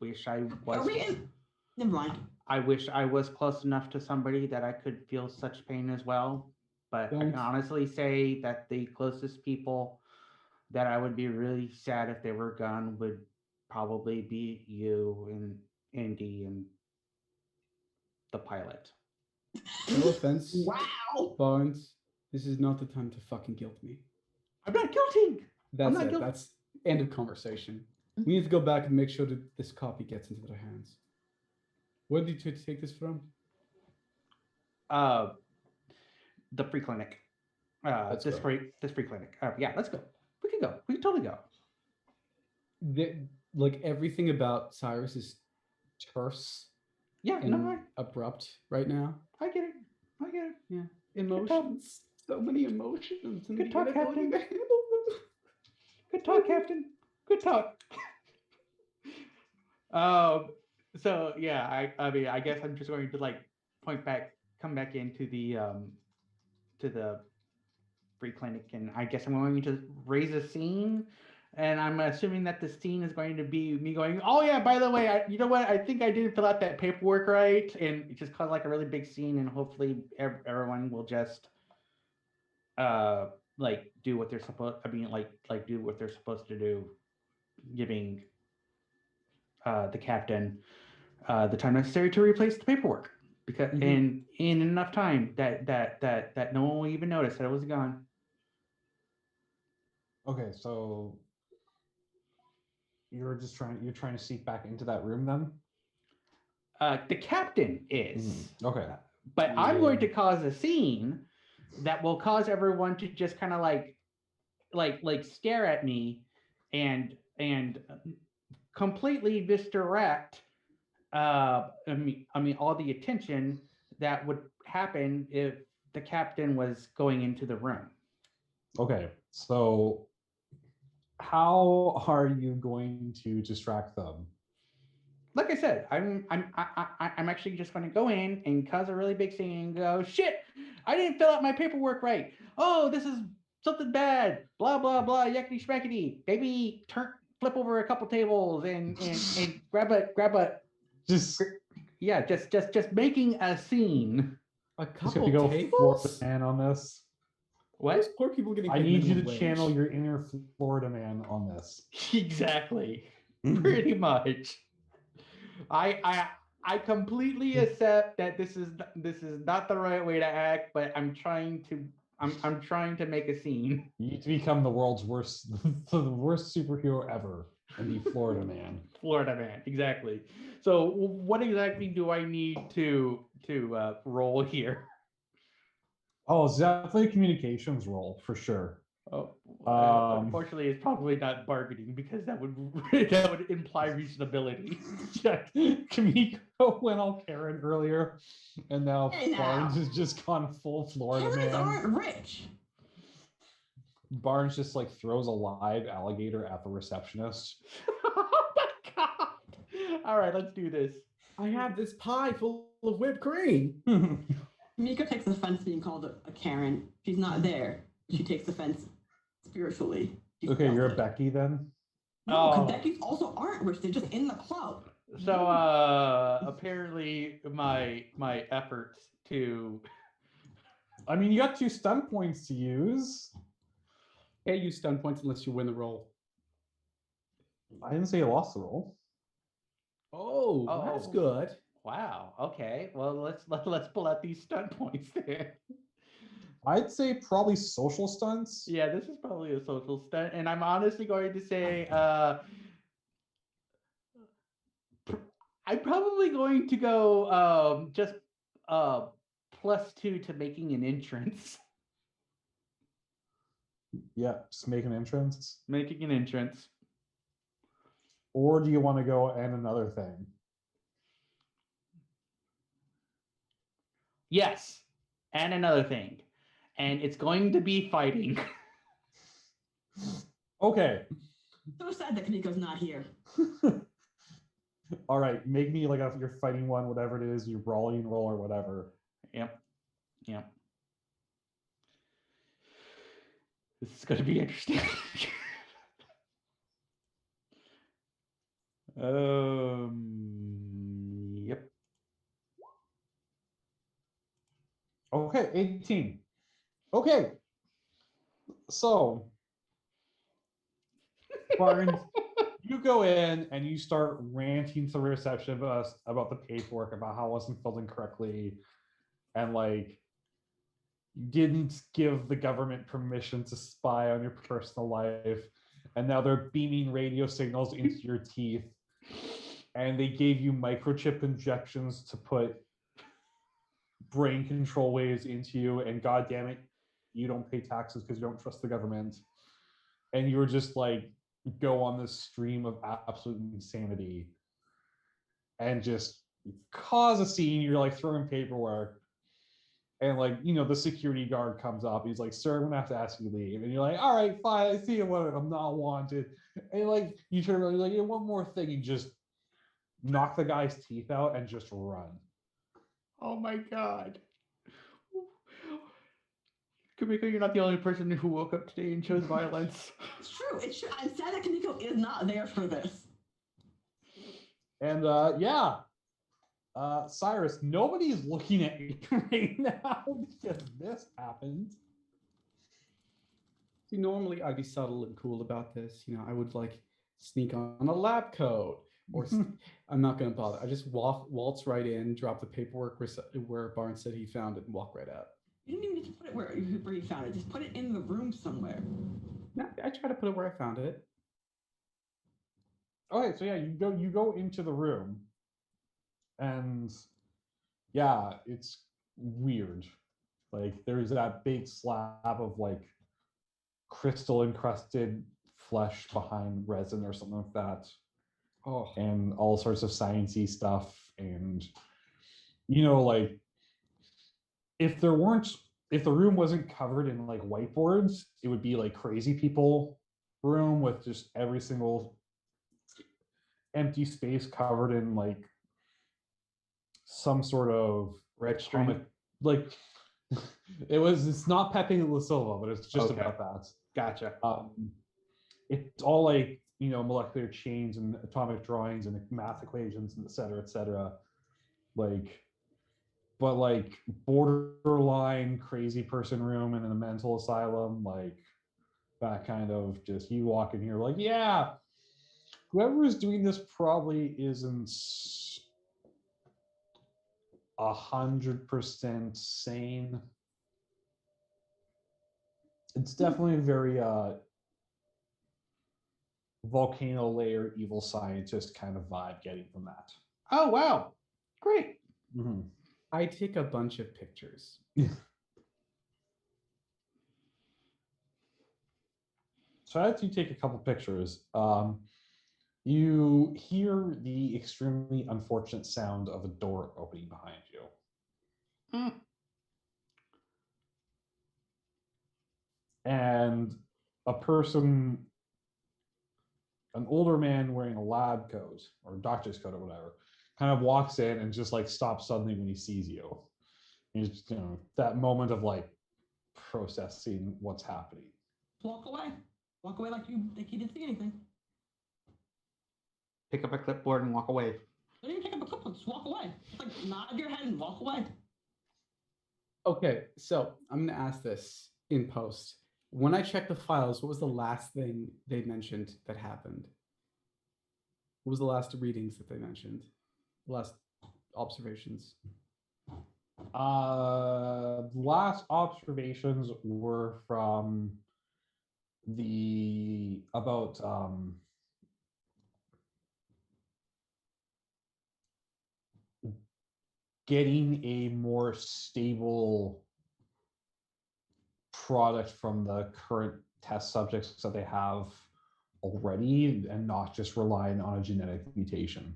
wish I Are was. we in? Never mind. I wish I was close enough to somebody that I could feel such pain as well. But I Don't. can honestly say that the closest people that I would be really sad if they were gone would probably be you and Andy and the pilot. No offense, Wow. Barnes. This is not the time to fucking guilt me. I'm not guilty. That's not it. guilty. That's end of conversation. We need to go back and make sure that this copy gets into their hands. Where did you take this from? The free clinic. Let's This go. free clinic. Yeah, let's go. We can go. We can totally go. Like everything about Cyrus is terse Yeah, and no, abrupt right now. I get it. I get it. Yeah, emotions. So many emotions. And Good we talk, get ability Captain. to handle them. Good talk, Captain. Good talk. So yeah, I mean, I guess I'm just going to like come back into the to the free clinic, and I guess I'm going to raise a scene, and I'm assuming that the scene is going to be me going, oh yeah, by the way, you know what? I think I didn't fill out that paperwork right, and it just cause like a really big scene, and hopefully everyone will just like do what they're supposed. I mean, like do what they're supposed to do, giving the captain the time necessary to replace the paperwork, because in enough time that no one will even notice that it was gone. Okay, so you're trying to sneak back into that room then? The captain is. Okay. But I'm going to cause a scene that will cause everyone to just kind of like stare at me and completely misdirect I mean all the attention that would happen if the captain was going into the room. Okay. So how are you going to distract them? Like I said, I'm actually just going to go in and cause a really big scene and go, shit, I didn't fill out my paperwork right. Oh, this is something bad. Blah blah blah. Yakety schmackety. Maybe flip over a couple tables and grab a Just yeah. Just making a scene. A just couple gonna go tables? Florida man on this. What? Those poor people getting I paid need you to minimum wage. channel your inner Florida man on this. Exactly. Pretty much. I completely accept that this is not the right way to act, but I'm trying to I'm trying to make a scene. You need to become the world's worst, the worst superhero ever, and be Florida Man. Florida man, exactly. So what exactly do I need to roll here? Oh, it's definitely a communications role for sure. Oh, Um, unfortunately, it's probably not bargaining because that would that would imply reasonability. Yeah, Kamiko went all Karen earlier, and now Hey, now. Barnes has just gone full Florida Karens Man. aren't rich. Barnes just like throws a live alligator at the receptionist. Oh my god! All right, let's do this. I have this pie full of whipped cream. Miko takes offense being called a Karen. She's not there. She takes offense spiritually. She Okay, feels you're a it. Becky then. No, Oh. because Becky's also aren't rich. They're just in the club. So apparently my efforts to I mean, you got 2 stunt points to use. Can't use stun points unless you win the roll. I didn't say you lost the roll. Oh, that's Oh. good. wow. Okay. Well, let's pull out these stunt points there. I'd say probably social stunts. Yeah, this is probably a social stunt, and I'm honestly going to say I'm probably going to go just +2 to making an entrance. Yeah, just make an entrance. Making an entrance. Or do you want to go and another thing? Yes. And another thing. And it's going to be fighting. Okay. So sad that Kaniko's not here. All right, make me like you're fighting one, whatever it is, you brawling roll or whatever. Yep. Yep. This is going to be interesting. Yep. Okay, 18. Okay. So, Barnes, you go in and you start ranting to the receptionist about the paperwork, about how it wasn't filled in correctly, and like you didn't give the government permission to spy on your personal life, and now they're beaming radio signals into your teeth, and they gave you microchip injections to put brain control waves into you, and god damn it, you don't pay taxes because you don't trust the government, and you were just like go on this stream of absolute insanity and just cause a scene. You're like throwing paperwork, and like, you know, the security guard comes up, he's like, sir, I'm gonna have to ask you to leave, and you're like, all right, fine, I see you, whatever, I'm not wanted, and like you turn around, you're like, yeah, one more thing, you just knock the guy's teeth out and just run. Oh my god. Kamiko, you're not the only person who woke up today and chose violence. It's true. It's true. I'm sad that Kaniko is not there for this. And yeah, Cyrus, nobody's looking at you right now because this happened. See, normally I'd be subtle and cool about this. You know, I would like sneak on a lab coat, or I'm not going to bother. I just waltz right in, drop the paperwork where Barnes said he found it, and walk right out. You didn't even need to put it where you found it. Just put it in the room somewhere. No, I try to put it where I found it. Okay, so yeah, you go into the room, and yeah, it's weird. Like there's that big slab of like crystal encrusted flesh behind resin or something like that. Oh, And all sorts of sciencey stuff, and you know, like if the room wasn't covered in like whiteboards, it would be like crazy people room with just every single empty space covered in like some sort of Red atomic, string. like it's not Pepe La Silva, but it's just Okay. about that. Gotcha. It's all like, you know, molecular chains and atomic drawings and math equations and et cetera, like, but like borderline crazy person room and in a mental asylum, like that kind of, just you walk in here like, yeah, whoever is doing this probably isn't 100% sane. It's definitely a very volcano layer evil scientist kind of vibe getting from that. Oh, wow. Great. Mhm. I take a bunch of pictures. So as you take a couple pictures, you hear the extremely unfortunate sound of a door opening behind you. Mm. And a person, an older man wearing a lab coat or doctor's coat or whatever, kind of walks in and just like stops suddenly when he sees you. He's, that moment of like processing what's happening. Walk away. Walk away like you didn't see anything. Pick up a clipboard and walk away. Don't even pick up a clipboard. Just walk away. Just like nod your head and walk away. Okay, so I'm gonna ask this in post. When I checked the files, what was the last thing they mentioned that happened? What was the last readings that they mentioned? The last observations? Last observations were from the about getting a more stable product from the current test subjects that they have already and not just relying on a genetic mutation.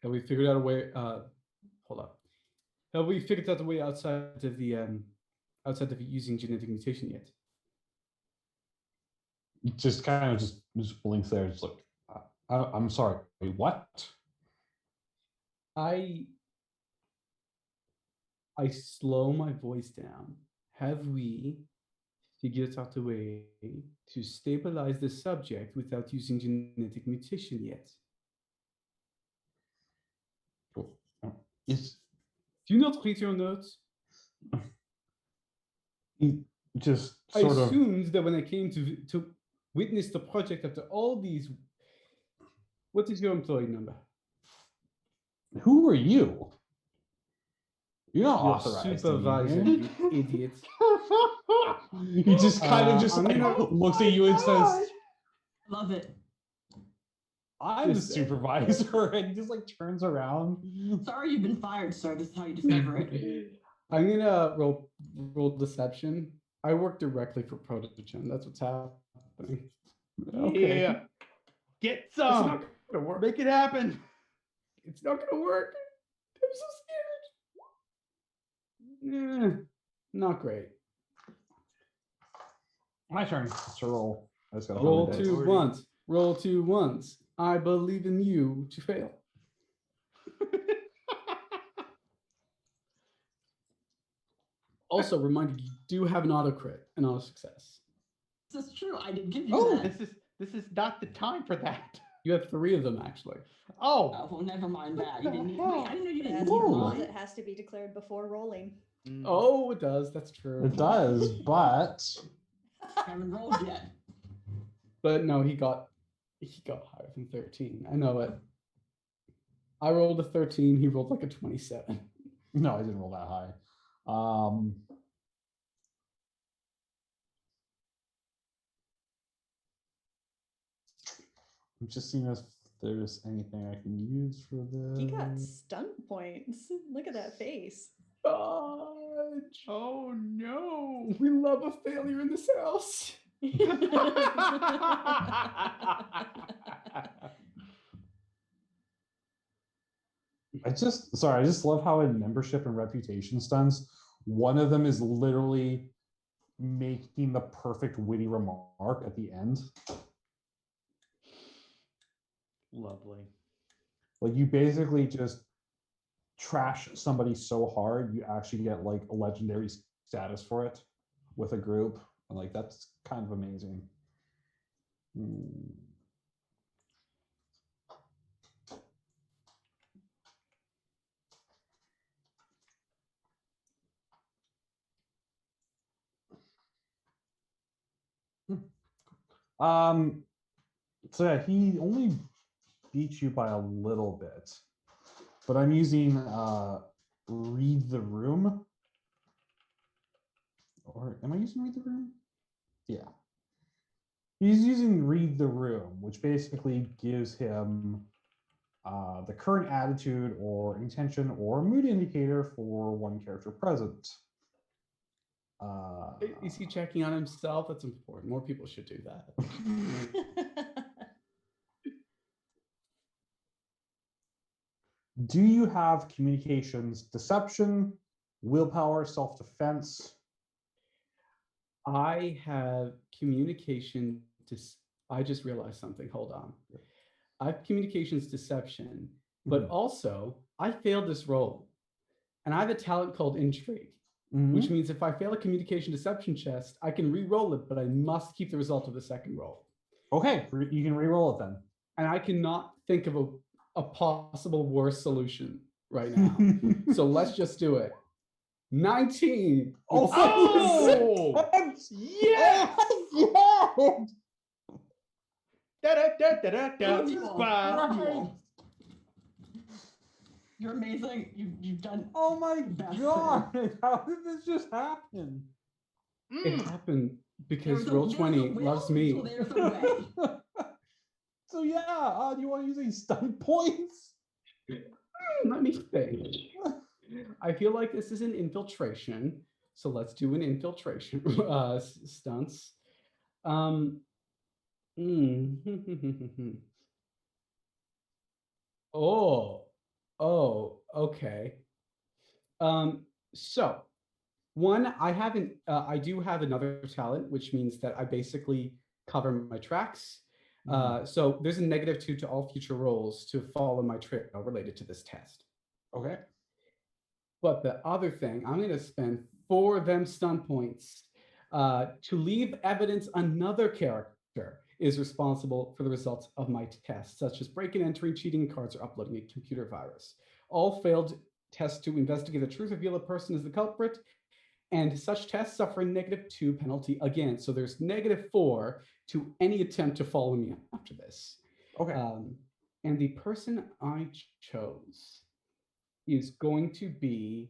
Have we figured out a way? Hold up. Have we figured out a way outside of using genetic mutation yet? It just kind of just blinks there. Just like, I'm sorry. Wait, what? I slow my voice down. Have we figured out a way to stabilize the subject without using genetic mutation yet? It's Do you not read your notes? just I sort of. assumed that when I came to witness the project after all these. What is your employee number? Who are you? You're not Your authorized supervisor, to be you idiot. here. He just kind of just I'm like gonna- looks at you and says, Love it. I'm the Just- supervisor, and he just like turns around. Sorry you've been fired, sir. This is how you discover it. I'm gonna roll deception. I work directly for Protogen. That's what's happening. Okay. Yeah. Get It's some. not gonna work. Make it happen. It's not gonna work. I'm so scared. Not great. My turn to roll. I just gotta find Roll the dice. 2 once. Roll 2 once. I believe in you to fail. Also, reminder, you do have an auto crit, an auto success. This is true. I did give you Oh, that. this is not the time for that. You have 3 of them, actually. Oh. Oh, well, never mind that. You What the didn't need. hell? Wait, I didn't know you It didn't has, need Whoa. rules, mine. it has to be declared before rolling. Mm. Oh, it does. That's true. It does, but I haven't rolled yet. But no, he got higher than 13. I know it. I rolled a 13. He rolled like a 27. no, I didn't roll that high. I'm just seeing if there's anything I can use for this. He got stunt points. Look at that face. Fudge. Oh no. We love a failure in this house. I just love how in membership and reputation stunts, one of them is literally making the perfect witty remark at the end. Lovely. Like you basically just trash somebody so hard, you actually get like a legendary status for it with a group. And like that's kind of amazing. So yeah, he only beat you by a little bit, but I'm using read the room or am I using read the room? Yeah. He's using read the room, which basically gives him the current attitude or intention or mood indicator for one character present. Is he checking on himself? That's important. More people should do that. Do you have communications deception, willpower, self-defense? I have communication. I just realized something. Hold on. I have communications deception, but also I failed this roll. And I have a talent called intrigue, which means if I fail a communication deception test, I can re-roll it, but I must keep the result of the second roll. Okay, you can re-roll it then. And I cannot think of a possible worse solution right now. So let's just do it. 19. Oh! Yes! Yes! You're amazing. You've done. Oh my best god! How did this just happen? It happened because There's a- Roll there's a 20 will, loves so me. there's a way. So yeah, do you want to use any stun points? Let me think. I feel like this is an infiltration, so let's do an infiltration stunts. Okay. So one, I do have another talent, which means that I basically cover my tracks. So there's a -2 to all future rolls to follow my trail related to this test. Okay. But the other thing, I'm going to spend 4 of them stun points to leave evidence another character is responsible for the results of my tests, such as breaking, entering, cheating cards, or uploading a computer virus. All failed tests to investigate the truth reveal a person is the culprit, and such tests suffer a -2 penalty again. So there's -4 to any attempt to follow me after this. Okay. And the person I chose is going to be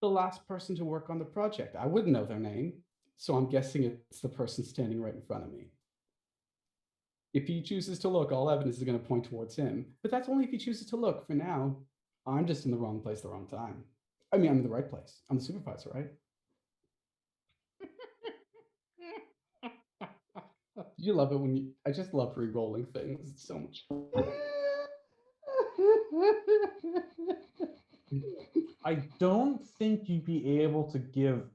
the last person to work on the project. I wouldn't know their name, so I'm guessing it's the person standing right in front of me. If he chooses to look, all evidence is going to point towards him, but that's only if he chooses to look. For now, I'm just in the wrong place, the wrong time. I mean, I'm in the right place. I'm the supervisor, right? You love it when you, I just love re-rolling things. It's so much fun. I don't think you'd be able to give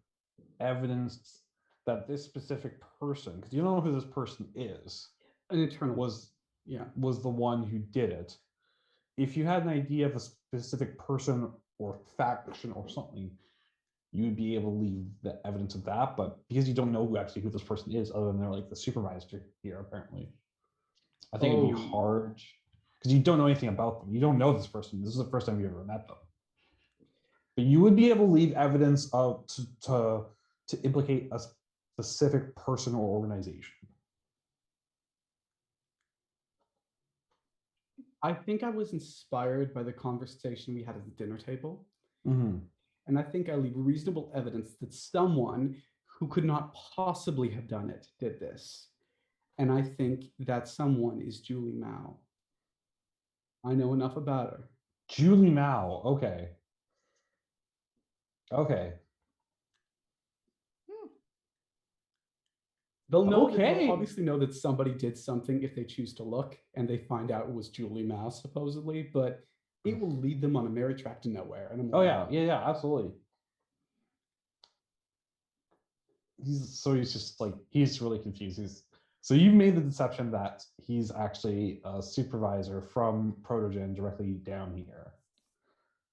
evidence that this specific person, because you don't know who this person is, An internal was yeah. the one who did it. If you had an idea of a specific person or faction or something, you would be able to leave the evidence of that. But because you don't know who this person is, other than they're like the supervisor here, apparently, I think it'd be hard because you don't know anything about them. You don't know this person. This is the first time you ever met them. But you would be able to leave evidence of to implicate a specific person or organization. I think I was inspired by the conversation we had at the dinner table. Mm-hmm. And I think I leave reasonable evidence that someone who could not possibly have done it did this. And I think that someone is Julie Mao. I know enough about her. Julie Mao. Okay. Okay. They'll know. Okay. They'll obviously know that somebody did something if they choose to look, and they find out it was Julie Mao supposedly. But it will lead them on a merry track to nowhere. And oh yeah, absolutely. He's just like, he's really confused. So you made the deception that he's actually a supervisor from Protogen directly down here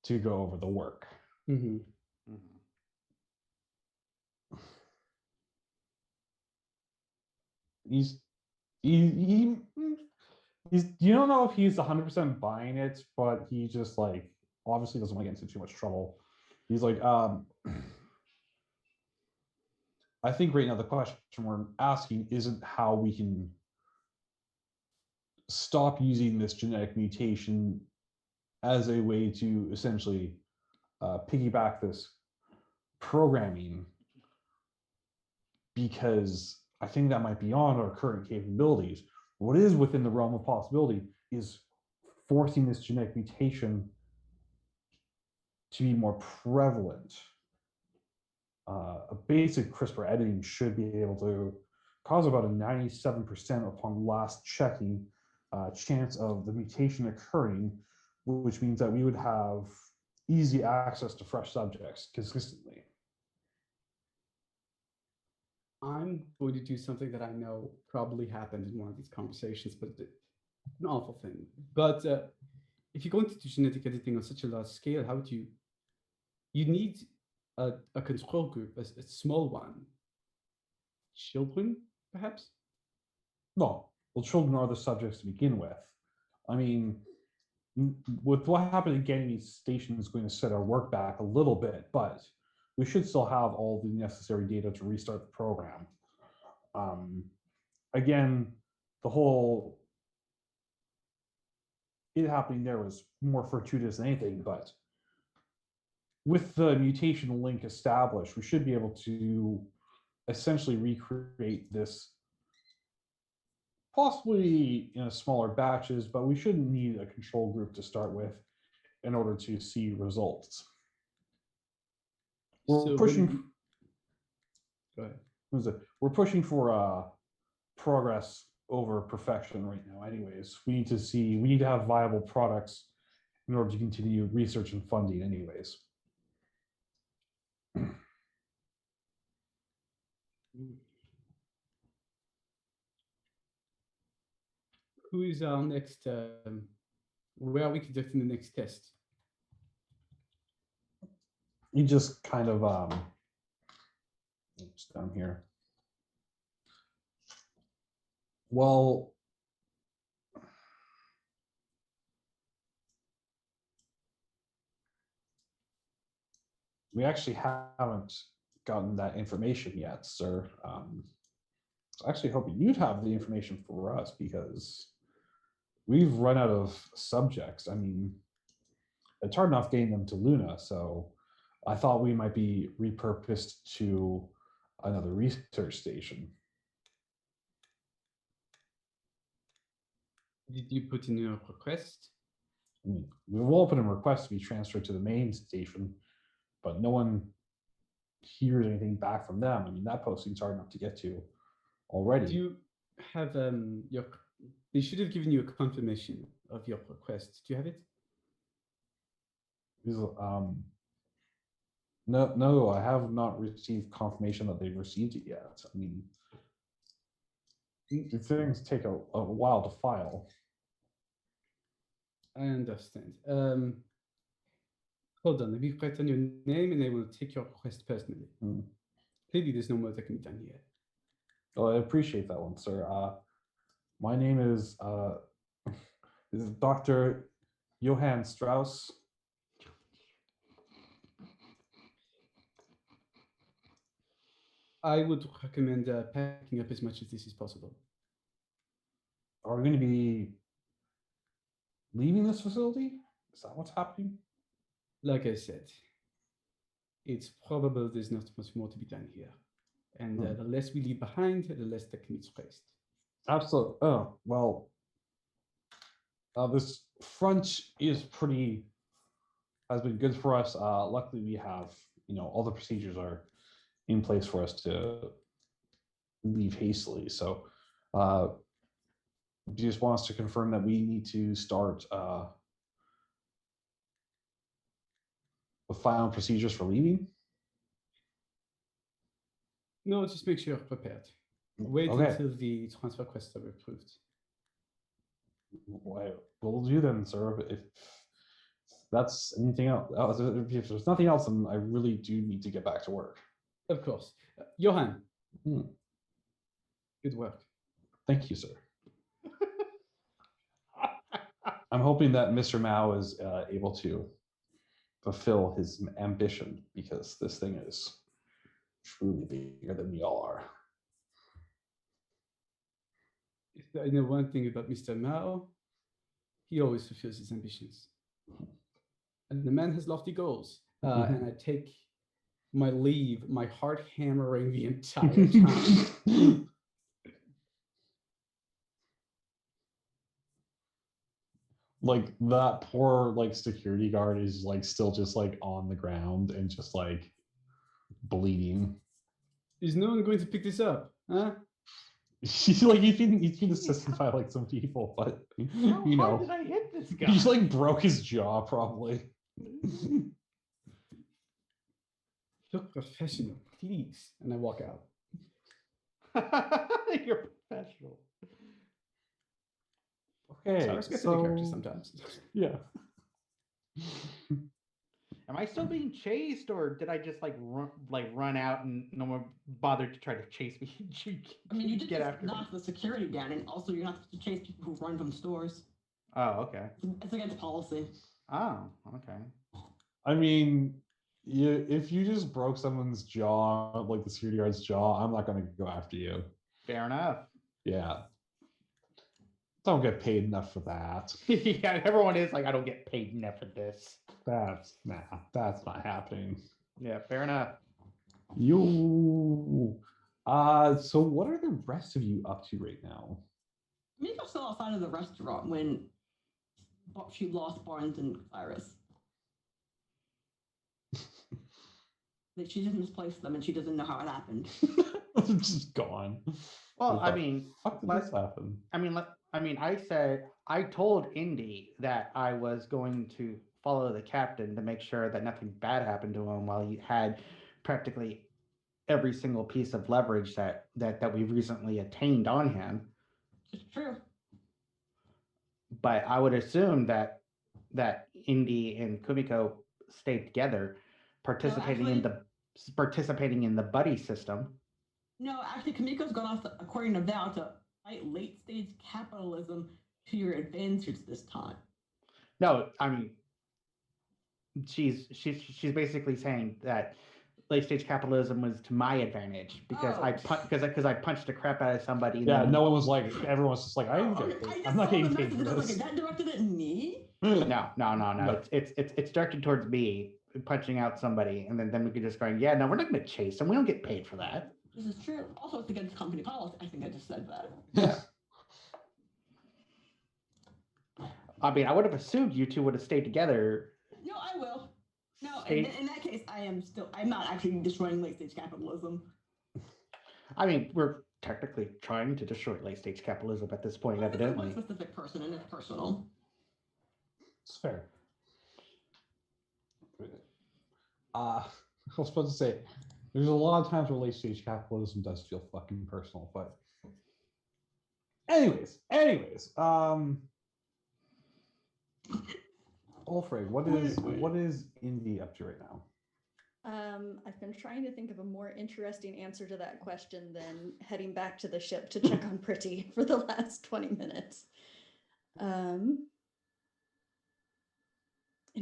to go over the work. Mm-hmm. He's you don't know if he's 100% buying it, but he just like obviously doesn't want to get into too much trouble. He's like, I think right now the question we're asking isn't how we can stop using this genetic mutation as a way to essentially piggyback this programming, because I think that might be beyond our current capabilities. What is within the realm of possibility is forcing this genetic mutation to be more prevalent. A basic CRISPR editing should be able to cause about a 97% upon last checking chance of the mutation occurring, which means that we would have easy access to fresh subjects consistently. I'm going to do something that I know probably happened in one of these conversations, but an awful thing. But if you're going to do genetic editing on such a large scale, how would you need a control group, a small one? Children, perhaps? No, well, children are the subjects to begin with. I mean, with what happened at Ganymede Station is going to set our work back a little bit, but we should still have all the necessary data to restart the program. Again, the whole it happening there was more fortuitous than anything, but with the mutation link established, we should be able to essentially recreate this possibly in a smaller batches, but we shouldn't need a control group to start with in order to see results. We're pushing. Go ahead. We're pushing for progress over perfection right now. Anyways, we need to have viable products in order to continue research and funding. Anyways. Who is our next? Where are we conducting the next test? You just kind of it's down here. Well, we actually haven't gotten that information yet, sir. I was actually hoping you'd have the information for us because we've run out of subjects. I mean, it's hard enough getting them to Luna, so I thought we might be repurposed to another research station. Did you put in a request? I mean, we've all put in requests to be transferred to the main station, but no one hears anything back from them. I mean, that posting's hard enough to get to already. Do you have your? They should have given you a confirmation of your request. Do you have it? No, I have not received confirmation that they've received it yet. I mean, these things take a while to file. I understand. Hold on, let me write down your name and I will take your request personally. Clearly, there's no more that can be done here. Well, I appreciate that one, sir. My name is Dr. Johann Strauss. I would recommend packing up as much as this is possible. Are we going to be leaving this facility? Is that what's happening? Like I said, it's probable there's not much more to be done here. And the less we leave behind, the less that can be traced. Absolutely. Oh, well, this front has been good for us. Luckily, we have, all the procedures are in place for us to leave hastily. So do you just want us to confirm that we need to start the final procedures for leaving? No, just make sure you're prepared. Wait until the transfer requests are approved. What we'll do then, sir. If that's anything else, if there's nothing else, then I really do need to get back to work. Of course. Johan. Good work. Thank you, sir. I'm hoping that Mr. Mao is able to fulfill his ambition, because this thing is truly bigger than we all are. If I know one thing about Mr. Mao, he always fulfills his ambitions. And the man has lofty goals. And I take my leave, my heart hammering the entire time. Like that poor like security guard is like still just like on the ground and just like bleeding. Is no one going to pick this up? Huh? He's like he's been assisted by like some people, but How you hard know did I hit this guy? he just like broke his jaw probably. Look professional, please. And I walk out. You're professional. Okay, So I respect the character sometimes. Yeah. Am I still being chased, or did I just like run out and no one bothered to try to chase me? I mean, you did get just after me. knock the security down, and also you're not supposed to chase people who run from stores. Oh, okay. It's against policy. Oh, okay. I mean, if you just broke someone's jaw, like the security guard's jaw, I'm not gonna go after you. Fair enough. Yeah. Don't get paid enough for that. Yeah, everyone is like, I don't get paid enough for this. That's not happening. Yeah, fair enough. You so what are the rest of you up to right now? Miko's still outside of the restaurant when she lost Barnes and Cyrus. That she just misplaced them and she doesn't know how it happened. Just gone. Well, What I the mean, fuck did let's- this happen? I told Indy that I was going to follow the captain to make sure that nothing bad happened to him while he had practically every single piece of leverage that we've recently attained on him. It's true. But I would assume that Indy and Kumiko stayed together, participating in the buddy system. No, actually, Kamiko's gone off, according to Val, to fight late stage capitalism to your advantage this time. No, I mean, she's basically saying that late stage capitalism was to my advantage because I punched the crap out of somebody. And Yeah, then, no one was like, everyone's just like, I didn't Oh, get I paid. just I'm not saw getting the paid for message, I was this. like, is that directed at me? no. No. It's directed towards me punching out somebody, and then we could just going, yeah, no, we're not going to chase them. We don't get paid for that. This is true. Also, it's against company policy. I think I just said that. Yeah. I mean, I would have assumed you two would have stayed together. No, I will. No, Stay- in that case, I'm not actually destroying late stage capitalism. I mean, we're technically trying to destroy late stage capitalism at this point, Well, this is evidently. one specific person, and it's personal. It's fair. I was supposed to say, there's a lot of times where late stage capitalism does feel fucking personal, but anyways, Ulfred, what is Indy up to right now? I've been trying to think of a more interesting answer to that question than heading back to the ship to check on Pretty for the last 20 minutes. And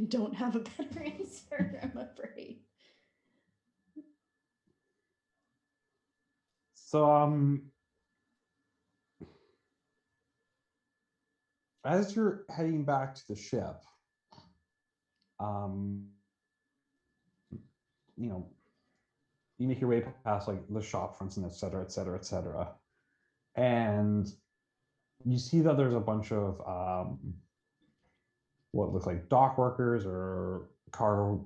don't have a better answer, I'm afraid. So as you're heading back to the ship, you make your way past like the shop fronts and et cetera, et cetera, et cetera. And you see that there's a bunch of what look like dock workers or cargo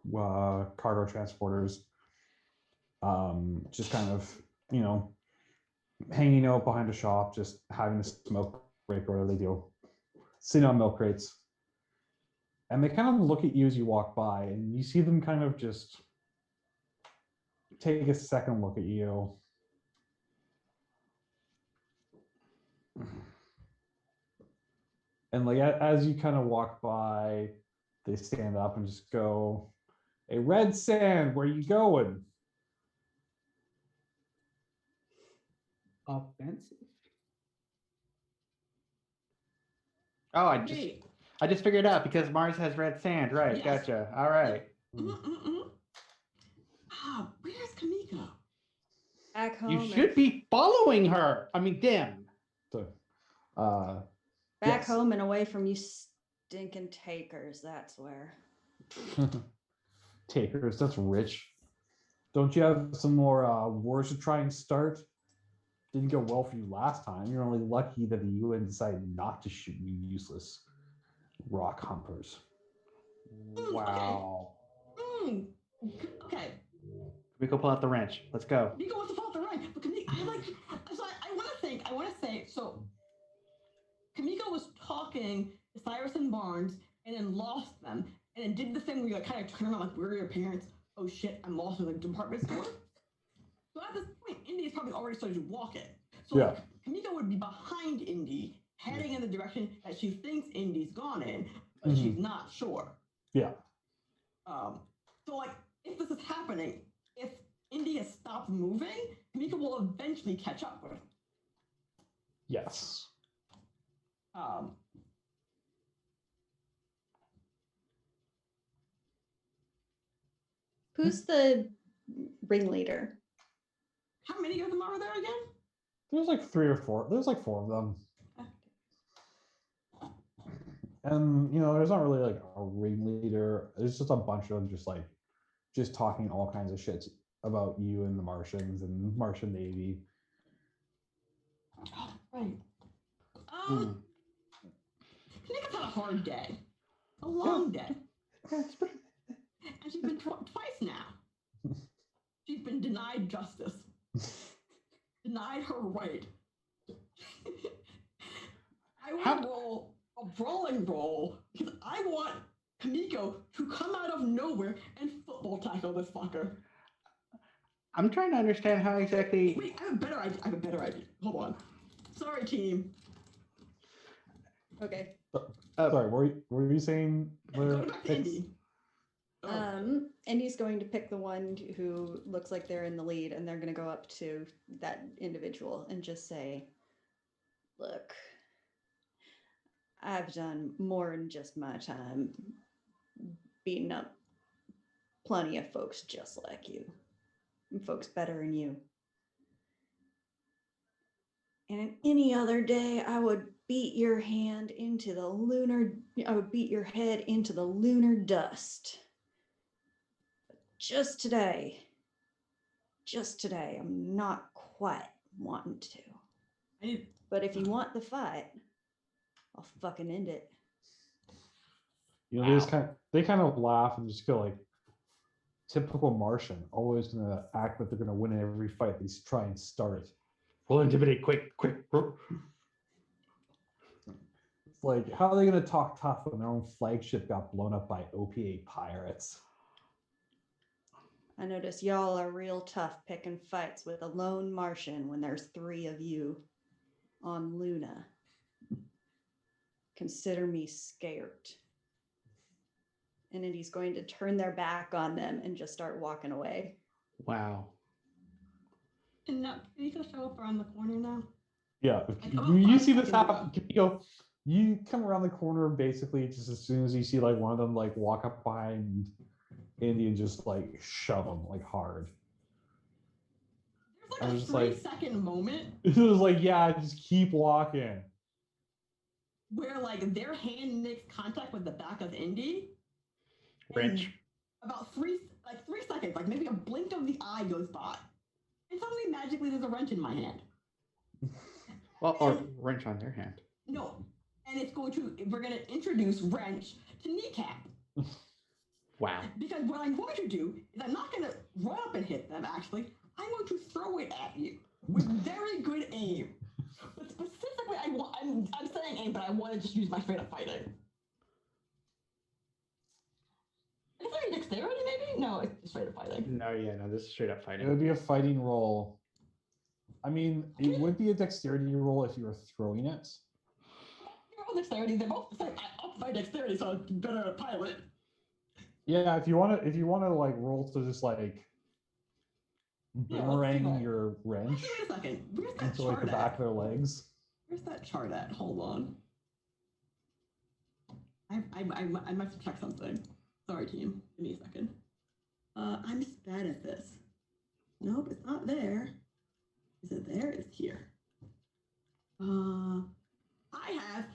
transporters, just kind of hanging out behind a shop, just having a smoke break or whatever they do, sitting on milk crates. And they kind of look at you as you walk by, and you see them kind of just take a second look at you. And like as you kind of walk by, they stand up and just go, "Hey, Red Sand, where you going?" Offensive. Oh, Hey. I just figured out because Mars has red sand, right? Yes. Gotcha. All right. Ah, where's Kamiko? Back home. You should be following her. I mean, Dim. So, Back yes. home and away from you stinking takers, that's where. Takers, that's rich. Don't you have some more wars to try and start? Didn't go well for you last time. You're only lucky that the UN decided not to shoot you useless rock humpers. Wow. Okay. Kamiko, pull out the wrench. Let's go. Nico wants to fall off the right, but I like. So I want to say. So Kamiko was talking to Cyrus and Barnes, and then lost them, and then did the thing where you like kind of turn around like, "Where are your parents?" Oh shit, I'm lost in the department store. So at this point, Indy's probably already started walking. So like, Kamiko would be behind Indy, heading in the direction that she thinks Indy's gone in, but she's not sure. Yeah. So like, if this is happening, if Indy has stopped moving, Kamiko will eventually catch up with her. Yes. Who's the ringleader? How many of them are there again? There's like 3 or 4. There's like 4 of them. And there's not really like a ringleader. There's just a bunch of them just talking all kinds of shit about you and the Martians and Martian Navy. Oh, right. Kamiko's had a hard day. A long day. And she's been twice now. She's been denied justice. Denied her right. I want to roll a brawling roll because I want Kamiko to come out of nowhere and football tackle this fucker. I'm trying to understand how exactly. Wait, I have a better idea. Hold on. Sorry, team. Okay. Sorry, were you saying? Go back to Indy. Indy's going to pick the one who looks like they're in the lead, and they're going to go up to that individual and just say, "Look, I've done more than just my time beating up plenty of folks just like you, and folks better than you. And any other day, I would beat your head into the lunar dust. But just today, I'm not quite wanting to. But if you want the fight, I'll fucking end it." They kind of laugh and just go like, typical Martian, always gonna act like they're gonna win in every fight they try and start it. We'll intimidate quick. It's like, how are they gonna talk tough when their own flagship got blown up by OPA pirates? I notice y'all are real tough picking fights with a lone Martian when there's 3 of you on Luna. Consider me scared. And then he's going to turn their back on them and just start walking away. Wow. And now, can you go show up around the corner now? Yeah, you see this happen. You come around the corner basically just as soon as you see like one of them like walk up behind Indy and just like shove him like hard. There's like a 3-second moment. It was like, yeah, just keep walking. Where like their hand makes contact with the back of Indy. Wrench. About 3 seconds, like maybe a blink of the eye goes by. And suddenly magically there's a wrench in my hand. Well, or wrench on their hand. No. And we're gonna introduce wrench to kneecap. Wow. Because what I'm going to do is I'm not gonna run up and hit them, actually. I'm going to throw it at you with very good aim. But specifically, I'm saying aim, but I want to just use my straight up fighting. Is there dexterity, maybe? No, it's straight up fighting. No, this is straight up fighting. It would be a fighting roll. I mean, it would be a dexterity roll if you were throwing it. Roll dexterity. They're both the same. I upped my dexterity, so I'm better at pilot. Yeah, if you want to like roll to just like boomerang your wrench Wait a second. Where's that into like the back of their legs. Where's that chart at? Hold on. I must check something. Sorry, team. Give me a second. I'm just bad at this. Nope, it's not there. Is it there? It's here. I have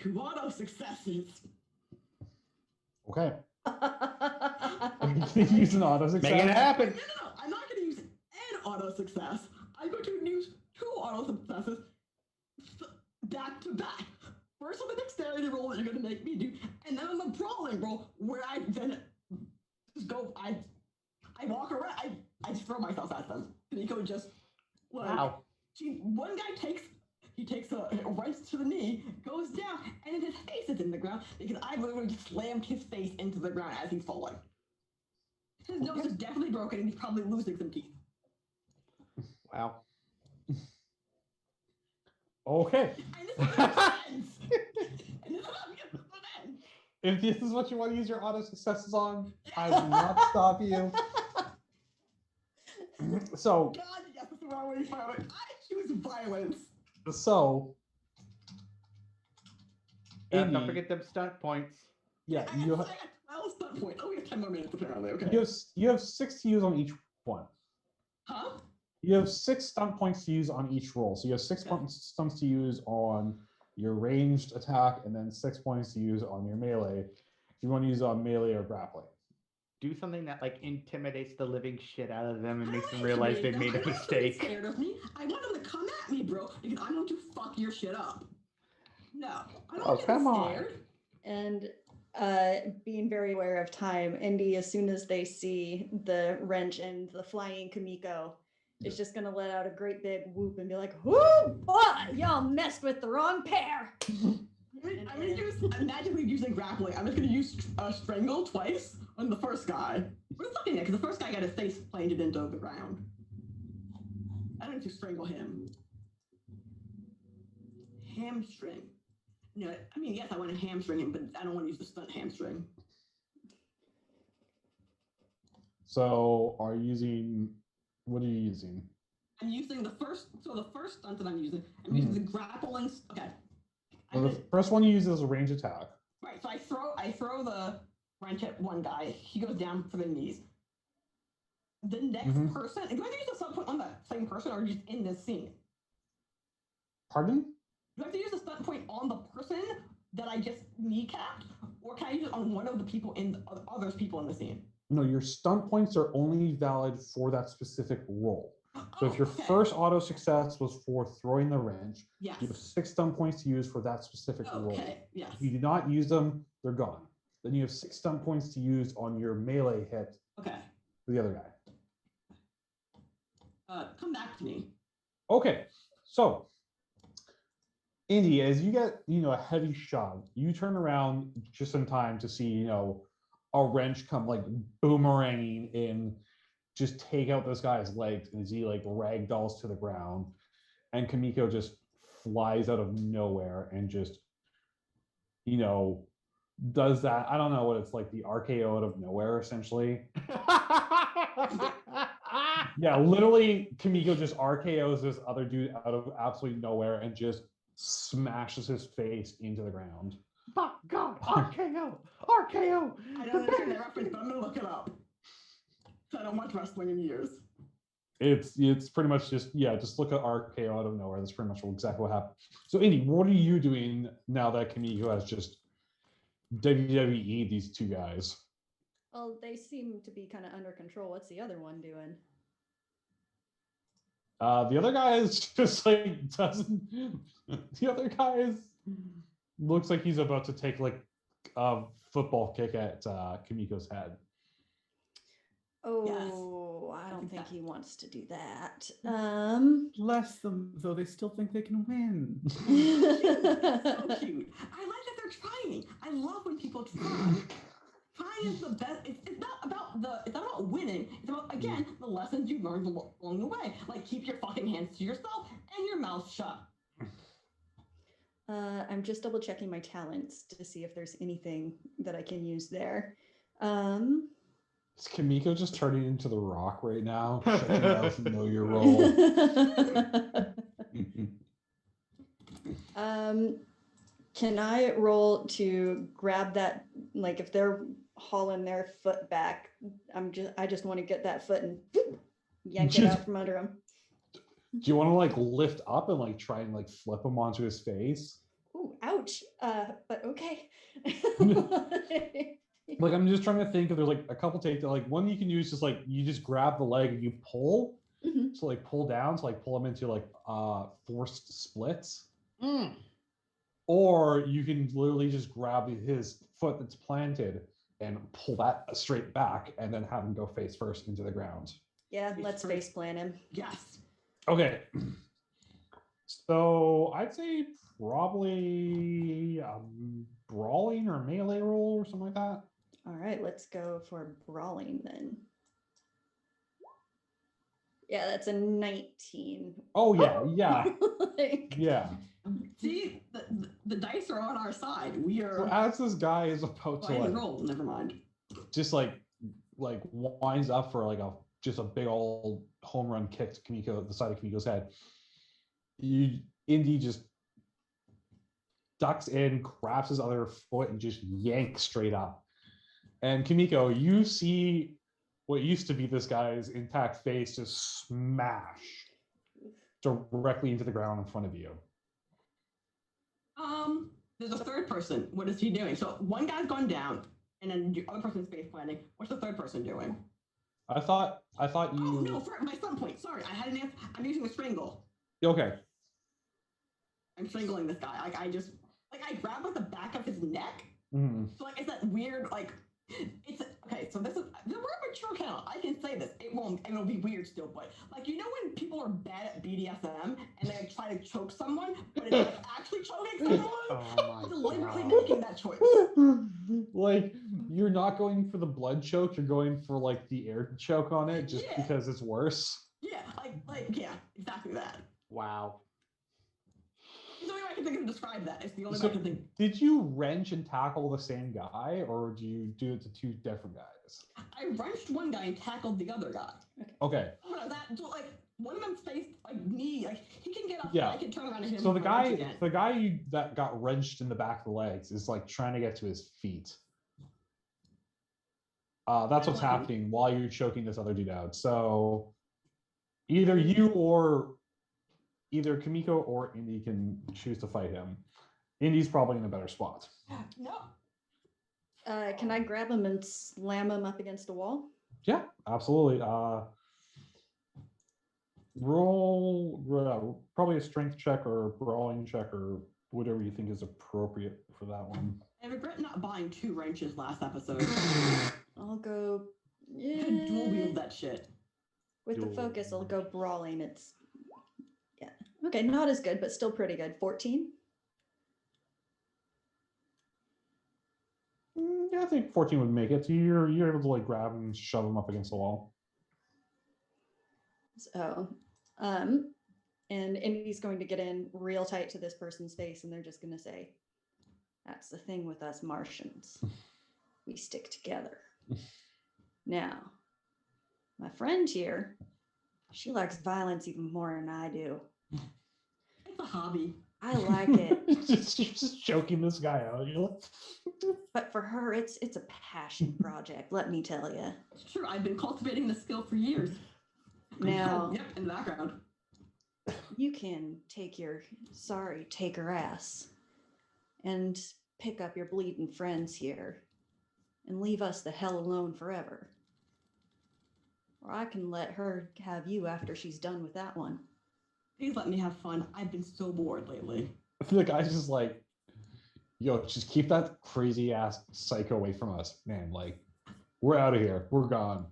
2 auto successes. Okay. Use an auto success. Make it happen. No. I'm not going to auto success. I'm going to use 2 auto successes back to back. First on the dexterity roll that you're going to make me do, and then on the brawling roll where I then just go. I walk around. I just throw myself at them. Nico just like Wow. one guy takes a right to the knee, goes down, and then his face is in the ground because I literally just slammed his face into the ground as he's falling. His nose is definitely broken and he's probably losing some teeth. Wow. Okay. And this is what ends. And this is what ends. If this is what you want to use your auto successes on, I will not stop you. So, God, yes, this is wrong way violent. I choose violence. so, Don't Indy, forget them stunt points. yeah, I got 12 stunt points. Oh, we have 10 more minutes apparently. Okay. you have 6 to use on each one. Huh? You have 6 stunt points to use on each roll. So you have 6 stunts to use on your ranged attack, and then 6 points to use on your melee. If you want to use it on melee or grappling. Do something that like intimidates the living shit out of them and I makes don't them realize they intimidate made them. a I'm not really mistake. scared of me. I want them to come at me, bro, because I'm going to fuck your shit up. No, I don't Oh, get come on. scared. And being very aware of time, Indy, as soon as they see the wrench and the flying Kamiko, is just gonna let out a great big whoop and be like, "Whoo, boy, y'all messed with the wrong pair." I'm magically using grappling. I'm just going to use strangle twice on the first guy. We're looking at because the first guy got his face planted into the ground. I don't need to strangle him. Hamstring. No, I mean, yes, I want to hamstring him, but I don't want to use the stunt hamstring. So are you using, what are you using? I'm using the first stunt that I'm using the grappling. Okay. Well, the first one you use is a range attack. Right, so I throw the wrench at one guy. He goes down for the knees. The next person, do I have to use a stunt point on that same person or just in this scene? Pardon? Do I have to use a stunt point on the person that I just kneecapped, or can I use it on one of the people in others people in the scene? No, your stunt points are only valid for that specific roll. So if your first auto success was for throwing the wrench, yes. you have 6 stunt points to use for that specific roll. Okay, yes. If you do not use them, they're gone. Then you have 6 stunt points to use on your melee hit Okay. for the other guy. Come back to me. Okay, so Indy, as you get, a heavy shot, you turn around just in time to see, a wrench come like boomeranging in, just take out this guy's legs, and as he like ragdolls to the ground, and Kamiko just flies out of nowhere and just, does that. I don't know what it's like, the RKO out of nowhere, essentially. Yeah, literally, Kamiko just RKOs this other dude out of absolutely nowhere and just smashes his face into the ground. My God, RKO, RKO. I don't understand that reference, but I'm gonna look it up. I don't watch wrestling in years. It's pretty much just look at RKO out of nowhere. That's pretty much exactly what happened. So Indy, what are you doing now that Kamiko has just WWE these 2 guys? Well, they seem to be kind of under control. What's the other one doing? The other guy is just like doesn't. The other guy looks like he's about to take like a football kick at Kamiko's head. Oh, Yes. I don't think he wants to do that. Bless them, though, they still think they can win. So cute. I like that they're trying. I love when people try. Trying is the best. It's not about winning. It's about, again, the lessons you learned along the way. Like, keep your fucking hands to yourself and your mouth shut. I'm just double checking my talents to see if there's anything that I can use there. Is Kamiko just turning into the Rock right now? Shut your mouth and know your role. Can I roll to grab that? Like, if they're hauling their foot back, I just want to get that foot and yank it out from under them. Do you want to like lift up and like try and like flip him onto his face? Ooh, ouch. But okay. Like, I'm just trying to think if there's like a couple takes that, like, one you can use, just like you just grab the leg and you pull, to like pull down, to like pull him into like forced splits. Or you can literally just grab his foot that's planted and pull that straight back and then have him go face first into the ground. Yeah, let's face plant him. Yes. Okay. So I'd say probably brawling or melee roll or something like that. All right, let's go for brawling then. Yeah, that's a 19. Oh yeah. Like, Yeah. See, the dice are on our side. We So are. as this guy is about Oh, to I didn't like roll. Never mind. just like winds up for like just a big old home run kick to Kimiko, the side of Kimiko's head. Indy just ducks in, grabs his other foot, and just yanks straight up. And Kimiko, you see what used to be this guy's intact face just smash directly into the ground in front of you. There's a third person. What is he doing? So one guy's gone down, and then the other person's face planting. What's the third person doing? I thought you. Oh no, for my stun point. Sorry, I had an answer. I'm using a strangle. Okay. I'm strangling this guy. Like I grab like the back of his neck. Mhm. So like it's that weird like it's okay. So this is we're a mature channel. I can say this. It'll be weird still, but like you know when people are bad at BDSM and they like, try to choke someone, but it's like actually choking someone. Oh Deliberately my making that choice. Like you're not going for the blood choke, you're going for like the air choke on it just Yeah. because it's worse. Yeah, like yeah, exactly that. Wow. It's the only way I can think of to describe that. It's the only So- way I can think. Did you wrench and tackle the same guy, or do you do it to two different guys? I wrenched one guy and tackled the other guy. Okay. Oh, that so, like one of them's face like me, like he can get up. Yeah. I can turn around and hit him. So the with my wrench guy again. that got wrenched in the back of the legs is like trying to get to his feet. That's what's happening while you're choking this other dude out. So either Kimiko or Indy can choose to fight him. Indy's probably in a better spot. No. can I grab him and slam him up against a wall? Yeah, absolutely. Roll probably a strength check or a brawling check or whatever you think is appropriate for that one. I regret not buying 2 wrenches last episode. I'll go. I could dual wield that shit. With the Dual focus, I'll wield. go brawling. It's yeah. Okay, not as good, but still pretty good. 14. Yeah, I think 14 would make it. So you're able to like grab him and shove him up against the wall. So, and Indy's going to get in real tight to this person's face, and they're just going to say, "That's the thing with us Martians. We stick together." Now, my friend here, she likes violence even more than I do. It's a hobby. I like it, just choking this guy out. You're like, but for her, it's a passion project. Let me tell you. It's true. I've been cultivating the skill for years. Now, Yep, in the background. you can take your take her ass and pick up your bleeding friends here and leave us the hell alone forever. Or I can let her have you after she's done with that one. Please let me have fun. I've been so bored lately. I feel like I just like, yo, just keep that crazy ass psycho away from us, man. Like, we're out of here. We're gone.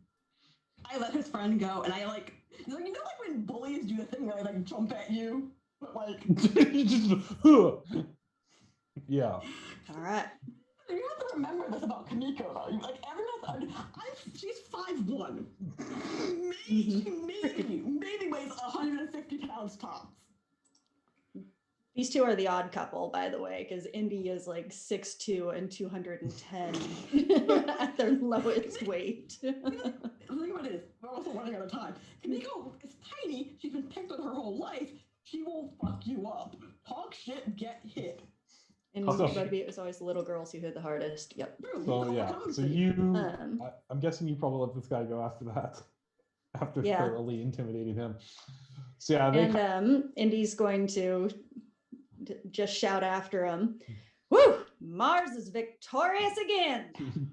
I let his friend go, and I like you know like when bullies do the thing where they like jump at you, but like Yeah. All right. you have to remember this about Kimiko though. Like everyone's, she's 5'1". Maybe weighs 150 pounds tops. These two are the odd couple, by the way, because Indy is like 6'2" and 210 at their lowest weight. The thing about it is, we're also running out of time. Kimiko is tiny. She's been picked on her whole life. She will fuck you up. Talk shit, get hit. And Also- rugby, it was always the little girls who hit the hardest. Yep. True, So Kimiko yeah. comes So to you, I'm guessing you probably let this guy go after that, after Yeah. thoroughly intimidating him. So yeah, they And Indy's going to just shout after him, "Woo! Mars is victorious again!"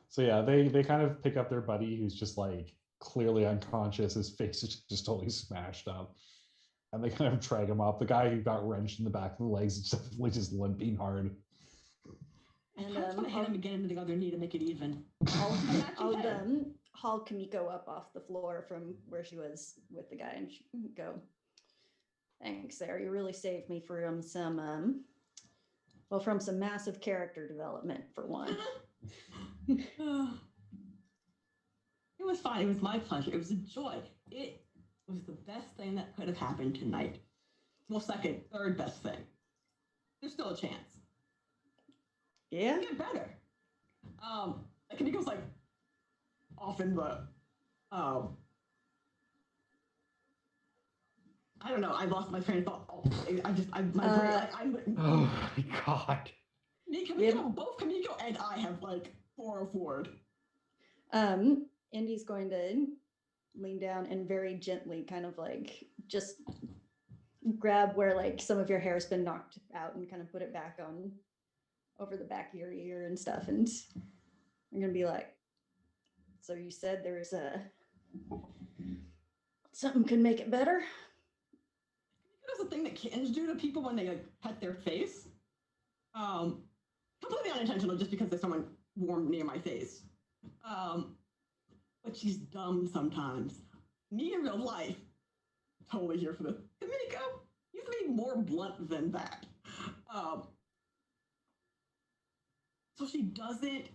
So yeah, they kind of pick up their buddy who's just like clearly unconscious. His face is just totally smashed up. And they kind of drag him up. The guy who got wrenched in the back of the legs is definitely just limping hard. And I just want to hit him again into the other knee to make it even. I'll haul Kamiko up off the floor from where she was with the guy and go, thanks, Sarah. You really saved me from some massive character development for one. It was fine. It was my pleasure. It was a joy. It was the best thing that could have happened tonight. Well, second, third best thing. There's still a chance. Yeah. Get better. Kamiko's like off in the I don't know. I lost my train of thought. Oh, my brain. Oh my god. Both Kamiko and I have like 404'd. Indy's going to lean down and very gently kind of like just grab where like some of your hair has been knocked out and kind of put it back on over the back of your ear and stuff. And I'm going to be like, so you said there's something could make it better? It was a thing that kittens do to people when they like pet their face. Completely unintentional, just because there's someone warm near my face. But she's dumb sometimes. Me in real life, totally here for this. Kamiko, you have to be more blunt than that. So she doesn't,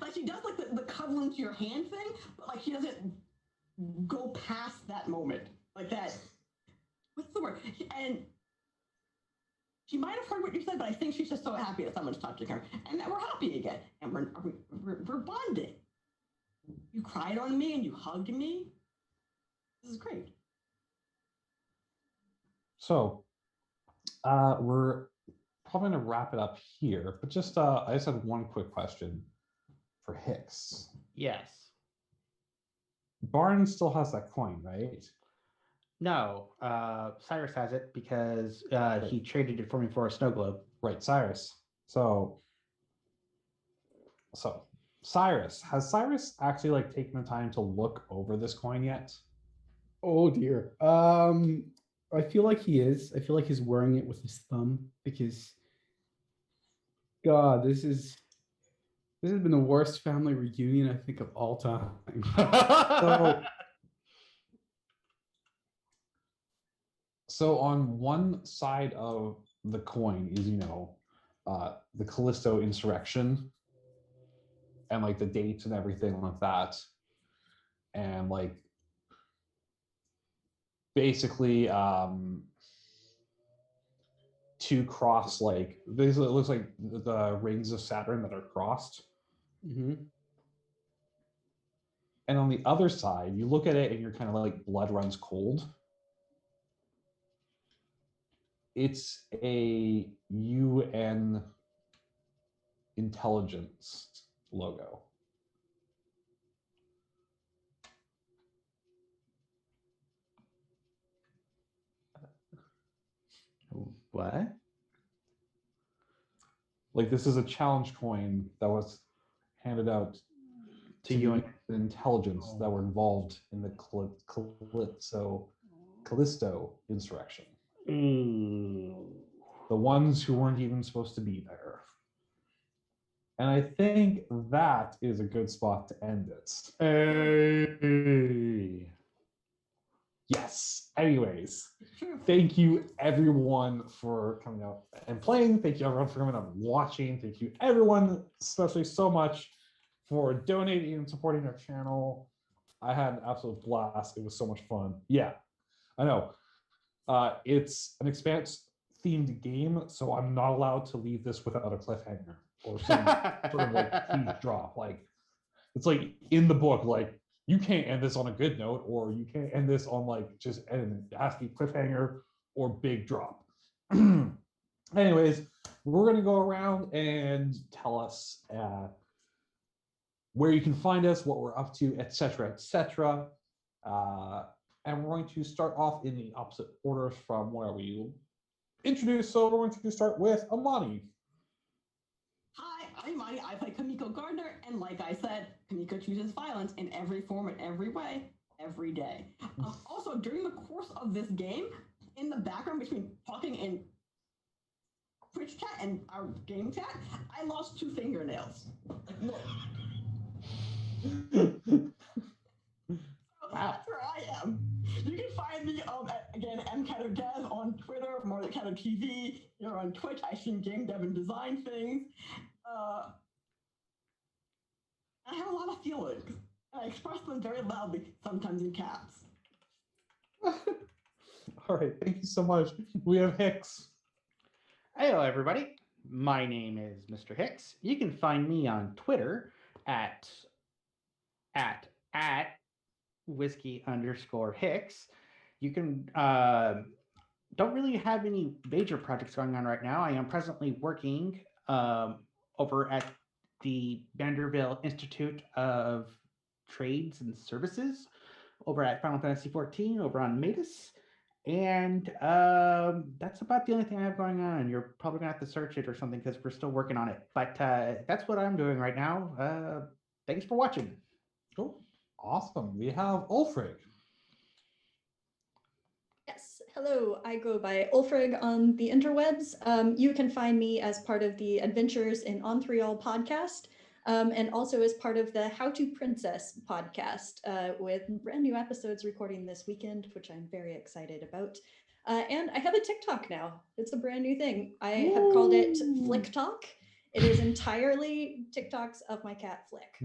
like she does like the cuddle into your hand thing, but like she doesn't go past that moment. Like that, what's the word? And she might have heard what you said, but I think she's just so happy that someone's touching her. And that we're happy again. And we're bonding. You cried on me and you hugged me. This is great. So we're probably going to wrap it up here, but just I just had one quick question for Hicks. Yes. Barnes still has that coin, right? No, Cyrus has it because he traded it for me for a snow globe. Right, Cyrus. So Cyrus, has Cyrus actually like taken the time to look over this coin yet? Oh dear. I feel like he is. I feel like he's wearing it with his thumb because, God, this has been the worst family reunion I think of all time. So on one side of the coin is, the Callisto insurrection and like the dates and everything like that. And like basically two cross, like basically it looks like the rings of Saturn that are crossed. Mm-hmm. And on the other side, you look at it and you're kind of like blood runs cold. It's a UN intelligence logo. What? Like this is a challenge coin that was handed out to UN intelligence that were involved in the Callisto insurrection. The ones who weren't even supposed to be there. And I think that is a good spot to end it. Hey. Yes. Anyways, thank you everyone for coming out and playing. Thank you everyone for coming out and watching. Thank you everyone, especially so much for donating and supporting our channel. I had an absolute blast. It was so much fun. Yeah, I know. It's an Expanse themed game, so I'm not allowed to leave this without a cliffhanger or some sort of like huge drop. Like it's like in the book, like you can't end this on a good note, or you can't end this on like just an nasty cliffhanger or big drop. Anyways, we're gonna go around and tell us where you can find us, what we're up to, etc., etc. And we're going to start off in the opposite order from where we introduced. So we're going to start with Amani. Hi, I'm Imani. I play Kamiko Gardner, and like I said, Kamiko chooses violence in every form and every way, every day. Also, during the course of this game, in the background between talking in Twitch chat and our game chat, I lost 2 fingernails. Like, look. Wow. That's where I am. You can find me again mcatterdev on Twitter, Marleycatter TV. You're on Twitch. I stream game dev and design things. I have a lot of feelings, and I express them very loudly, sometimes in caps. All right, thank you so much. We have Hicks. Hello, everybody. My name is Mr. Hicks. You can find me on Twitter at whiskey_Hicks. You can don't really have any major projects going on right now. I am presently working over at the Vanderbilt Institute of Trades and Services over at Final Fantasy XIV over on Matus. And that's about the only thing I have going on. You're probably gonna have to search it or something because we're still working on it. But that's what I'm doing right now. Thanks for watching. Cool. Awesome. We have Ulfrig. Yes, hello. I go by Ulfrig on the interwebs. You can find me as part of the Adventures in On3All podcast, and also as part of the How to Princess podcast, with brand new episodes recording this weekend, which I'm very excited about. And I have a TikTok now. It's a brand new thing. I have called it Flick Talk. It is entirely TikToks of my cat Flick.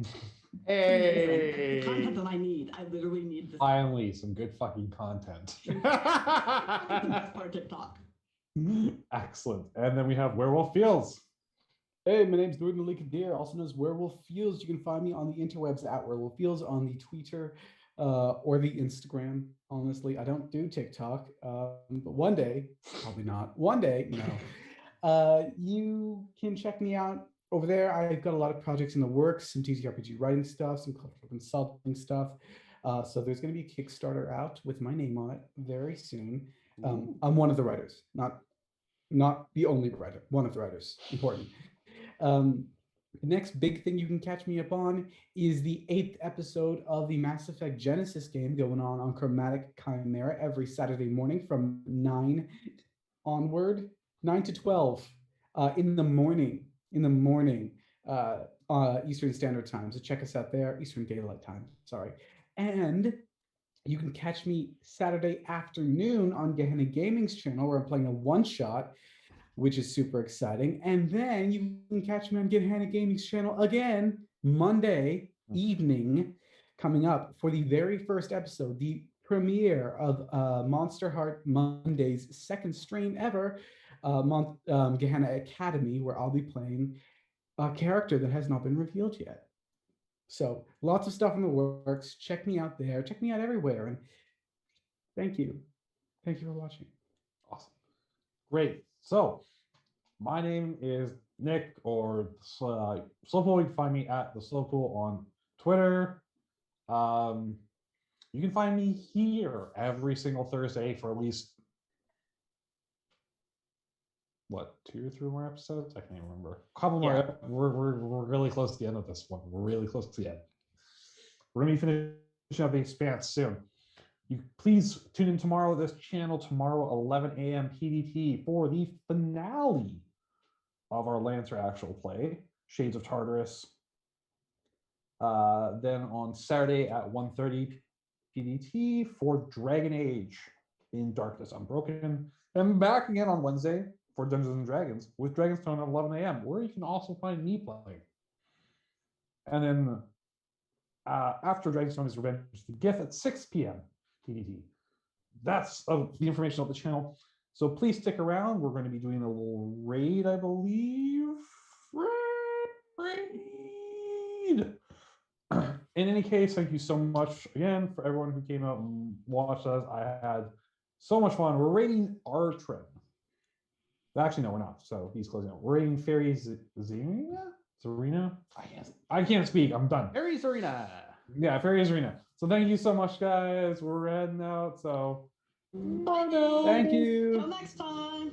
Hey. The content that I need. I literally need this. Finally, some good fucking content. That's the best part of TikTok. Excellent. And then we have Werewolf Fields. Hey, my name's Jordan Likadir, also known as Werewolf Fields. You can find me on the interwebs at Werewolf Fields on the Twitter or the Instagram. Honestly, I don't do TikTok, but one day, probably not. One day, no. You can check me out over there. I've got a lot of projects in the works, some TTRPG writing stuff, some cultural consulting stuff. So there's going to be a Kickstarter out with my name on it very soon. I'm one of the writers, not the only writer, one of the writers. Important. The next big thing you can catch me up on is the 8th episode of the Mass Effect Genesis game going on Chromatic Chimera every Saturday morning from 9 onward, 9 to 12 in the morning, Eastern Standard Time. So check us out there, Eastern Daylight Time, sorry. And you can catch me Saturday afternoon on Gehenna Gaming's channel where I'm playing a one-shot, which is super exciting. And then you can catch me on Gehenna Gaming's channel again Monday evening, coming up for the very first episode, the premiere of Monster Heart Monday's second stream ever, Gehenna Academy, where I'll be playing a character that has not been revealed yet. So lots of stuff in the works. Check me out there. Check me out everywhere. And thank you. Thank you for watching. Awesome. Great. So my name is Nick, or Slowpool. You can find me at the Slowpool on Twitter. You can find me here every single Thursday for at least, what, 2 or 3 more episodes? I can't even remember. A couple more. We're really close to the end of this one. We're really close to the end. We're going to be finishing up the Expanse soon. You please tune in tomorrow, this channel, tomorrow, 11 a.m. PDT, for the finale of our Lancer actual play, Shades of Tartarus. Then on Saturday at 1:30 PDT for Dragon Age in Darkness Unbroken. And back again on Wednesday for Dungeons and Dragons with Dragonstone at 11 a.m., where you can also find me playing. And then after Dragonstone is Revenge the Gift at 6 p.m. PDT. That's the information on the channel. So please stick around. We're going to be doing a little raid, I believe. Raid. In any case, thank you so much again for everyone who came out and watched us. I had so much fun. We're raiding Artrin. Actually, no, we're not. So he's closing out. We're raiding Fairy Zarina? I can't speak. I'm done. Fairy Zarina. Yeah, Fairy Zarina. So thank you so much, guys. We're heading out. So bye now. Thank you. Till next time.